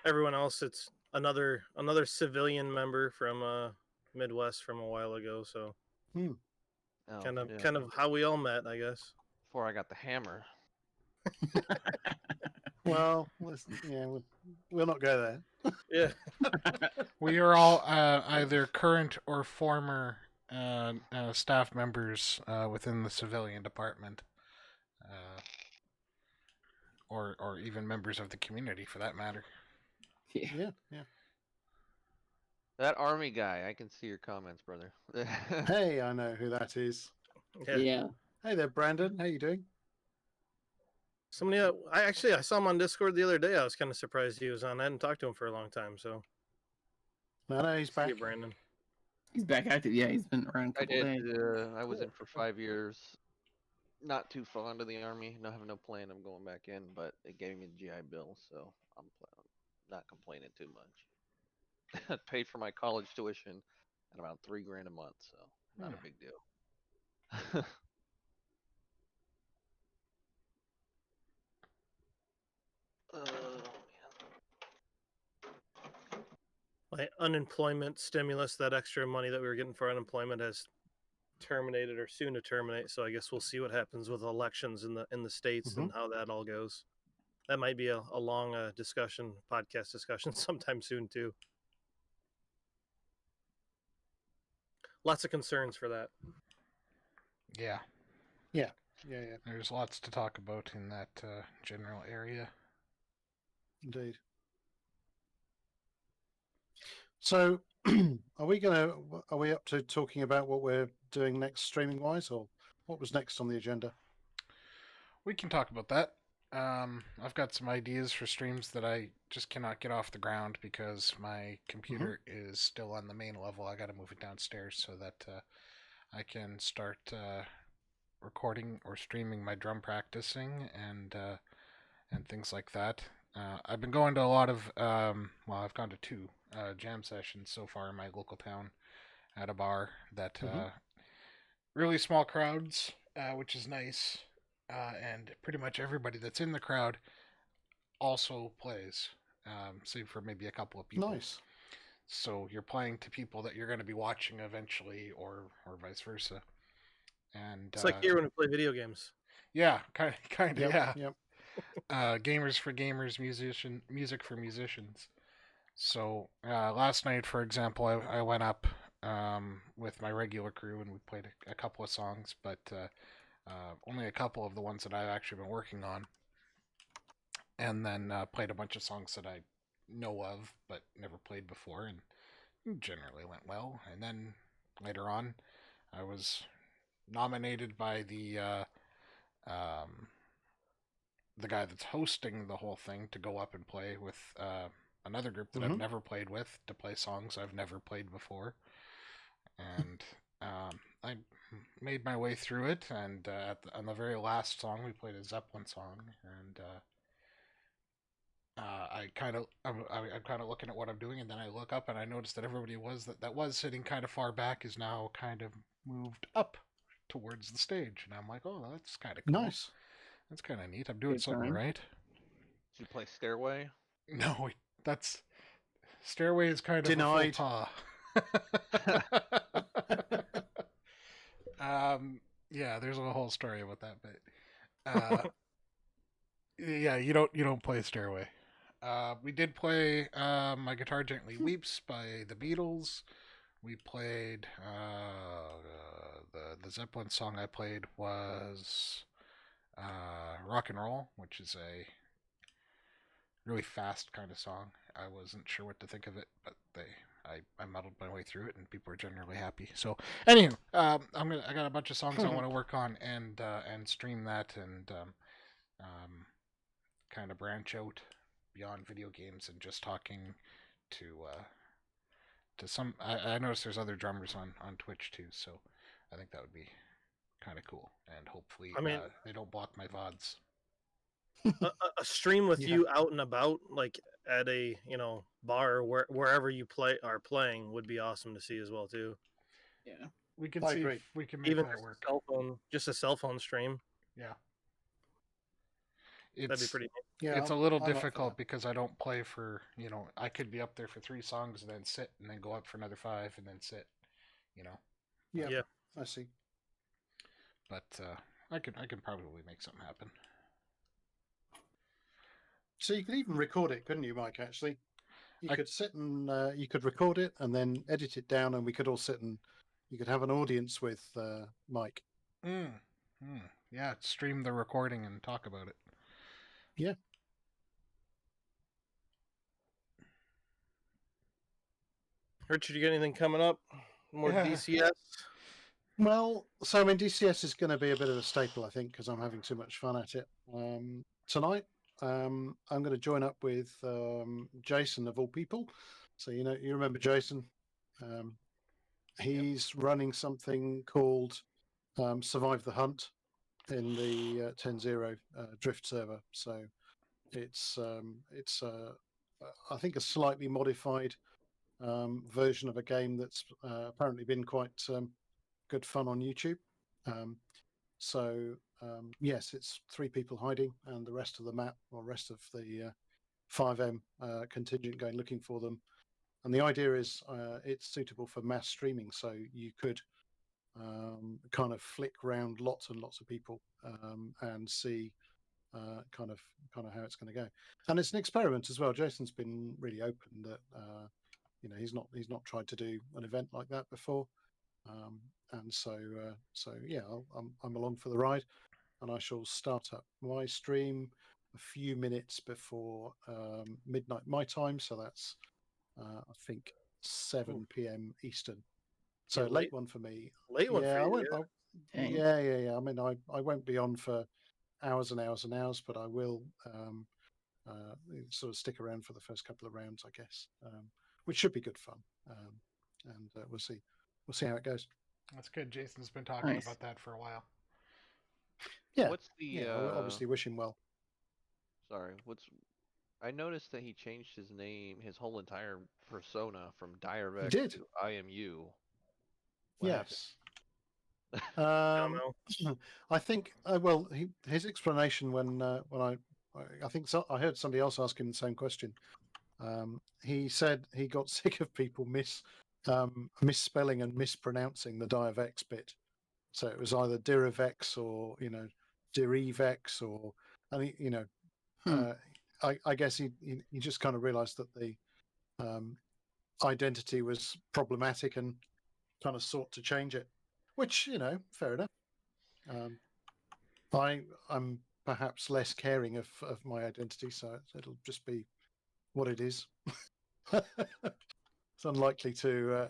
everyone else, it's another civilian member from Midwest from a while ago. So Oh, kind yeah. of how we all met, I guess. Before I got the hammer. Well, we'll not go there. Yeah. We are all either current or former staff members within the civilian department, or even members of the community, for that matter. Yeah. That army guy, I can see your comments, brother. Hey, I know who that is. Yeah. Hey there, Brandon. How you doing? Somebody, I saw him on Discord the other day. I was kind of surprised he was on. I hadn't talked to him for a long time, so. No, he's back. See you, Brandon. He's back active. Yeah, he's been around a couple days. I was in for 5 years. Not too fond of the army. I have no plan of going back in, but it gave me the GI Bill, so I'm not complaining too much. Paid for my college tuition at about $3,000 a month, so not a big deal. My unemployment stimulus, that extra money that we were getting for unemployment, has terminated or soon to terminate. So I guess we'll see what happens with elections in the states and how that all goes. That might be a long podcast discussion sometime soon too. lots of concerns for that. Yeah. Yeah. There's lots to talk about in that general area. Indeed. So, are we up to talking about what we're doing next streaming wise, or what was next on the agenda? We can talk about that. I've got some ideas for streams that I just cannot get off the ground because my computer is still on the main level. I got to move it downstairs so that I can start recording or streaming my drum practicing and things like that. I've been going to a lot of I've gone to 2 jam sessions so far in my local town at a bar that really small crowds, which is nice. And pretty much everybody that's in the crowd also plays, save for maybe a couple of people. Nice. So you're playing to people that you're going to be watching eventually, or vice versa. And it's like here when we play video games. Yeah, kind of, yeah. Yep. Gamers for gamers, music for musicians. So last night, for example, I went up with my regular crew and we played a couple of songs, but only a couple of the ones that I've actually been working on. And then played a bunch of songs that I know of but never played before, and generally went well. And then later on, I was nominated by the guy that's hosting the whole thing to go up and play with another group that I've never played with, to play songs I've never played before. And I made my way through it, and on the very last song we played a Zeppelin song, and I'm kind of looking at what I'm doing, and then I look up and I notice that everybody that was sitting kind of far back is now kind of moved up towards the stage, and I'm like, oh, that's kind of cool. Nice. That's kind of neat. I'm doing something right. Did you play Stairway? No, that's Stairway is kind of denied. A yeah, there's a whole story about that, but yeah, you don't play Stairway. We did play My Guitar Gently Weeps by the Beatles. We played the Zeppelin song I played was Rock and Roll, which is a really fast kind of song. I wasn't sure what to think of it, but I muddled my way through it, and people were generally happy. So, anywho, I got a bunch of songs I want to work on and stream that, and kind of branch out beyond video games and just talking to some. I noticed there's other drummers on Twitch too, so I think that would be kind of cool, and hopefully they don't block my VODs. a stream with you out and about, like at a bar, wherever you are playing, would be awesome to see as well too. Yeah, we can see if we can make even that work. Just a cell phone stream. Yeah, that'd be pretty neat. Yeah, it's a little difficult because I don't play for, I could be up there for 3 songs and then sit, and then go up for another 5 and then sit, Yeah, I see. But I can probably make something happen. So you could even record it, couldn't you, Mike? Actually, you could sit and you could record it and then edit it down, and we could all sit and you could have an audience with Mike. Yeah, stream the recording and talk about it. Yeah. Richard, you got anything coming up? More DCS? Well, so I mean, DCS is going to be a bit of a staple, I think, because I'm having too much fun at it. Tonight, I'm going to join up with Jason, of all people. So you remember Jason. He's running something called Survive the Hunt in the 10.0 Drift server. So it's I think a slightly modified version of a game that's apparently been quite good fun on YouTube. Yes, it's 3 people hiding, and the rest of the map, or rest of the 5M contingent going looking for them. And the idea is it's suitable for mass streaming, so you could kind of flick round lots and lots of people and see kind of how it's going to go. And it's an experiment as well. Jason's been really open that he's not tried to do an event like that before. And so yeah, I'm along for the ride, and I shall start up my stream a few minutes before midnight my time. So that's I think 7 p.m. Eastern. So Yeah, late one for me. Late one Yeah, for I you. won't. Yeah. Yeah. I mean, I won't be on for hours and hours and hours, but I will sort of stick around for the first couple of rounds, I guess, which should be good fun. And we'll see how it goes. That's good. Jason's been talking Nice. about that for a while. Yeah. What's the Yeah, I obviously wish him well. Sorry, I noticed that he changed his name, his whole entire persona from Direvex did. to I am you. What Yes. Don't know. I think. Well, his explanation when I think I heard somebody else ask him the same question. He said he got sick of people misspelling and mispronouncing the Direvex bit. So it was either Dirivex or Dirivex or, and I guess he just kind of realised that the identity was problematic and kind of sought to change it, which fair enough. I'm perhaps less caring of my identity, so it'll just be what it is. It's unlikely to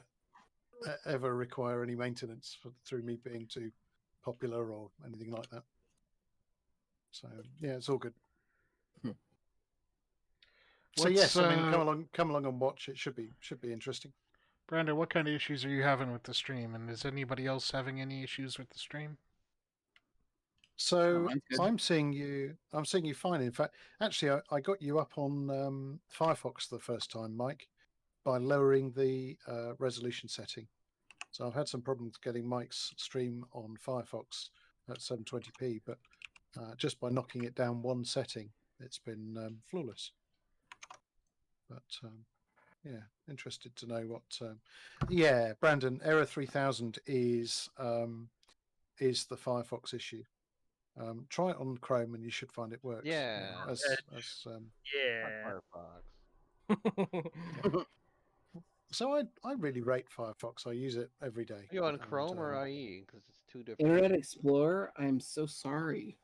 ever require any maintenance through me being too popular or anything like that. So yeah, it's all good. So yes, I mean, come along and watch. It should be interesting. Brandon, what kind of issues are you having with the stream, and is anybody else having any issues with the stream? So I'm seeing you fine. In fact, actually, I got you up on Firefox the first time, Mike, by lowering the resolution setting. So I've had some problems getting Mike's stream on Firefox at 720p, but just by knocking it down one setting, it's been flawless. But yeah, interested to know what. Yeah, Brandon, error 3000 is the Firefox issue. Try it on Chrome and you should find it works. Yeah. Firefox. So I really rate Firefox. I use it every day. Are you on Chrome or IE? Because it's two different. Internet Explorer. I'm so sorry.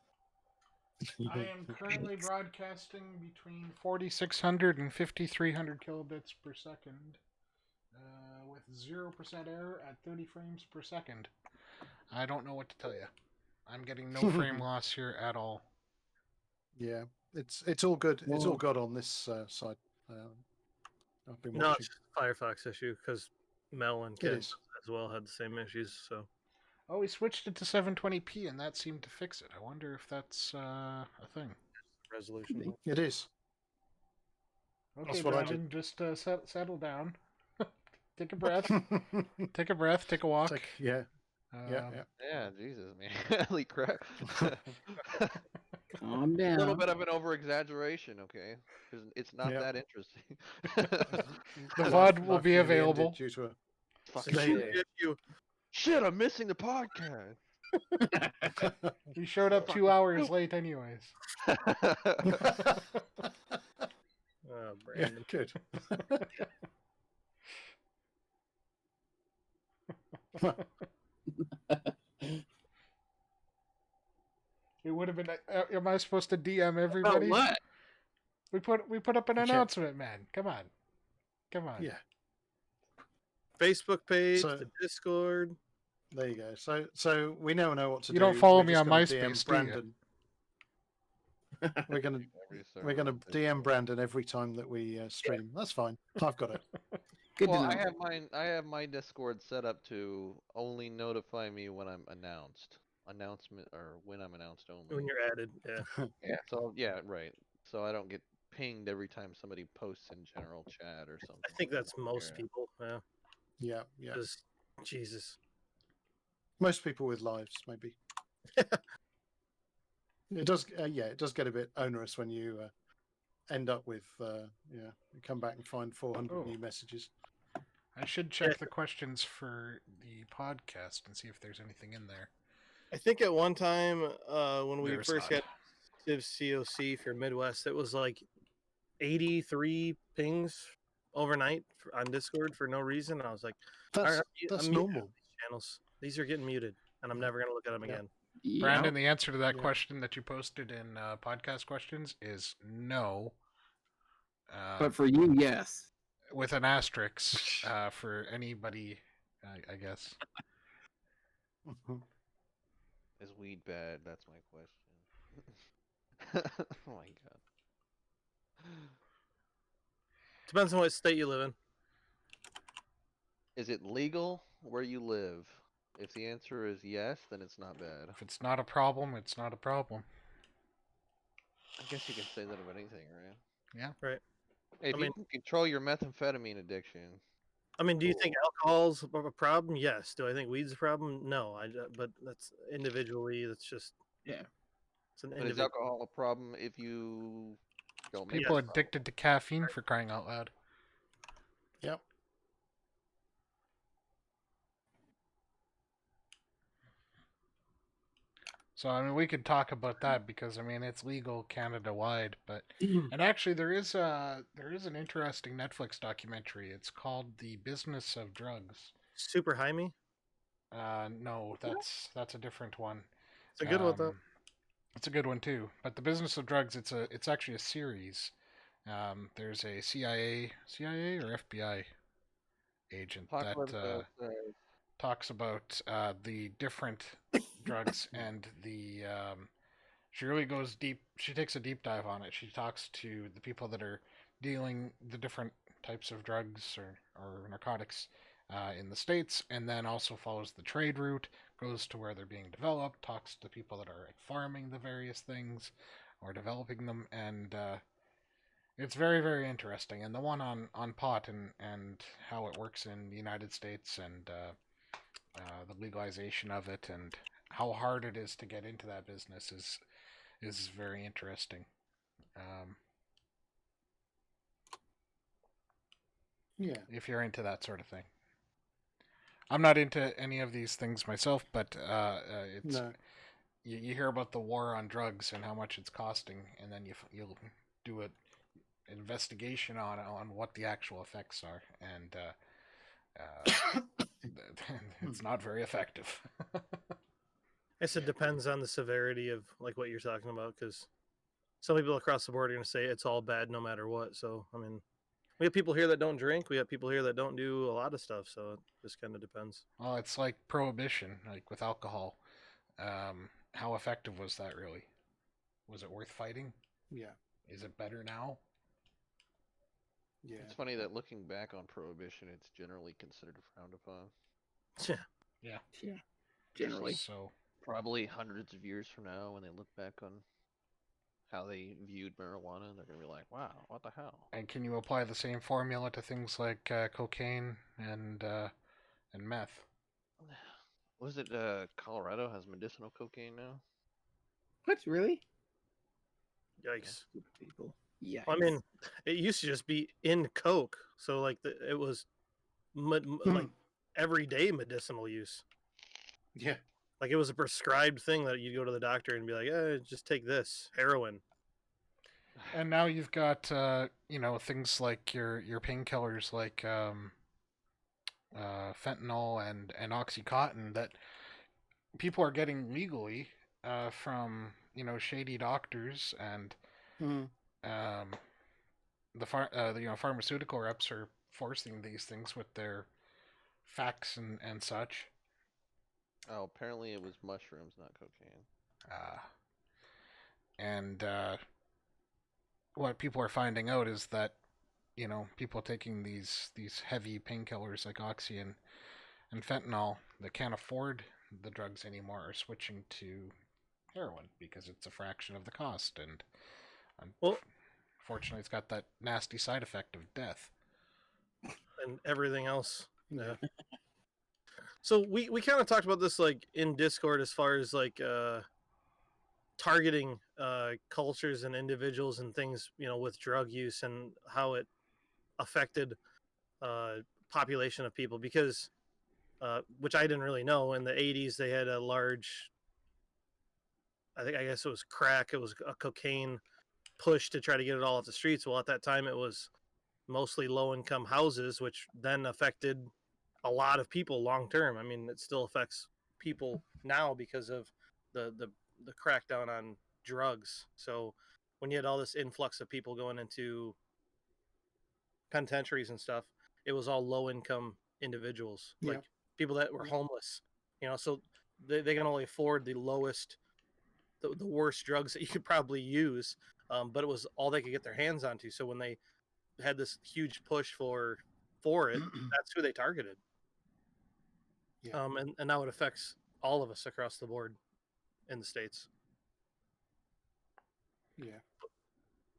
I am currently broadcasting between 4,600 and 5,300 kilobits per second, with 0% error at 30 frames per second. I don't know what to tell you. I'm getting no frame loss here at all. Yeah, it's all good. It's all good on this side. I've been watching. No, it's a Firefox issue because Mel and Ken as well had the same issues. So. Oh, we switched it to 720p, and that seemed to fix it. I wonder if that's a thing. Resolution. It is. Okay, that's what Brandon, I did. Just settle down. Take a breath. Take a breath. Take a walk. Yeah, Jesus, man. Holy crap. Calm down. A little bit of an over-exaggeration, okay? Because it's not that interesting. The VOD will be available. Due to Shit, I'm missing the podcast. You showed up 2 hours late anyways. Oh, Brandon. Yeah, good. It would have been. Am I supposed to DM everybody? What? We put up an announcement, man. Come on. Yeah. Facebook page, the Discord. There you go. So we now know what to do. You don't follow me on MySpace, Brandon. We're gonna DM Brandon every time that we stream. That's fine. I've got it. Good well, I have my Discord set up to only notify me when I'm announced. Announcement or when I'm announced only. When you're added, yeah. Yeah. So yeah, right. So I don't get pinged every time somebody posts in general chat or something. I think that's most people. Yeah. Yeah. Jesus. Most people with lives, maybe. It does. It does get a bit onerous when you end up with you come back and find 400 new messages. I should check the questions for the podcast and see if there's anything in there. I think at one time when we first got Civ COC for Midwest, it was like 83 pings overnight on Discord for no reason. I was like, that's normal. channels. These are getting muted, and I'm never gonna look at them again. Brandon, the answer to that Yeah. question that you posted in podcast questions is no. But for you, yes. With an asterisk for anybody, I guess. Is weed bad? That's my question. Oh my god. Depends on what state you live in. Is it legal where you live? If the answer is yes, then it's not bad. If it's not a problem, it's not a problem. I guess you can say that of anything, right? Yeah. Right. Hey, if I you mean- can control your methamphetamine addiction, I mean, do you think alcohol's a problem? Yes. Do I think weed's a problem? No. But that's individually. That's just Yeah. It's an but is individual. alcohol a problem if you don't make People it a problem? addicted to caffeine, for crying out loud. Yep. So I mean, we could talk about that because I mean it's legal Canada wide, but and actually there is an interesting Netflix documentary. It's called The Business of Drugs. Super Jaime. No, that's a different one. It's a good one though. It's a good one too. But The Business of Drugs, it's actually a series. There's a CIA or FBI agent Talk that about talks about the different drugs and the she really goes deep. She takes a deep dive on it. She talks to the people that are dealing the different types of drugs or narcotics in the States, and then also follows the trade route, goes to where they're being developed, talks to people that are farming the various things or developing them, and it's very, very interesting. And the one on pot and how it works in the United States and the legalization of it and how hard it is to get into that business is very interesting. Yeah. If you're into that sort of thing. I'm not into any of these things myself, but it's No. you hear about the war on drugs and how much it's costing, and then you'll do an investigation on what the actual effects are, and it's not very effective. I guess it depends on the severity of like what you're talking about, because some people across the board are going to say it's all bad no matter what. So I mean, we have people here that don't drink. We have people here that don't do a lot of stuff. So it just kind of depends. Well, it's like prohibition, like with alcohol. How effective was that really? Was it worth fighting? Yeah. Is it better now? Yeah. It's funny that looking back on prohibition, it's generally considered frowned upon. Yeah. Yeah. Generally. So Probably hundreds of years from now, when they look back on how they viewed marijuana, they're gonna be like, "Wow, what the hell?" and can you apply the same formula to things like cocaine and meth? Was it Colorado has medicinal cocaine now? What, really? Yikes. Stupid people. Yeah. I mean, it used to just be in Coke. So like it was like everyday medicinal use. Yeah. Like it was a prescribed thing that you'd go to the doctor and be like, just take this heroin. And now you've got things like your painkillers like fentanyl and OxyContin that people are getting legally from shady doctors, and the pharmaceutical reps are forcing these things with their facts and such. Oh, apparently it was mushrooms, not cocaine. And what people are finding out is that people taking these heavy painkillers like Oxy and fentanyl that can't afford the drugs anymore are switching to heroin because it's a fraction of the cost, and unfortunately it's got that nasty side effect of death and everything else. Yeah. So we kind of talked about this like in Discord as far as like targeting cultures and individuals and things, with drug use and how it affected population of people, because which I didn't really know, in the 80s they had a large, I guess it was crack, it was a cocaine push to try to get it all off the streets. Well, at that time it was mostly low income houses, which then affected a lot of people long term. I mean, it still affects people now because of the crackdown on drugs. So when you had all this influx of people going into penitentiaries and stuff, it was all low income individuals, Yeah. like people that were homeless. So they can only afford the lowest, the worst drugs that you could probably use. But it was all they could get their hands onto. So when they had this huge push for it, that's who they targeted. Yeah. And now it affects all of us across the board in the States. Yeah.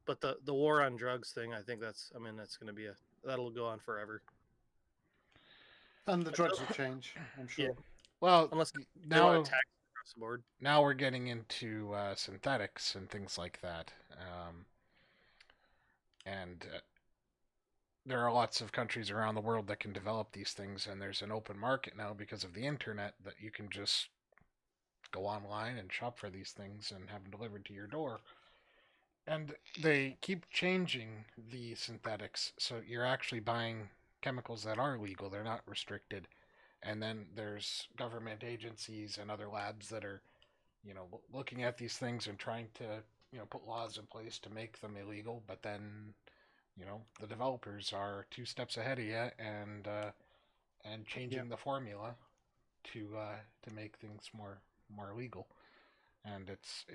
But the war on drugs thing, I think that's going to be that'll go on forever. And the drugs will change, I'm sure. Yeah. Well, Unless they now want to tax across the board. now we're getting into synthetics and things like that, and there are lots of countries around the world that can develop these things, and there's an open market now because of the internet that you can just go online and shop for these things and have them delivered to your door. And they keep changing the synthetics, so you're actually buying chemicals that are legal, they're not restricted. And then there's government agencies and other labs that are, looking at these things and trying to, put laws in place to make them illegal, but then the developers are 2 steps ahead of you and changing the formula to make things more legal, and it's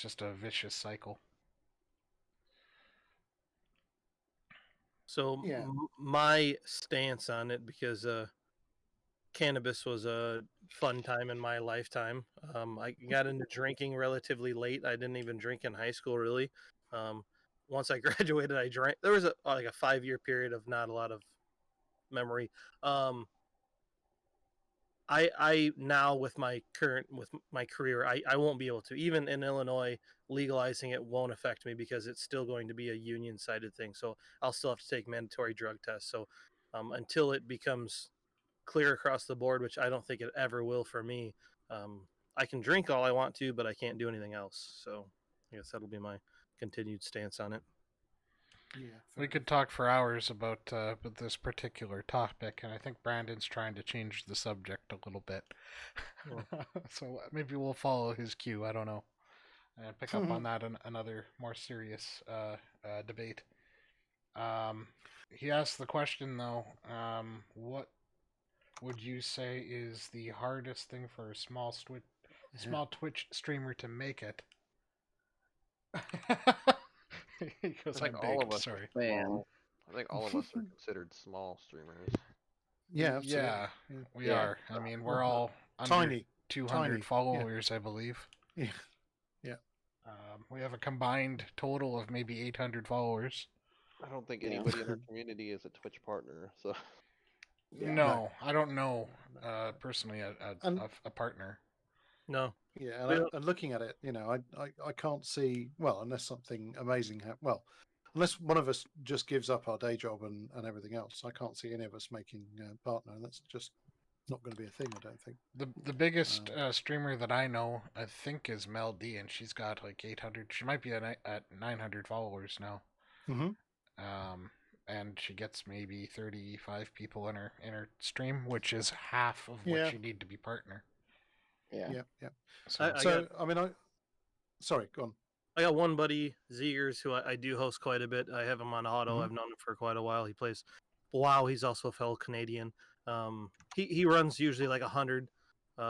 just a vicious cycle. So Yeah. my stance on it, because cannabis was a fun time in my lifetime. I got into drinking relatively late. I didn't even drink in high school, really. Once I graduated, I drank. There was a 5-year period of not a lot of memory. I now with my career, I won't be able to. Even in Illinois, legalizing it won't affect me because it's still going to be a union sided thing. So I'll still have to take mandatory drug tests. So until it becomes clear across the board, which I don't think it ever will for me, I can drink all I want to, but I can't do anything else. So I guess that'll be my continued stance on it. Yeah. We could talk for hours about this particular topic, and I think Brandon's trying to change the subject a little bit. So maybe we'll follow his cue. I don't know, and pick up on that in another more serious debate. He asked the question though. What would you say is the hardest thing for a small Twitch streamer to make it? He goes, I think I'm all big. of us Sorry. are small. I think all of us are considered small streamers. Yeah, absolutely. Yeah, we are. I mean, we're all under Tiny. 200 Tiny, followers, I believe. Yeah. Yeah. We have a combined total of maybe 800 followers. I don't think anybody in our community is a Twitch partner, so. No, I don't know personally a partner. No. Yeah, and looking at it, I can't see, well, unless something amazing happens. Well, unless one of us just gives up our day job and everything else, I can't see any of us making a partner, and that's just not going to be a thing, I don't think. The biggest streamer that I know, I think, is Mel D, and she's got like 800. She might be at 900 followers now. And she gets maybe 35 people in her stream, which is half of what you need to be partner. Yeah. So, sorry, go on. I got one buddy, Zegers, who I do host quite a bit. I have him on auto. I've known him for quite a while. He plays WoW. He's also a fellow Canadian. He runs usually like 100,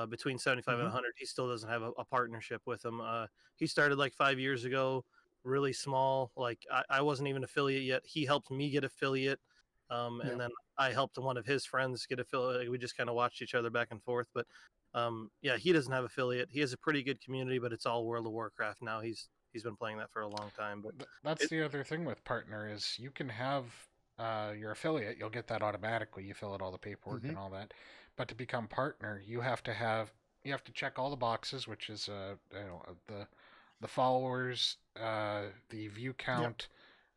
between 75 and 100. He still doesn't have a partnership with him. He started like 5 years ago, really small. Like I wasn't even affiliate yet. He helped me get affiliate. And then I helped one of his friends get affiliate. We just kind of watched each other back and forth. But he doesn't have affiliate. He has a pretty good community, but it's all World of Warcraft now. He's been playing that for a long time. But that's the other thing with partner is you can have your affiliate. You'll get that automatically. You fill out all the paperwork and all that. But to become partner, you have to check all the boxes, which is the followers, the view count,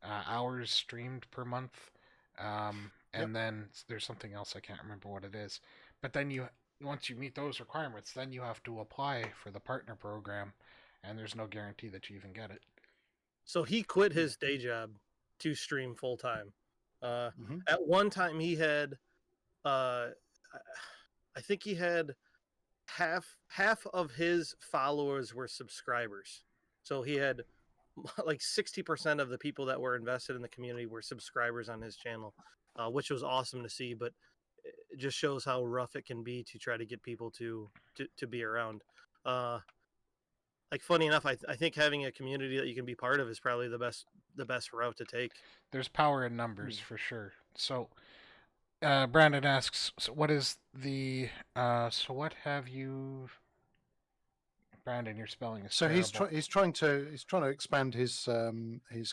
hours streamed per month, and then there's something else I can't remember what it is. But then once you meet those requirements, then you have to apply for the partner program, and there's no guarantee that you even get it. So he quit his day job to stream full time. At one time, he had I think he had half of his followers were subscribers. So he had like 60% of the people that were invested in the community were subscribers on his channel, which was awesome to see. But it just shows how rough it can be to try to get people to be around. Like funny enough, I think having a community that you can be part of is probably the best route to take. There's power in numbers for sure. So, Brandon asks, so what is the so what have you? Brandon, your spelling is So terrible. he's trying to expand his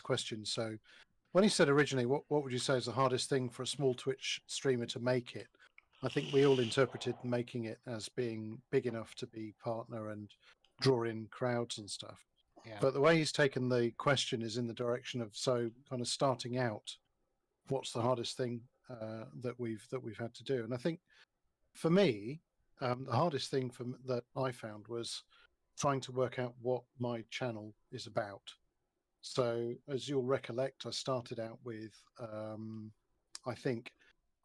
question. So when he said originally, what would you say is the hardest thing for a small Twitch streamer to make it? I think we all interpreted making it as being big enough to be partner and draw in crowds and stuff. Yeah. But the way he's taken the question is in the direction of so kind of starting out. What's the hardest thing that we've had to do? And I think for me, the hardest thing that I found was trying to work out what my channel is about. So as you'll recollect, I started out with I think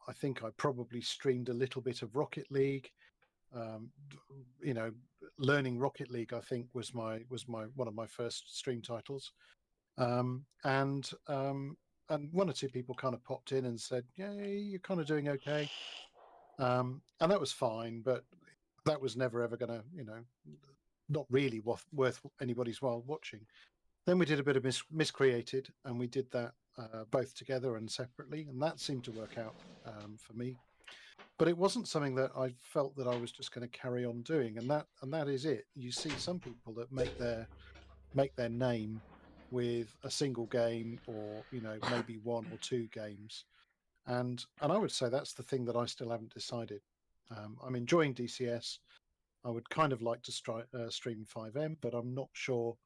I probably streamed a little bit of Rocket League. You know, learning Rocket League I think was my one of my first stream titles. And one or two people kind of popped in and said, "Yeah, you're kind of doing okay," and that was fine. But that was never ever going to, not really worth anybody's while watching. Then we did a bit of Miscreated, and we did that both together and separately, and that seemed to work out for me. But it wasn't something that I felt that I was just going to carry on doing, and that is it. You see some people that make their name with a single game, or maybe one or two games, and I would say that's the thing that I still haven't decided. I'm enjoying DCS. I would kind of like to stream 5M, but I'm not sure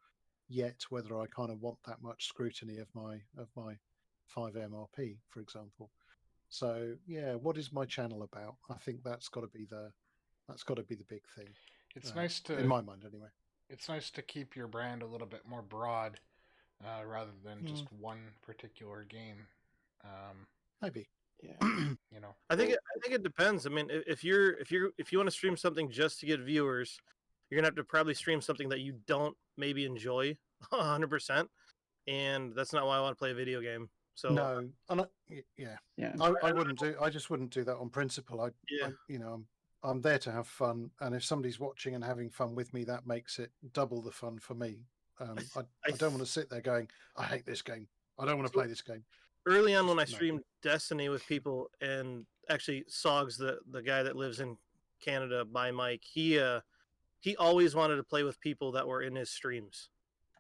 yet whether I kind of want that much scrutiny of my 5M RP, for example. So yeah, what is my channel about? I think that's got to be the big thing. It's nice to, in my mind anyway. It's nice to keep your brand a little bit more broad, rather than just one particular game. Maybe. Yeah. I think it depends. I mean, if you want to stream something just to get viewers, you're gonna have to probably stream something that you don't maybe enjoy 100%, and that's not why I want to play a video game. So no, and I wouldn't do. I just wouldn't do that on principle. I'm there to have fun, and if somebody's watching and having fun with me, that makes it double the fun for me. I don't want to sit there going, "I hate this game. I don't want to play this game." Early on, when I streamed Destiny with people, and actually Sogs, the guy that lives in Canada by Mike, he always wanted to play with people that were in his streams,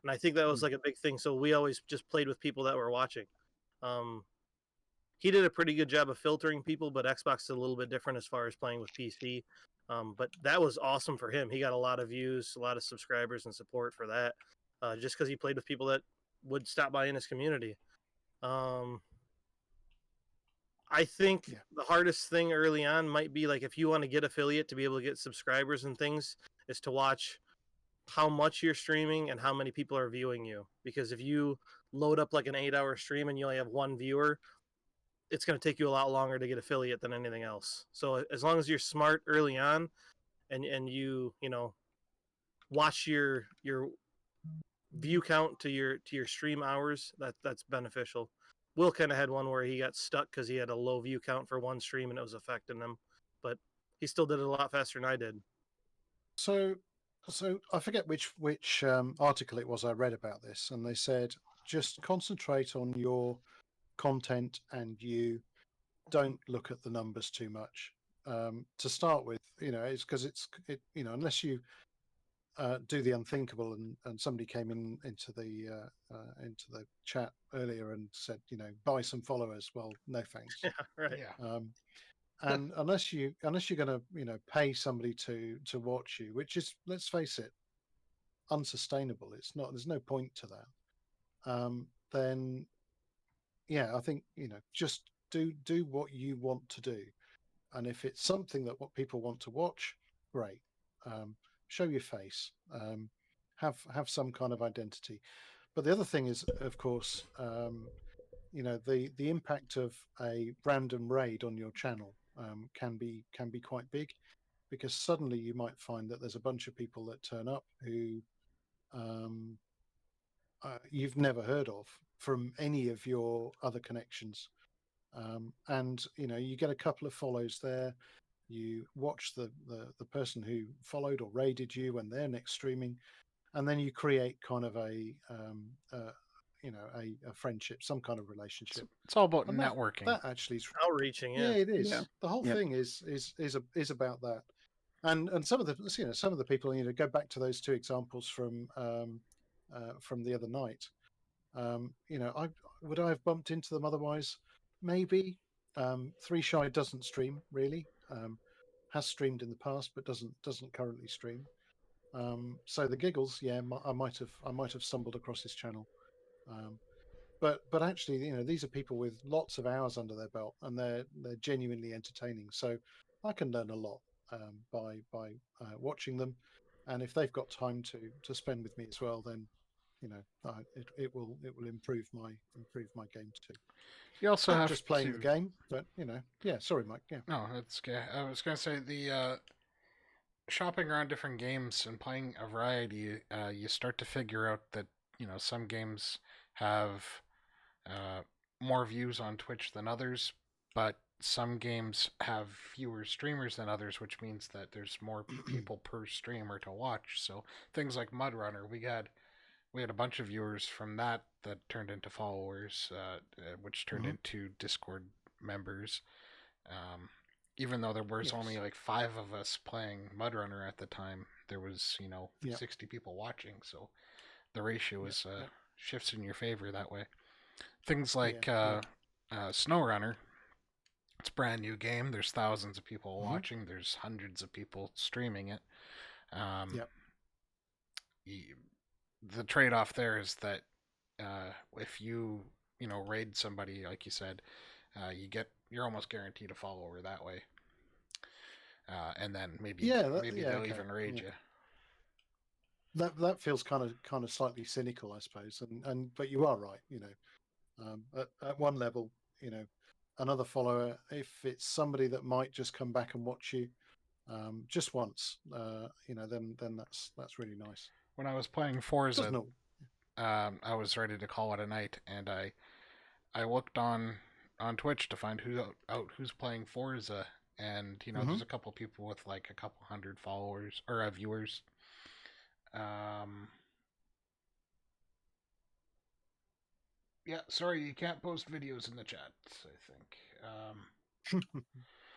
and I think that was like a big thing. So we always just played with people that were watching. He did a pretty good job of filtering people, but Xbox is a little bit different as far as playing with PC. But that was awesome for him. He got a lot of views, a lot of subscribers, and support for that, just because he played with people that would stop by in his community. I think the hardest thing early on might be like if you want to get affiliate to be able to get subscribers and things, is to watch how much you're streaming and how many people are viewing you. Because if you load up like an 8-hour stream and you only have one viewer, it's going to take you a lot longer to get affiliate than anything else. So as long as you're smart early on, and you watch your view count to your stream hours, that's beneficial. Will kind of had one where he got stuck because he had a low view count for one stream and it was affecting him, but he still did it a lot faster than I did. So I forget which article it was I read about this, and they said just concentrate on your content and you don't look at the numbers too much. To start with, it's because unless you do the unthinkable, and somebody came into the chat earlier and said, buy some followers. Well, no thanks. Yeah, right. Yeah. And unless you're going to pay somebody to watch you, which is, let's face it, unsustainable. It's not. There's no point to that. Then, yeah, I think just do what you want to do, and if it's something that what people want to watch, great. Show your face. Have some kind of identity. But the other thing is, of course, the impact of a random raid on your channel. can be quite big, because suddenly you might find that there's a bunch of people that turn up who you've never heard of from any of your other connections, and you get a couple of follows there. You watch the person who followed or raided you when they're next streaming, and then you create kind of a friendship, some kind of relationship. It's all about And networking. that actually is Outreaching, yeah, yeah. it is. Yeah. The whole Yep. thing is about that. And some of the people, go back to those two examples from the other night. I would I have bumped into them otherwise? Maybe. Three Shy doesn't stream really. Has streamed in the past, but doesn't currently stream. So the giggles, yeah, I might have stumbled across his channel. But actually, these are people with lots of hours under their belt, and they're genuinely entertaining. So I can learn a lot by watching them, and if they've got time to spend with me as well, then it will improve my game too. You also Not have just playing to... the game, but yeah. Sorry, Mike. Yeah. No, that's good. I was gonna say the shopping around different games and playing a variety. You start to figure out that some games have more views on Twitch than others, but some games have fewer streamers than others, which means that there's more people per streamer to watch. So things like Mud Runner, we had a bunch of viewers from that turned into followers, which turned into Discord members. Even though there was only like 5 of us playing Mud Runner at the time, there was 60 people watching. So the ratio is shifts in your favor that way. Things like SnowRunner, it's a brand new game. There's thousands of people watching. There's hundreds of people streaming it. The trade-off there is that if you raid somebody, like you said, you're almost guaranteed a follower that way. And then maybe they'll even raid you. That feels kind of slightly cynical, I suppose, but you are right. At one level, another follower, if it's somebody that might just come back and watch you just once, then that's really nice. When I was playing Forza, I was ready to call it a night, and I looked on Twitch to find who's playing Forza, and there's a couple people with like a couple hundred followers or viewers. Yeah, sorry, you can't post videos in the chat, I think.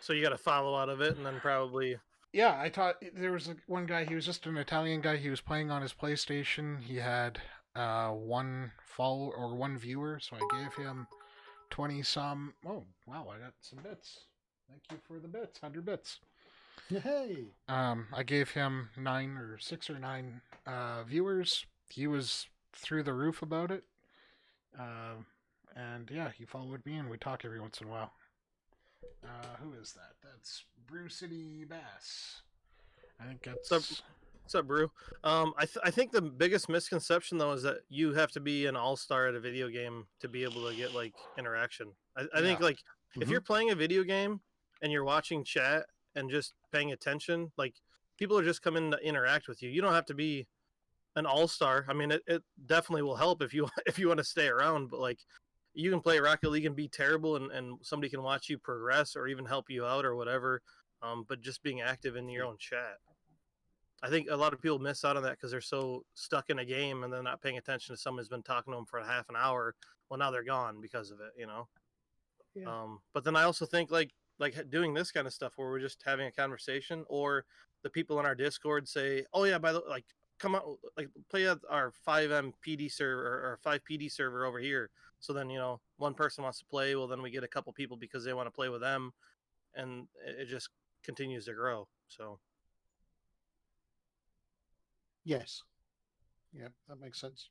So you got to follow out of it, and then probably... Yeah, I thought there was one guy, he was just an Italian guy, he was playing on his PlayStation, he had one follower, or one viewer, so I gave him 20-some... Oh, wow, I got some bits. Thank you for the bits, 100 bits. Yay! I gave him 6 or 9 viewers. He was through the roof about it. And yeah, he followed me and we talk every once in a while. Who is that? That's Brew City Bass. I think that's... What's up, Brew? I think the biggest misconception, though, is that you have to be an all-star at a video game to be able to get, like, interaction. I think, like, if you're playing a video game and you're watching chat and just paying attention, like, people are just coming to interact with you. You don't have to be an all-star. I mean, it definitely will help if you want to stay around, but, like, you can play Rocket League and be terrible and somebody can watch you progress or even help you out or whatever, but just being active in your own chat. I think a lot of people miss out on that because they're so stuck in a game and they're not paying attention to someone who's been talking to them for half an hour. Well, now they're gone because of it, Yeah. But then I also think like doing this kind of stuff where we're just having a conversation, or the people in our Discord say, "Oh yeah, by the like, come out, like play at our 5M PD server or 5 PD server over here." So then one person wants to play. Well, then we get a couple people because they want to play with them, and it just continues to grow. So. Yes. Yeah, that makes sense.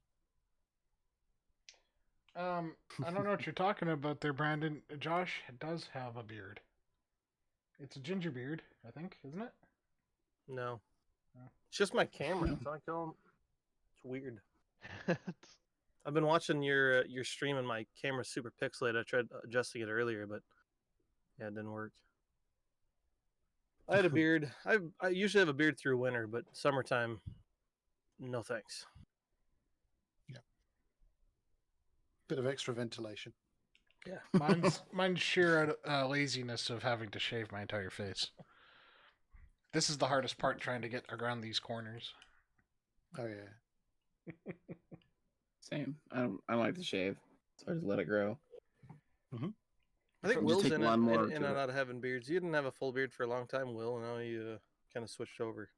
I don't know what you're talking about there, Brandon. Josh does have a beard. It's a ginger beard, I think, isn't it? No. It's just my camera. It's weird. I've been watching your stream and my camera's super pixelated. I tried adjusting it earlier, but yeah, it didn't work. I had a beard. I usually have a beard through winter, but summertime, no thanks. Bit of extra ventilation. Yeah. Mine's sheer laziness of having to shave my entire face. This is the hardest part, trying to get around these corners. Oh yeah. Same. I like to shave, so I just let it grow. I think Just Will's take in lawnmower and to it. out of having beards. You didn't have a full beard for a long time, Will. Now you kind of switched over.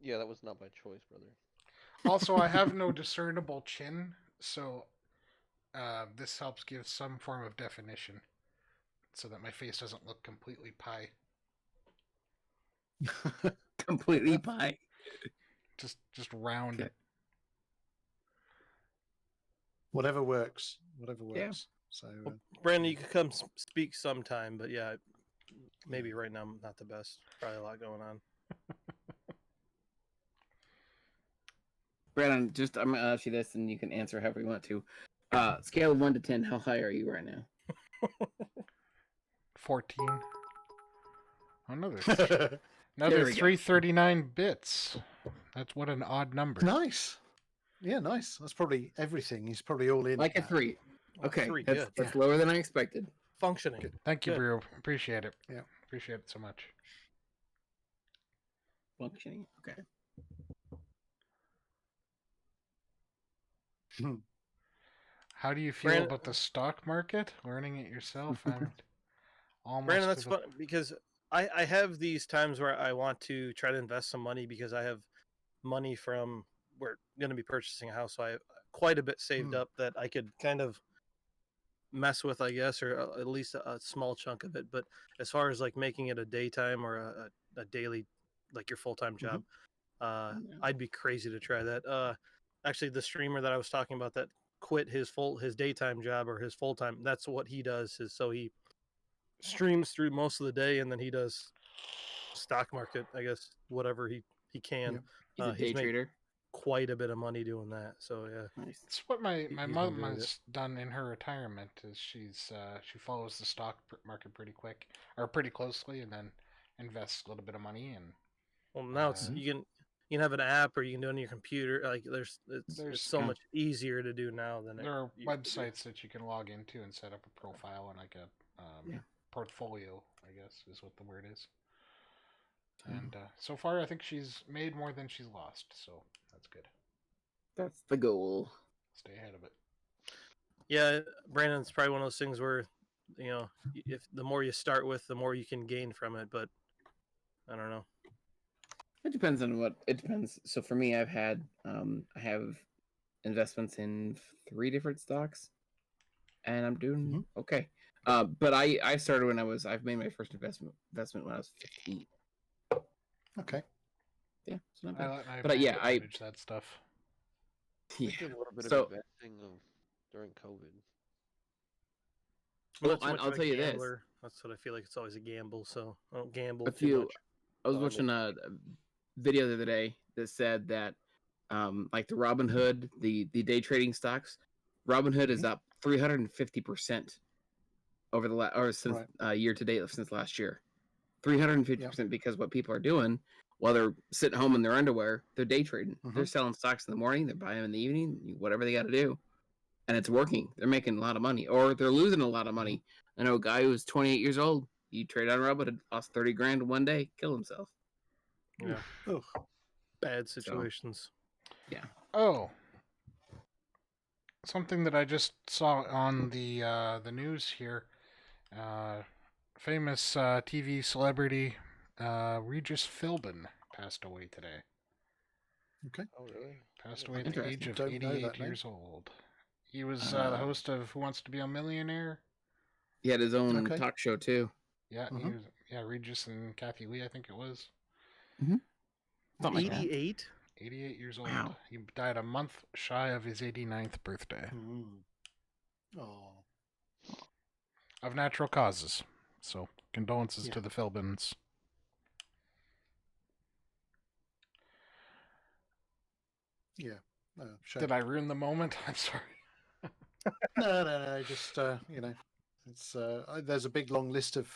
Yeah, that was not my choice, brother. Also, I have no discernible chin, so this helps give some form of definition, so that my face doesn't look completely pie. Completely pie. Just round. Okay. Whatever works. Whatever works. Yeah. So Brandon, you could come speak sometime, but yeah, maybe right now I'm not the best. Probably a lot going on. Brandon, I'm gonna ask you this, and you can answer however you want to. Scale of 1 to 10, how high are you right now? 14. Another There another we go. 339 bits. That's what an odd number. nice. Yeah, nice. That's probably everything. He's probably all in. Like a now. 3. Okay, 3, that's good. lower than I expected. Functioning. Good. Thank you, Good. Brew. Appreciate it. Yeah. Appreciate it so much. Functioning. Okay. How do you feel Brandon- about the stock market? Learning it yourself? I'm almost Brandon, to that's the- fun because I have these times where I want to try to invest some money because I have money from we're going to be purchasing a house, so I have quite a bit saved up that I could kind of mess with, I guess, or at least a small chunk of it. But as far as like making it a daytime or a daily, like your full time job, I'd be crazy to try that. Actually, the streamer that I was talking about that quit his daytime job or his full time, that's what he does. Is so he streams through most of the day, and then he does stock market, I guess, whatever he can. He's a day He's made trader. quite a bit of money doing that. So yeah, Nice. It's what my he's mom enjoyed it. has done in her retirement. Is she follows the stock market pretty quick or pretty closely, and then invests a little bit of money. And Well, now it's you can have an app or you can do it on your computer. Like There's- it's so much easier to do now than there are it used to be. websites that you can log into and set up a profile and like a portfolio, I guess is what the word is. And so far, I think she's made more than she's lost, so that's good. That's the goal. Stay ahead of it. Yeah, Brandon, it's probably one of those things where, if the more you start with, the more you can gain from it. But I don't know. It depends on what it depends. So for me, I have investments in 3 different stocks, and I'm doing okay. But I started when I've made my first investment when I was 15. Okay. Yeah, it's not I bad. let my But yeah, bank manage that stuff. Yeah. I did a little bit So- of investing during COVID. Well, Not too much I'll of a tell you this. gambler. That's what I feel like. It's always a gamble, so I don't gamble A too few. much. I was Well, I watching a video the other day that said that, like the Robinhood, the day trading stocks, Robinhood is up 350% over since year to date since last year. 350% because what people are doing while they're sitting home in their underwear, they're day trading. They're selling stocks in the morning, they're buying them in the evening, whatever they got to do, and it's working. They're making a lot of money, or they're losing a lot of money. I know a guy who was 28 years old. He traded on Robinhood, lost 30 grand in one day, killed himself. Yeah, bad situations. Yeah. Oh, something that I just saw on the news here. Famous TV celebrity Regis Philbin passed away today. Okay. Oh, really? Passed away at the age of Don't know 88 that name. years old. He was the host of Who Wants to Be a Millionaire. He had his own talk show too. Yeah, he was, Regis and Kathy Lee, I think it was. Something like that. 88. 88 years old. Wow. He died a month shy of his 89th birthday. Oh. Of natural causes. So, condolences to the Philbins. Yeah. Shame. Did I ruin the moment? I'm sorry. No. Just it's there's a big long list of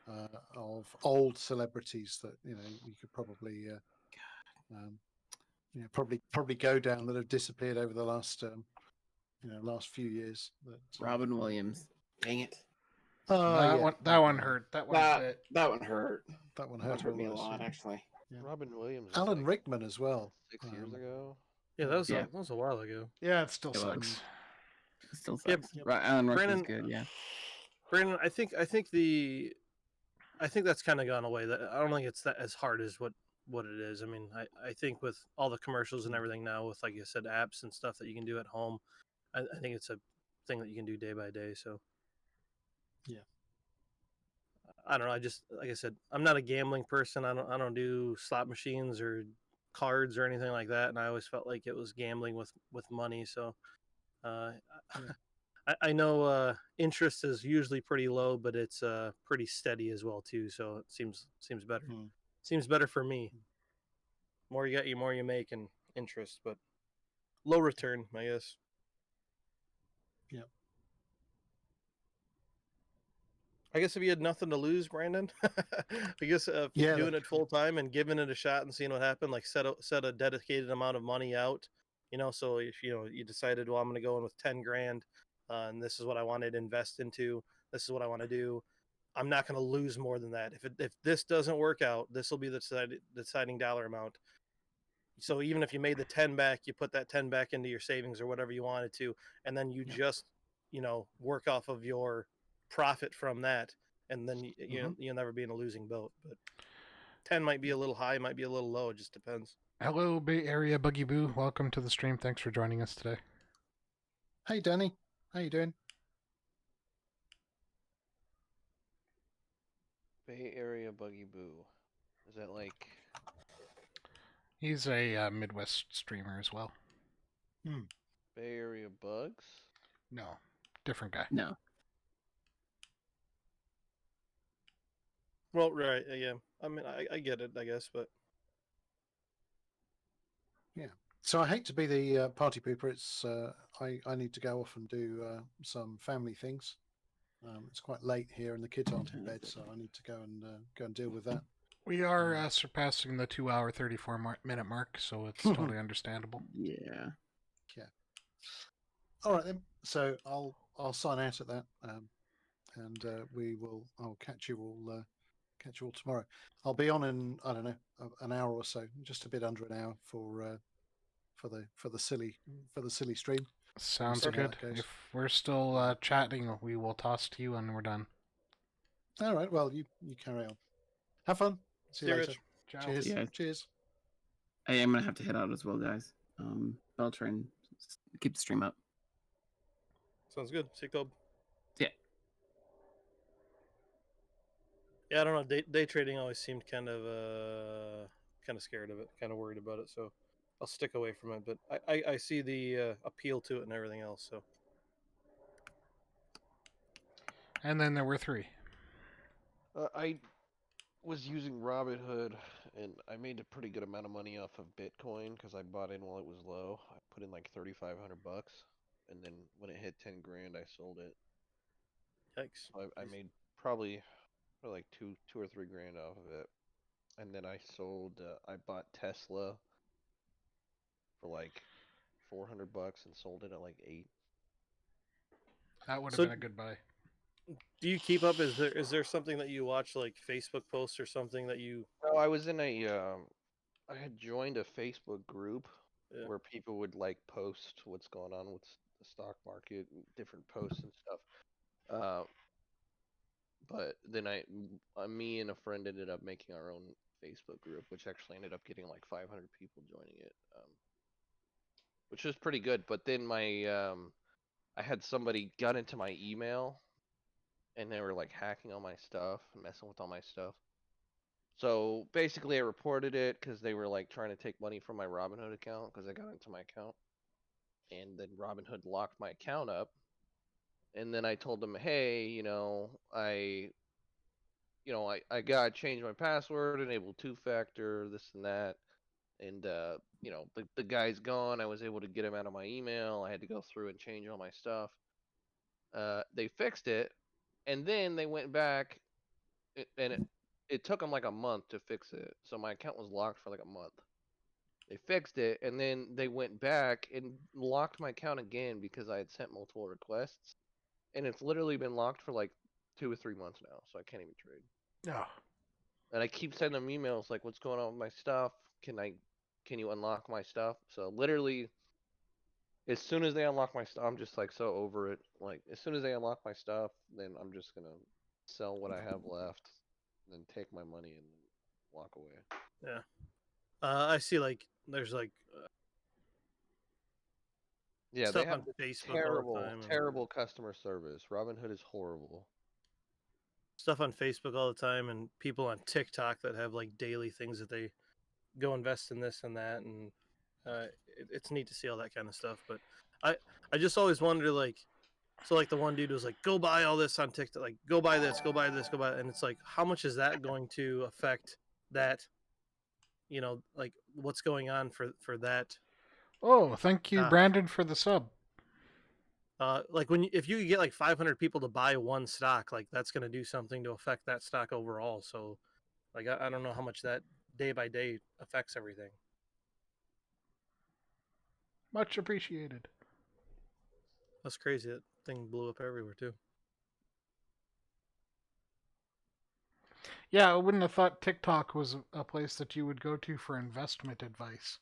of old celebrities that you could probably probably go down that have disappeared over the last last few years. Robin Williams. Dang it. That one hurt. That one bit. That one hurt. That one That hurt hurt me a all of us, lot, yeah. actually. Yeah. Robin Williams. was Alan like Rickman as well. 6 years ago. Yeah, that was Yeah. that was a while ago. Yeah, it still It was. sucks. It still Yep. sucks. Right, Alan Rickman's Brandon- good, yeah. Brandon, I think that's kind of gone away. That I don't think it's that as hard as what it is. I mean, I think with all the commercials and everything now, with like you said, apps and stuff that you can do at home, I think it's a thing that you can do day by day. So Yeah. I don't know. I just like I said, I'm not a gambling person. I don't do slot machines or cards or anything like that. And I always felt like it was gambling with money. So I know interest is usually pretty low, but it's pretty steady as well too. So it seems better. Seems better for me. More you get, more you make in interest, but low return, I guess. Yeah. I guess if you had nothing to lose, Brandon, I guess doing it full time and giving it a shot and seeing what happened, like set a dedicated amount of money out. So if you decided, well, I'm going to go in with 10 grand, and this is what I wanted to invest into. This is what I want to do. I'm not going to lose more than that. If this doesn't work out, this will be the deciding dollar amount. So even if you made the 10 back, you put that 10 back into your savings or whatever you wanted to, and then you just work off of your profit from that, and then you'll never be in a losing boat. But 10 might be a little high, might be a little low. It just depends. Hello, Bay Area Buggy Boo. Welcome to the stream. Thanks for joining us today. Hey, Danny. How you doing? Bay Area Buggy Boo. Is that like? He's a Midwest streamer as well. Bay Area Bugs? No, different guy. No. Well, right, yeah. I mean, I get it, I guess, but yeah. So I hate to be the party pooper. It's I need to go off and do some family things. It's quite late here, and the kids aren't in bed, so I need to go and deal with that. We are surpassing the 2-hour 34-minute mark, so it's totally understandable. Yeah. Yeah. All right then. So I'll sign out at that, and I'll catch you all tomorrow. I'll be on in I don't know an hour or so, just a bit under an hour for the silly stream. Sounds good. If we're still chatting, we will toss to you when we're done. All right. Well, you carry on. Have fun. See you later. Ciao. Cheers. Yeah. Cheers. I am gonna have to head out as well, guys. But I'll try and keep the stream up. sounds good. Sick dub. Yeah. Yeah, I don't know. Day trading always seemed kind of scared of it, kind of worried about it. So I'll stick away from it. But I see the appeal to it and everything else. So. And then there were 3. I was using Robinhood, and I made a pretty good amount of money off of Bitcoin because I bought in while it was low. I put in like $3,500, and then when it hit 10 grand, I sold it. Yikes! So I made probably like two or 3 grand off of it, and then I sold. I bought Tesla for like $400 and sold it at like 8. That would have been a good buy. Do you keep up? Is there something that you watch, like Facebook posts or something that you? No, I was in a. I had joined a Facebook group where people would like post what's going on with the stock market, and different posts and stuff. But then me and a friend ended up making our own Facebook group, which actually ended up getting like 500 people joining it, which was pretty good. But then I had somebody got into my email, and they were like hacking all my stuff, messing with all my stuff. So basically, I reported it because they were like trying to take money from my Robinhood account because I got into my account, and then Robinhood locked my account up. And then I told them, hey, I got to change my password, enable 2-factor, this and that. And, the guy's gone. I was able to get him out of my email. I had to go through and change all my stuff. They fixed it. And then they went back it took them like a month to fix it. So my account was locked for like a month. They fixed it, and then they went back and locked my account again because I had sent multiple requests, and it's literally been locked for like 2 or 3 months now, so I can't even trade. Yeah. And I keep sending them emails like, "What's going on with my stuff? Can you unlock my stuff?" So literally, as soon as they unlock my stuff, I'm just like so over it. Like as soon as they unlock my stuff, then I'm just gonna sell what I have left, then take my money and walk away. Yeah. I see like there's like Yeah, they stuff have on this Facebook all the terrible, time. And terrible customer service. Robinhood is horrible. stuff on Facebook all the time, and people on TikTok that have like daily things that they go invest in this and that, and it's neat to see all that kind of stuff. But I just always wonder like, so like the one dude was like, go buy all this on TikTok, like go buy this, go buy this, go buy, and it's like, how much is that going to affect that? You know, like what's going on for that? Oh, thank you, stock? Brandon, for the sub. Like if you could get like 500 people to buy one stock, like that's going to do something to affect that stock overall. So, like I don't know how much that day by day affects everything. Much appreciated. That's crazy. That thing blew up everywhere too. Yeah, I wouldn't have thought TikTok was a place that you would go to for investment advice.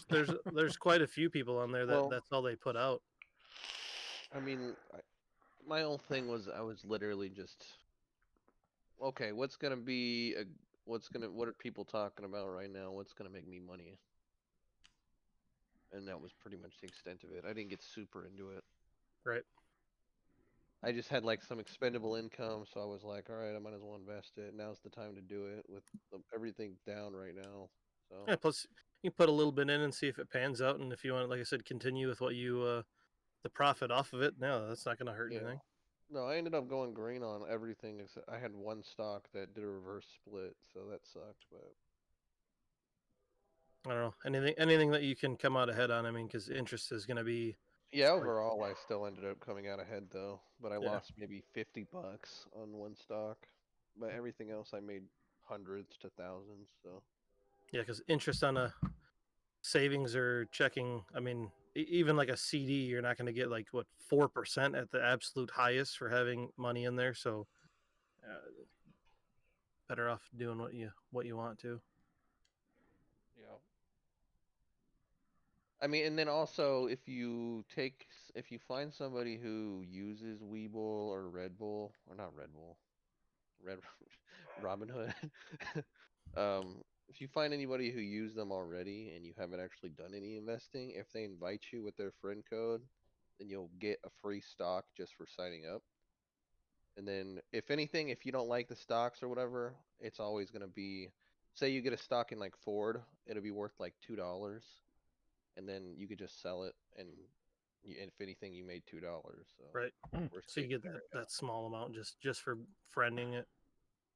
There's quite a few people on there that Well, that's all they put out. I mean, my whole thing was I was literally just, okay, what are people talking about right now? What's gonna make me money? And that was pretty much the extent of it. I didn't get super into it. Right. I just had like some expendable income, so I was like, all right, I might as well invest it. Now's the time to do it with everything down right now. So Yeah. Plus, you can put a little bit in and see if it pans out, and if you want, like I said, continue with what you the profit off of it. No, that's not going to hurt yeah. anything. No, I ended up going green on everything except I had one stock that did a reverse split, so that sucked. But I don't know anything that you can come out ahead on. I mean, because interest is going to be yeah, like, overall I still ended up coming out ahead though. But I yeah. lost maybe $50 on one stock. But everything else I made hundreds to thousands. So Yeah, because interest on a savings or checking, I mean, even like a CD, you're not going to get like what 4% at the absolute highest for having money in there. So better off doing what you want to. yeah. I mean, and then also if you find somebody who uses Webull or Red Bull or not Red Bull, Red Robinhood, if you find anybody who used them already and you haven't actually done any investing, if they invite you with their friend code, then you'll get a free stock just for signing up. And then if anything, if you don't like the stocks or whatever, it's always gonna be, say you get a stock in like Ford, it'll be worth like $2 and then you could just sell it, and if anything, you made $2. So Right. worst So you case get scenario. that small amount just for friending it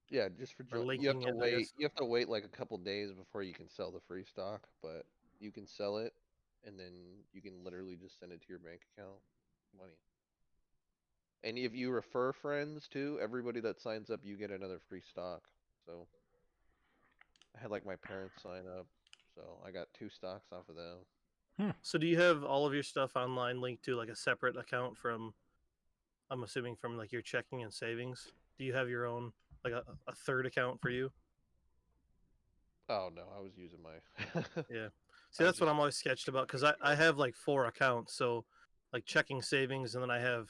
Yeah, just for or you have linking to it, I wait. guess. You have to wait like a couple days before you can sell the free stock, but you can sell it, and then you can literally just send it to your bank account, money. And if you refer friends too, everybody that signs up, you get another free stock. So I had like my parents sign up, so I got 2 stocks off of them. So do you have all of your stuff online linked to like a separate account from, I'm assuming from like your checking and savings? Do you have your own like a third account for you? Oh no, I was using my. Yeah. See, I was that's what just. I'm always sketched about because I have like 4 accounts. So, like checking savings, and then I have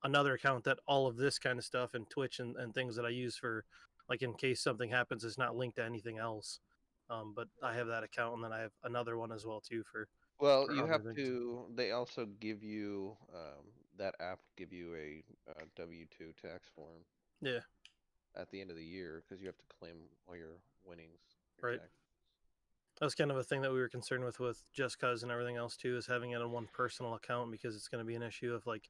another account that all of this kind of stuff and Twitch and things that I use for, like, in case something happens, is not linked to anything else. But I have that account, and then I have another one as well too Well, for you other have things. to. They also give you that app give you a W-2 tax form Yeah. at the end of the year because you have to claim all your winnings. Right. That's kind of a thing that we were concerned with JustCuz and everything else too, is having it on one personal account, because it's going to be an issue of like,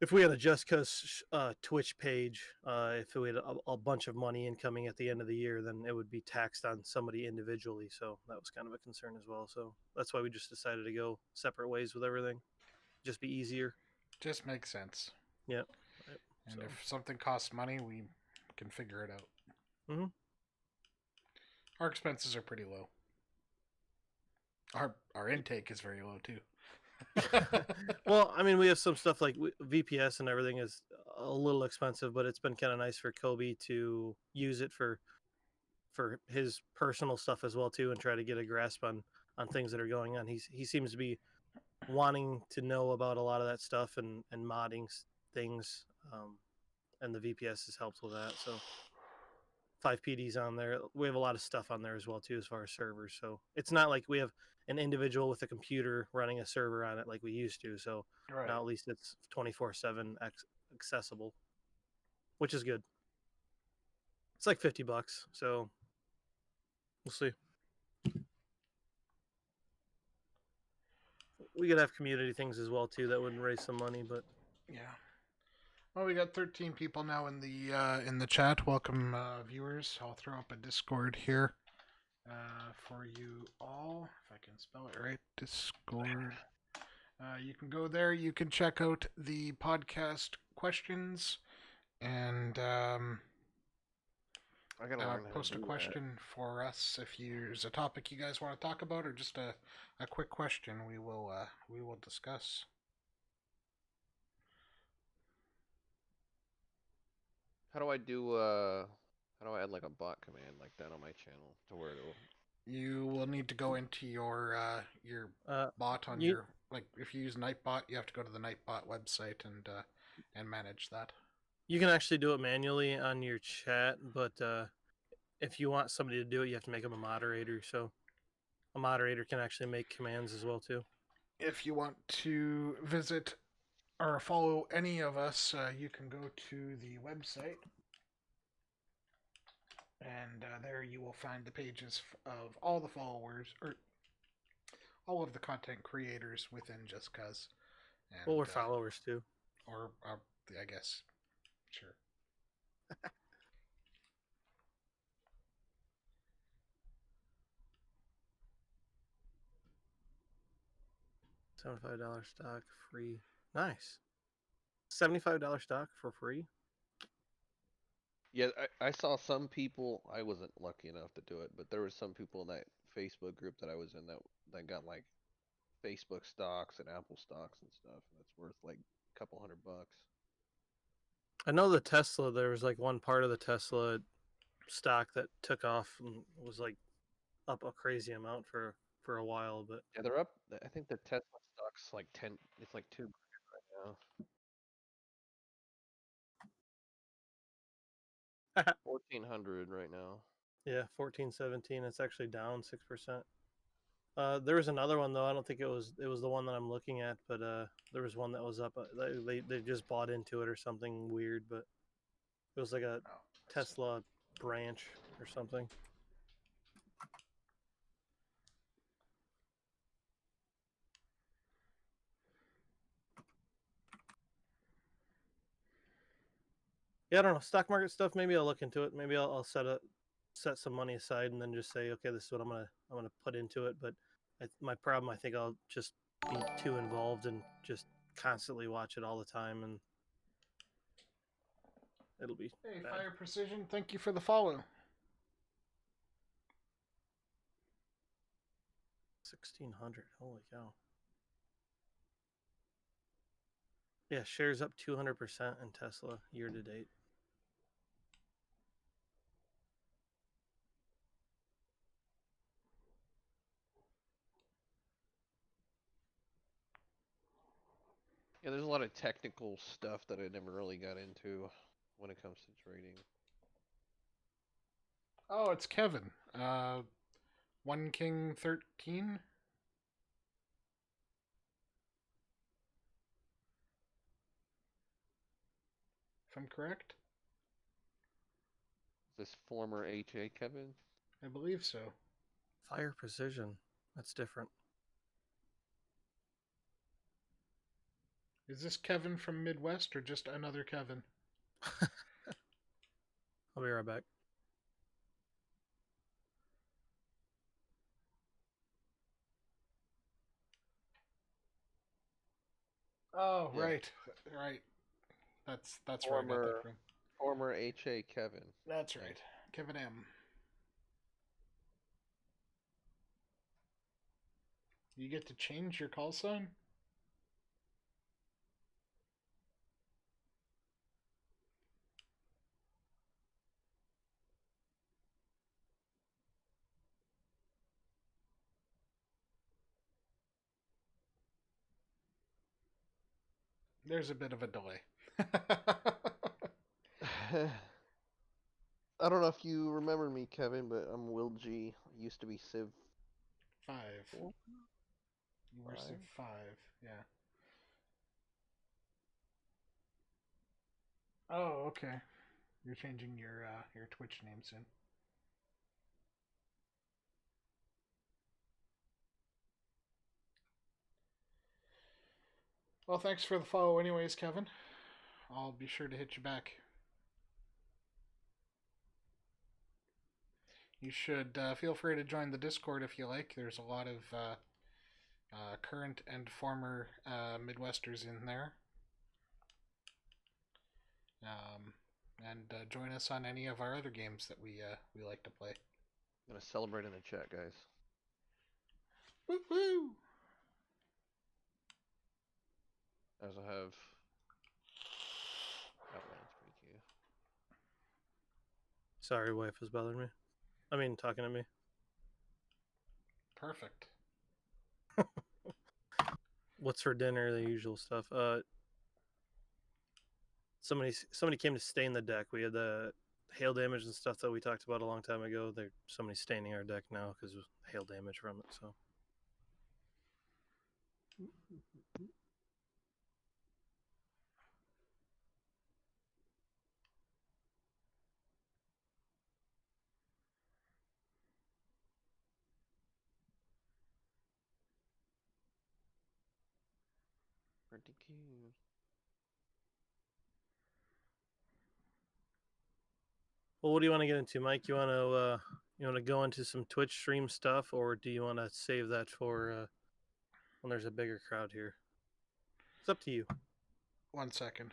if we had a JustCuz Twitch page, if we had a bunch of money incoming at the end of the year, then it would be taxed on somebody individually. So that was kind of a concern as well. So that's why we just decided to go separate ways with everything. Just be easier. Just makes sense. Yeah. And So, if something costs money, we can figure it out. Mm-hmm. Our expenses are pretty low. Our intake is very low too. Well, I mean, we have some stuff like VPS and everything is a little expensive, but it's been kind of nice for Kobe to use it for his personal stuff as well too, and try to get a grasp on things that are going on. He seems to be wanting to know about a lot of that stuff and modding things, and the VPS has helped with that. So 5PD's on there. We have a lot of stuff on there as well too, as far as servers. So it's not like we have an individual with a computer running a server on it like we used to. So Right. now at least it's 24/7 accessible, which is good. It's like $50, so we'll see. We could have community things as well too that would raise some money, but Yeah. Well, we got 13 people now in the chat. Welcome, viewers. I'll throw up a Discord here for you all, if I can spell it right. Discord. You can go there. You can check out the podcast questions and I gotta learn how to post a do question for us if there's a topic you guys want to talk about, or just a quick question. We will discuss. How do I add like a bot command like that on my channel to where it'll... You will need to go into your bot on you- your, like, if you use Nightbot, you have to go to the Nightbot website and manage that. you can actually do it manually on your chat, but if you want somebody to do it, you have to make them a moderator. So a moderator can actually make commands as well too. If you want to visit or follow any of us, you can go to the website, and there you will find the pages of all the followers, or all of the content creators within JustCuz. Well, we're followers too. Or I guess, sure. $75 stock free. Nice. $75 stock for free. Yeah, I saw some people. I wasn't lucky enough to do it, but there was some people in that Facebook group that I was in that got like Facebook stocks and Apple stocks and stuff. That's worth like a couple $100. I know the Tesla. There was like one part of the Tesla stock that took off and was like up a crazy amount for a while, but Yeah, they're up. I think the Tesla stock's like 10. It's like $2 right now. 1,400 right now. yeah, 1417. It's actually down 6%. There was another one though. I don't think it was the one that I'm looking at, but there was one that was up. They just bought into it or something weird, but it was like a Tesla branch or something. Yeah, I don't know. Stock market stuff. Maybe I'll look into it. Maybe I'll set some money aside and then just say, okay, this is what I'm gonna put into it. But my problem, I think I'll just be too involved and just constantly watch it all the time, and it'll be Hey, bad. Fire Precision, thank you for the follow. 1,600. Holy cow. Yeah, shares up 200% in Tesla year to date. Yeah, there's a lot of technical stuff that I never really got into when it comes to trading. Oh, it's Kevin. One King 13. If I'm correct. Is this former HA Kevin? I believe so. Fire Precision. That's different. Is this Kevin from Midwest or just another Kevin? I'll be right back. Oh, Yeah. right. That's where I got that from. Former HA Kevin. That's right. Kevin M. You get to change your call sign? There's a bit of a delay. I don't know if you remember me, Kevin, but I'm Will G. Used to be Civ 5. 4. You were Civ 5, yeah. Oh, okay. You're changing your Twitch name soon. Well, thanks for the follow anyways, Kevin. I'll be sure to hit you back. You should feel free to join the Discord if you like. There's a lot of current and former Midwesters in there. And join us on any of our other games that we like to play. I'm gonna celebrate in the chat, guys. Woo-hoo! As I have Outlands PQ. Sorry, wife was bothering me. I mean, talking to me. Perfect. What's for dinner? The usual stuff. Somebody came to stain the deck. We had the hail damage and stuff that we talked about a long time ago. There's somebody staining our deck now because of hail damage from it. So. Pretty cute. Well, what do you want to get into, Mike? You want to go into some Twitch stream stuff, or do you want to save that for when there's a bigger crowd here? It's up to you. 1 second.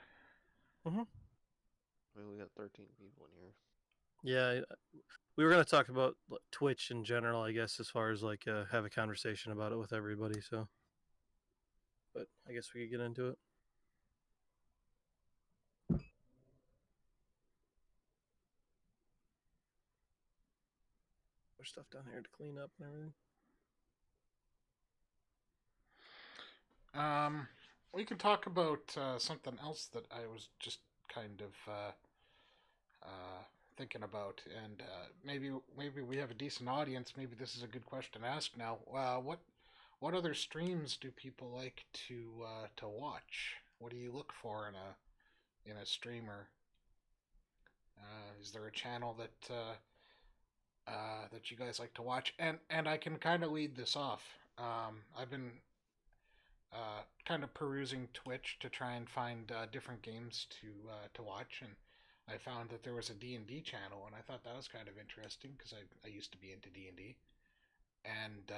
Mm-hmm. Well, we got 13 people in here. Yeah, we were going to talk about Twitch in general, I guess, as far as like have a conversation about it with everybody. So, but I guess we could get into it. There's stuff down here to clean up and everything. We could talk about something else that I was just kind of thinking about, and maybe we have a decent audience. Maybe this is a good question to ask now. What other streams do people like to watch? What do you look for in a streamer? Is there a channel that that you guys like to watch? And I can kind of lead this off. I've been kind of perusing Twitch to try and find different games to watch, and I found that there was a D&D channel, and I thought that was kind of interesting because I used to be into D&D, and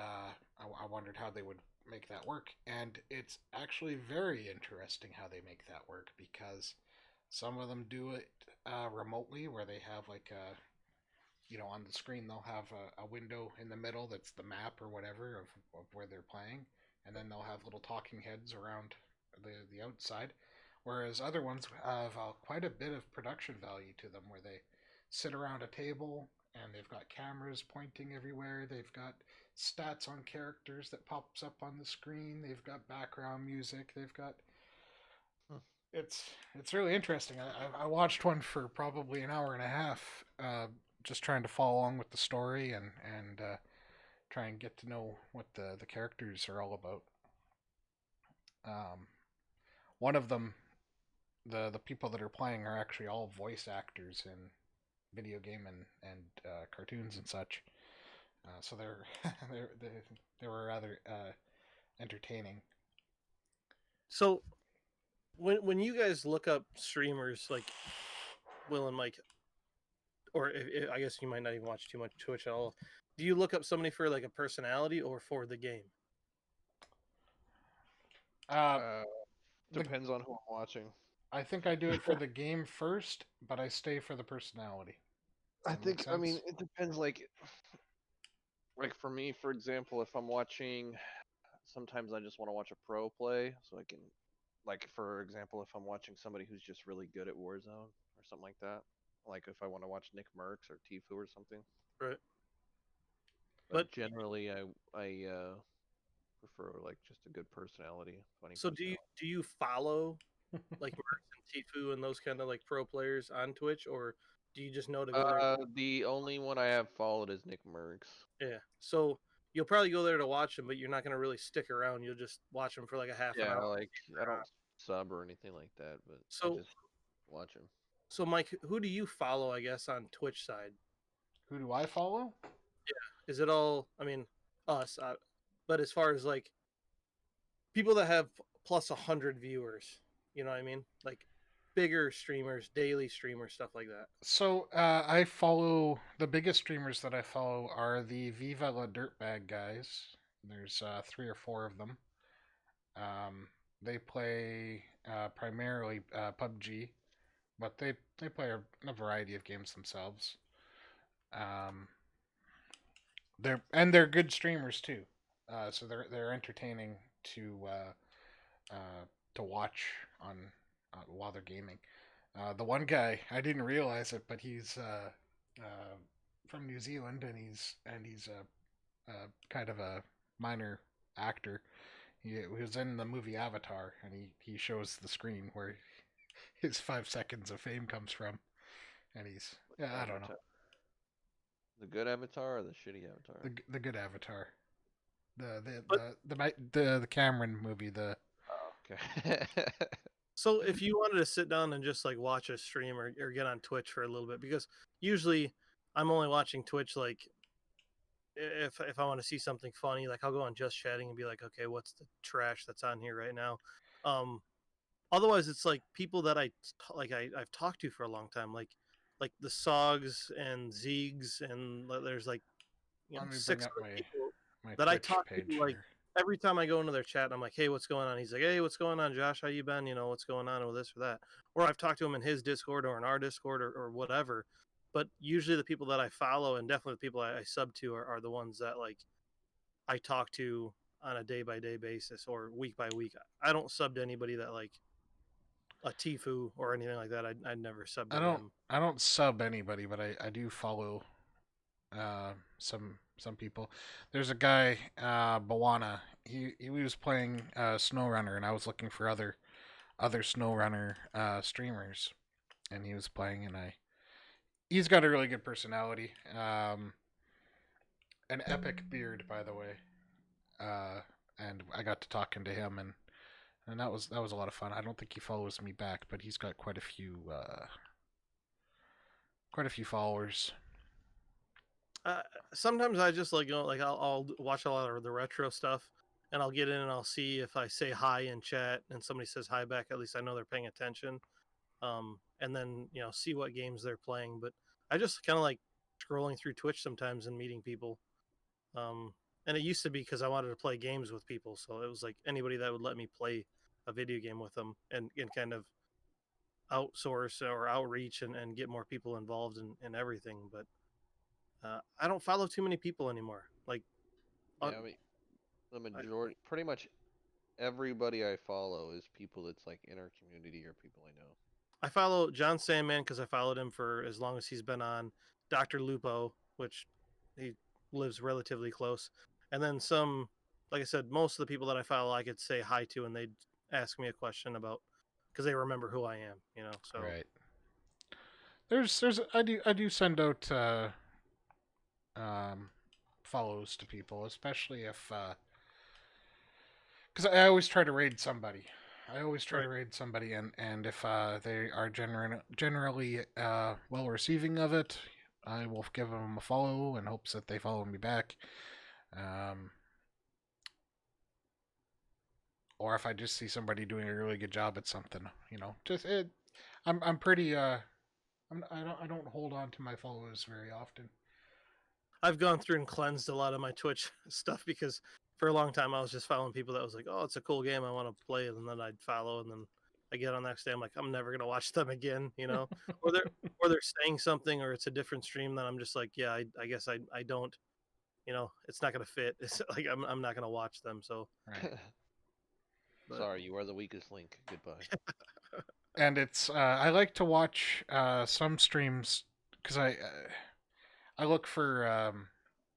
I wondered how they would make that work, and it's actually very interesting how they make that work, because some of them do it remotely, where they have like a, on the screen they'll have a window in the middle that's the map or whatever of where they're playing, and then they'll have little talking heads around the outside, whereas other ones have quite a bit of production value to them, where they sit around a table and they've got cameras pointing everywhere, they've got stats on characters that pops up on the screen, they've got background music, they've got it's really interesting. I watched one for probably an hour and a half, just trying to follow along with the story and try and get to know what the characters are all about. One of them, the people that are playing are actually all voice actors in video game and cartoons and such. So they were rather entertaining. So, when you guys look up streamers like Will and Mike, or I guess you might not even watch too much Twitch at all, do you look up somebody for like a personality or for the game? Depends on who I'm watching. I think I do it for the game first, but I stay for the personality. I That make think, I mean, sense? it depends. Like for me, for example, if I'm watching, sometimes I just want to watch a pro play, so I can, like for example, if I'm watching somebody who's just really good at Warzone or something like that, like if I want to watch Nick Merckx or Tfue or something. Right. But generally, I prefer like just a good personality, funny So personality. do you follow like Mercs and Tfue and those kind of like pro players on Twitch, or do you just know to go there? The only one I have followed is Nick Merckx. Yeah. So you'll probably go there to watch them, but you're not going to really stick around. You'll just watch them for like a half an Yeah, hour. like I don't sub or anything like that, but I So just watch him. so Mike, who do you follow? I guess on Twitch side, Who do I follow? is it all? I mean, us. But as far as like people that have plus 100 viewers, you know what I mean? Like bigger streamers, daily streamers, stuff like that. So I follow the biggest streamers that I follow are the Viva La Dirtbag guys. There's 3 or 4 of them. They play primarily PUBG, but they play a variety of games themselves. They're good streamers too, so they're entertaining to watch on while they're gaming. The one guy, I didn't realize it, but he's from New Zealand, and he's a kind of a minor actor. He was in the movie Avatar, and he shows the screen where his 5 seconds of fame comes from, and I don't know, The good Avatar or the shitty Avatar? the good Avatar, the Cameron movie, the Oh, okay. So if you wanted to sit down and just like watch a stream or get on Twitch for a little bit, because usually I'm only watching Twitch like if I want to see something funny, like I'll go on Just Chatting and be like, okay, what's the trash that's on here right now? Otherwise, it's like people that I've talked to for a long time, like the Sogs and Zeegs, and there's like let me bring 6 up other people my that I Twitch talk page to like here. every time I go into their chat. I'm like, hey, what's going on? He's like, hey, what's going on, Josh? How you been? You know, what's going on with this or that? Or I've talked to him in his Discord or in our Discord or whatever. But usually the people that I follow and definitely the people I sub to are the ones that like I talk to on a day by day basis or week by week. I don't sub to anybody that like a Tfue or anything like that. I'd never sub to them. I don't sub anybody, but I do follow some people. There's a guy, Bawana. He was playing SnowRunner, and I was looking for other SnowRunner streamers, and he was playing, and he's got a really good personality. An epic beard, by the way. And I got to talking to him, and that was a lot of fun. I don't think he follows me back, but he's got quite a few followers. Sometimes I just like like I'll watch a lot of the retro stuff, and I'll get in and I'll see if I say hi in chat and somebody says hi back. At least I know they're paying attention. And then see what games they're playing. But I just kind of like scrolling through Twitch sometimes and meeting people. And it used to be because I wanted to play games with people, so it was like anybody that would let me play a video game with them and kind of outsource or outreach and get more people involved in everything. But I don't follow too many people anymore. Like, yeah, I mean, the majority, pretty much everybody I follow is people that's like in our community or people I know. I follow John Sandman because I followed him for as long as he's been on. Dr. Lupo, which he lives relatively close, and then some. Like I said, most of the people that I follow, I could say hi to, and they'd ask me a question about because they remember who I am. So right. I do send out follows to people, especially if because I always try to raid somebody. And if they are generally well receiving of it, I will give them a follow in hopes that they follow me back. Or if I just see somebody doing a really good job at something, I'm pretty I don't hold on to my followers very often. I've gone through and cleansed a lot of my Twitch stuff because for a long time I was just following people that was like, oh, it's a cool game, I want to play it, and then I'd follow, and then I get on the next day, I'm like, I'm never gonna watch them again, you know, or they're saying something, or it's a different stream. Then I'm just like, yeah, I guess I don't, you know, it's not gonna fit. It's like I'm not gonna watch them. So, Right. but Sorry, you are the weakest link. Goodbye. And it's I like to watch some streams because I look for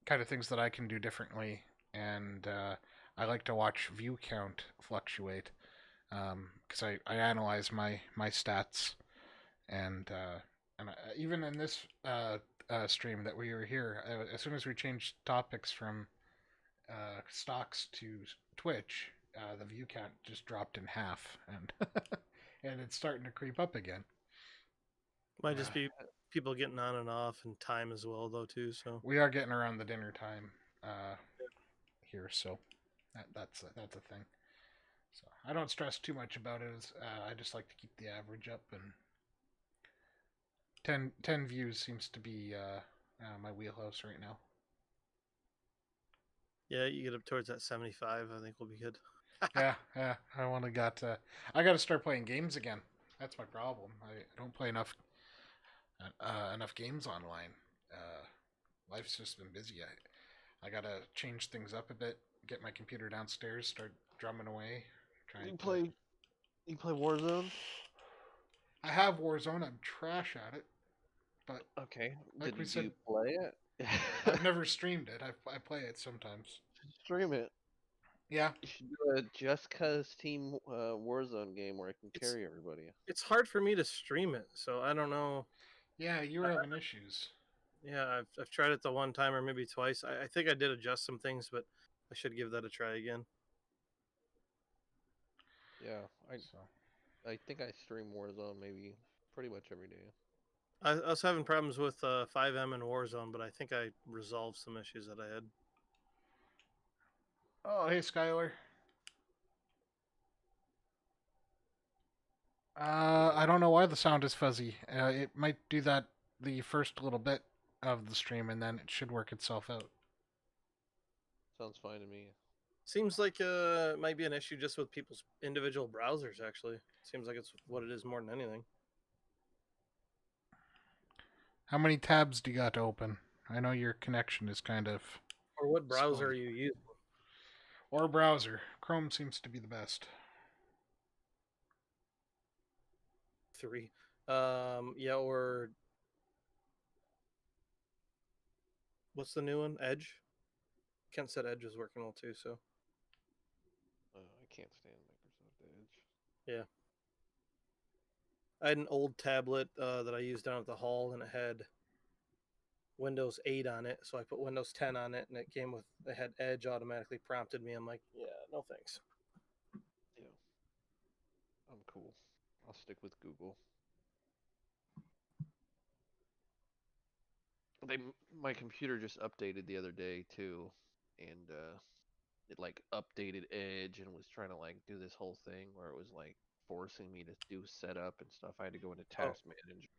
kind of things that I can do differently, and I like to watch view count fluctuate because I analyze my stats, and even in this stream that we were here, as soon as we changed topics from stocks to Twitch, the view count just dropped in half, and and it's starting to creep up again. might just be people getting on and off, and time as well, though, too. So We are getting around the dinner time here, so that's a thing. So I don't stress too much about it. I just like to keep the average up, and 10 views seems to be my wheelhouse right now. yeah, you get up towards that 75, I think we'll be good. Yeah. I want to I got to start playing games again. That's my problem. I don't play enough games online. Life's just been busy. I gotta change things up a bit. Get my computer downstairs. Start drumming away. You play Warzone? I have Warzone. I'm trash at it. But Okay. like we Did said, you play it? I've never streamed it. I play it sometimes. Stream it. Yeah. You should do a JustCuz team Warzone game where I can carry everybody. It's hard for me to stream it, so I don't know. Yeah, you were having issues. Yeah, I've tried it the one time or maybe twice. I think I did adjust some things, but I should give that a try again. Yeah, So I think I stream Warzone maybe pretty much every day. I was having problems with 5M and Warzone, but I think I resolved some issues that I had. Oh, hey, Skylar. I don't know why the sound is fuzzy. It might do that the first little bit of the stream, and then it should work itself out. Sounds fine to me. Seems like it might be an issue just with people's individual browsers, actually. Seems like it's what it is more than anything. How many tabs do you got to open? I know your connection is kind of... Or what browser are you using? Or browser. Chrome seems to be the best. 3. Yeah, or... What's the new one? Edge? Kent said Edge was working well too, so... I can't stand Microsoft Edge. Yeah. I had an old tablet that I used down at the hall, and it had Windows 8 on it, so I put Windows 10 on it, and it had Edge automatically prompted me. I'm like, yeah, no thanks. Yeah. I'm cool. I'll stick with Google. My computer just updated the other day too, and it like updated Edge and was trying to like do this whole thing where it was like forcing me to do setup and stuff. I had to go into Task Manager.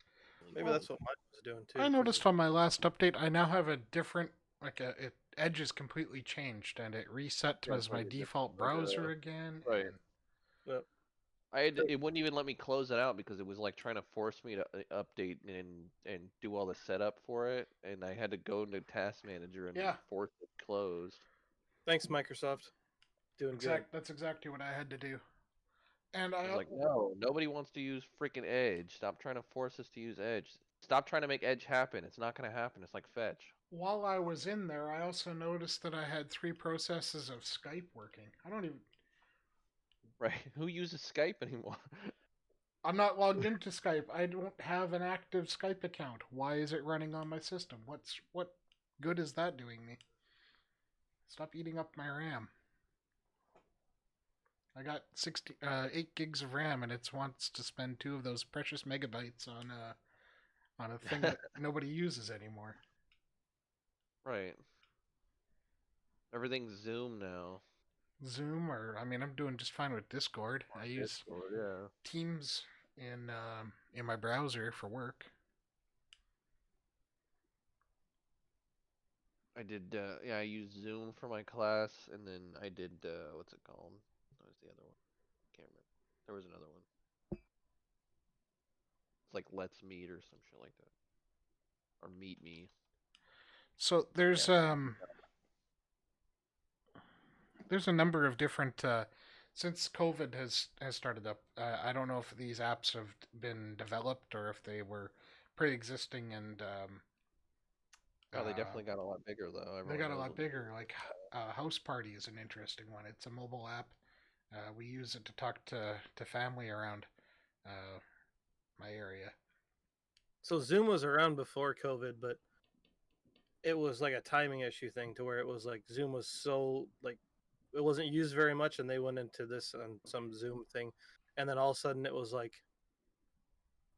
Maybe that's what mine was doing too. I noticed on my last update, I now have a different, Edge is completely changed, and it reset as my default browser again. Right. Yep. It wouldn't even let me close it out because it was like trying to force me to update and do all the setup for it, and I had to go into Task Manager and force it closed. Thanks, Microsoft. Doing good. That's exactly what I had to do. And I was like, no, nobody wants to use freaking Edge. Stop trying to force us to use Edge. Stop trying to make Edge happen. It's not going to happen. It's like fetch. While I was in there, I also noticed that I had 3 processes of Skype working. I don't even... Right. Who uses Skype anymore? I'm not logged into Skype. I don't have an active Skype account. Why is it running on my system? What good is that doing me? Stop eating up my RAM. I got 8 gigs of RAM, and it wants to spend 2 of those precious megabytes on a thing that nobody uses anymore. Right. Everything's Zoom now. Zoom, I'm doing just fine with Discord. I use Teams in my browser for work. I did, I used Zoom for my class, and then I did, what's it called? What was the other one? Can't remember. There was another one. like Let's Meet or some shit like that, or Meet Me. So there's a number of different since COVID has started up. I don't know if these apps have been developed or if they were pre-existing and Oh, they definitely got a lot bigger though. they Everyone got a knows lot them. bigger. Like House Party is an interesting one. It's a mobile app. We use it to talk to family around my area. So Zoom was around before COVID, but it was like a timing issue thing to where it was like Zoom was so like it wasn't used very much, and they went into this on some Zoom thing, and then all of a sudden it was like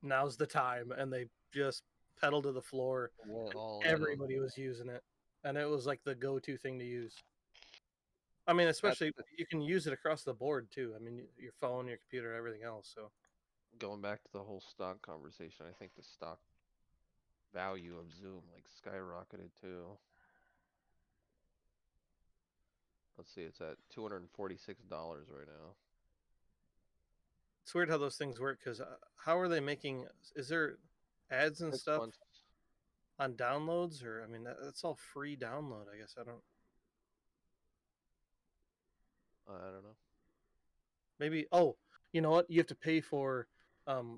now's the time, and they just pedal to the floor. Went all in. Everybody was using it, and it was like the go-to thing to use. I mean, especially you can use it across the board too. I mean, your phone, your computer, everything else. So Going back to the whole stock conversation, I think the stock value of Zoom like skyrocketed too. Let's see, it's at $246 right now. it's weird how those things work because how are they making? Is there ads and 6 stuff months. on downloads, or I mean, that's all free download. I guess I don't. I don't know. Maybe. Oh, you know what? You have to pay for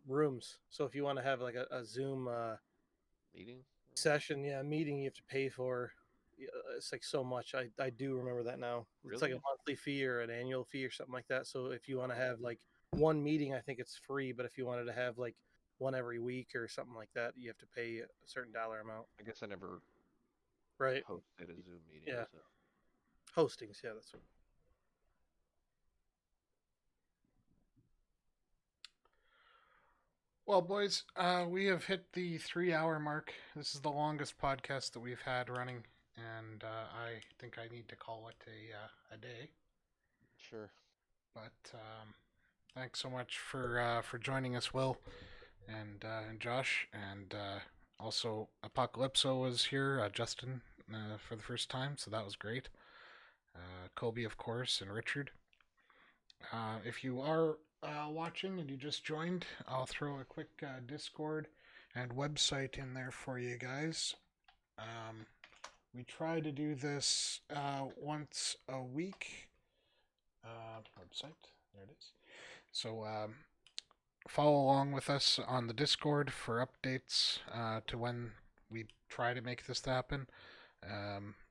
rooms. So if you want to have like a Zoom Meeting? session, yeah, meeting, you have to pay for. It's like so much. I do remember that now. It's like a Really? monthly fee or an annual fee or something like that. So if you want to have like one meeting, I think it's free. But if you wanted to have like one every week or something like that, you have to pay a certain dollar amount. I guess I never Right. hosted a Zoom meeting. Yeah. So. Hostings. Yeah, that's what. Well, boys, we have hit the 3-hour mark. This is the longest podcast that we've had running, and I think I need to call it a day. Sure. But thanks so much for joining us, Will, and Josh, and also Apocalypso was here, Justin, for the first time, so that was great. Kobe, of course, and Richard. If you are watching and you just joined, I'll throw a quick Discord and website in there for you guys. We try to do this once a week. Website, there it is. So follow along with us on the Discord for updates to when we try to make this happen.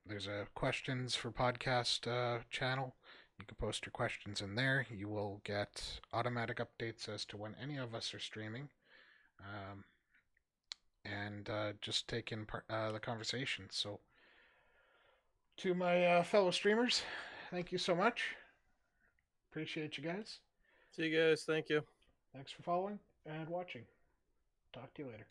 There's a questions for podcast channel. You can post your questions in there. You will get automatic updates as to when any of us are streaming. And just take in the conversation. So, to my fellow streamers, thank you so much. Appreciate you guys. See you guys. Thank you. Thanks for following and watching. Talk to you later.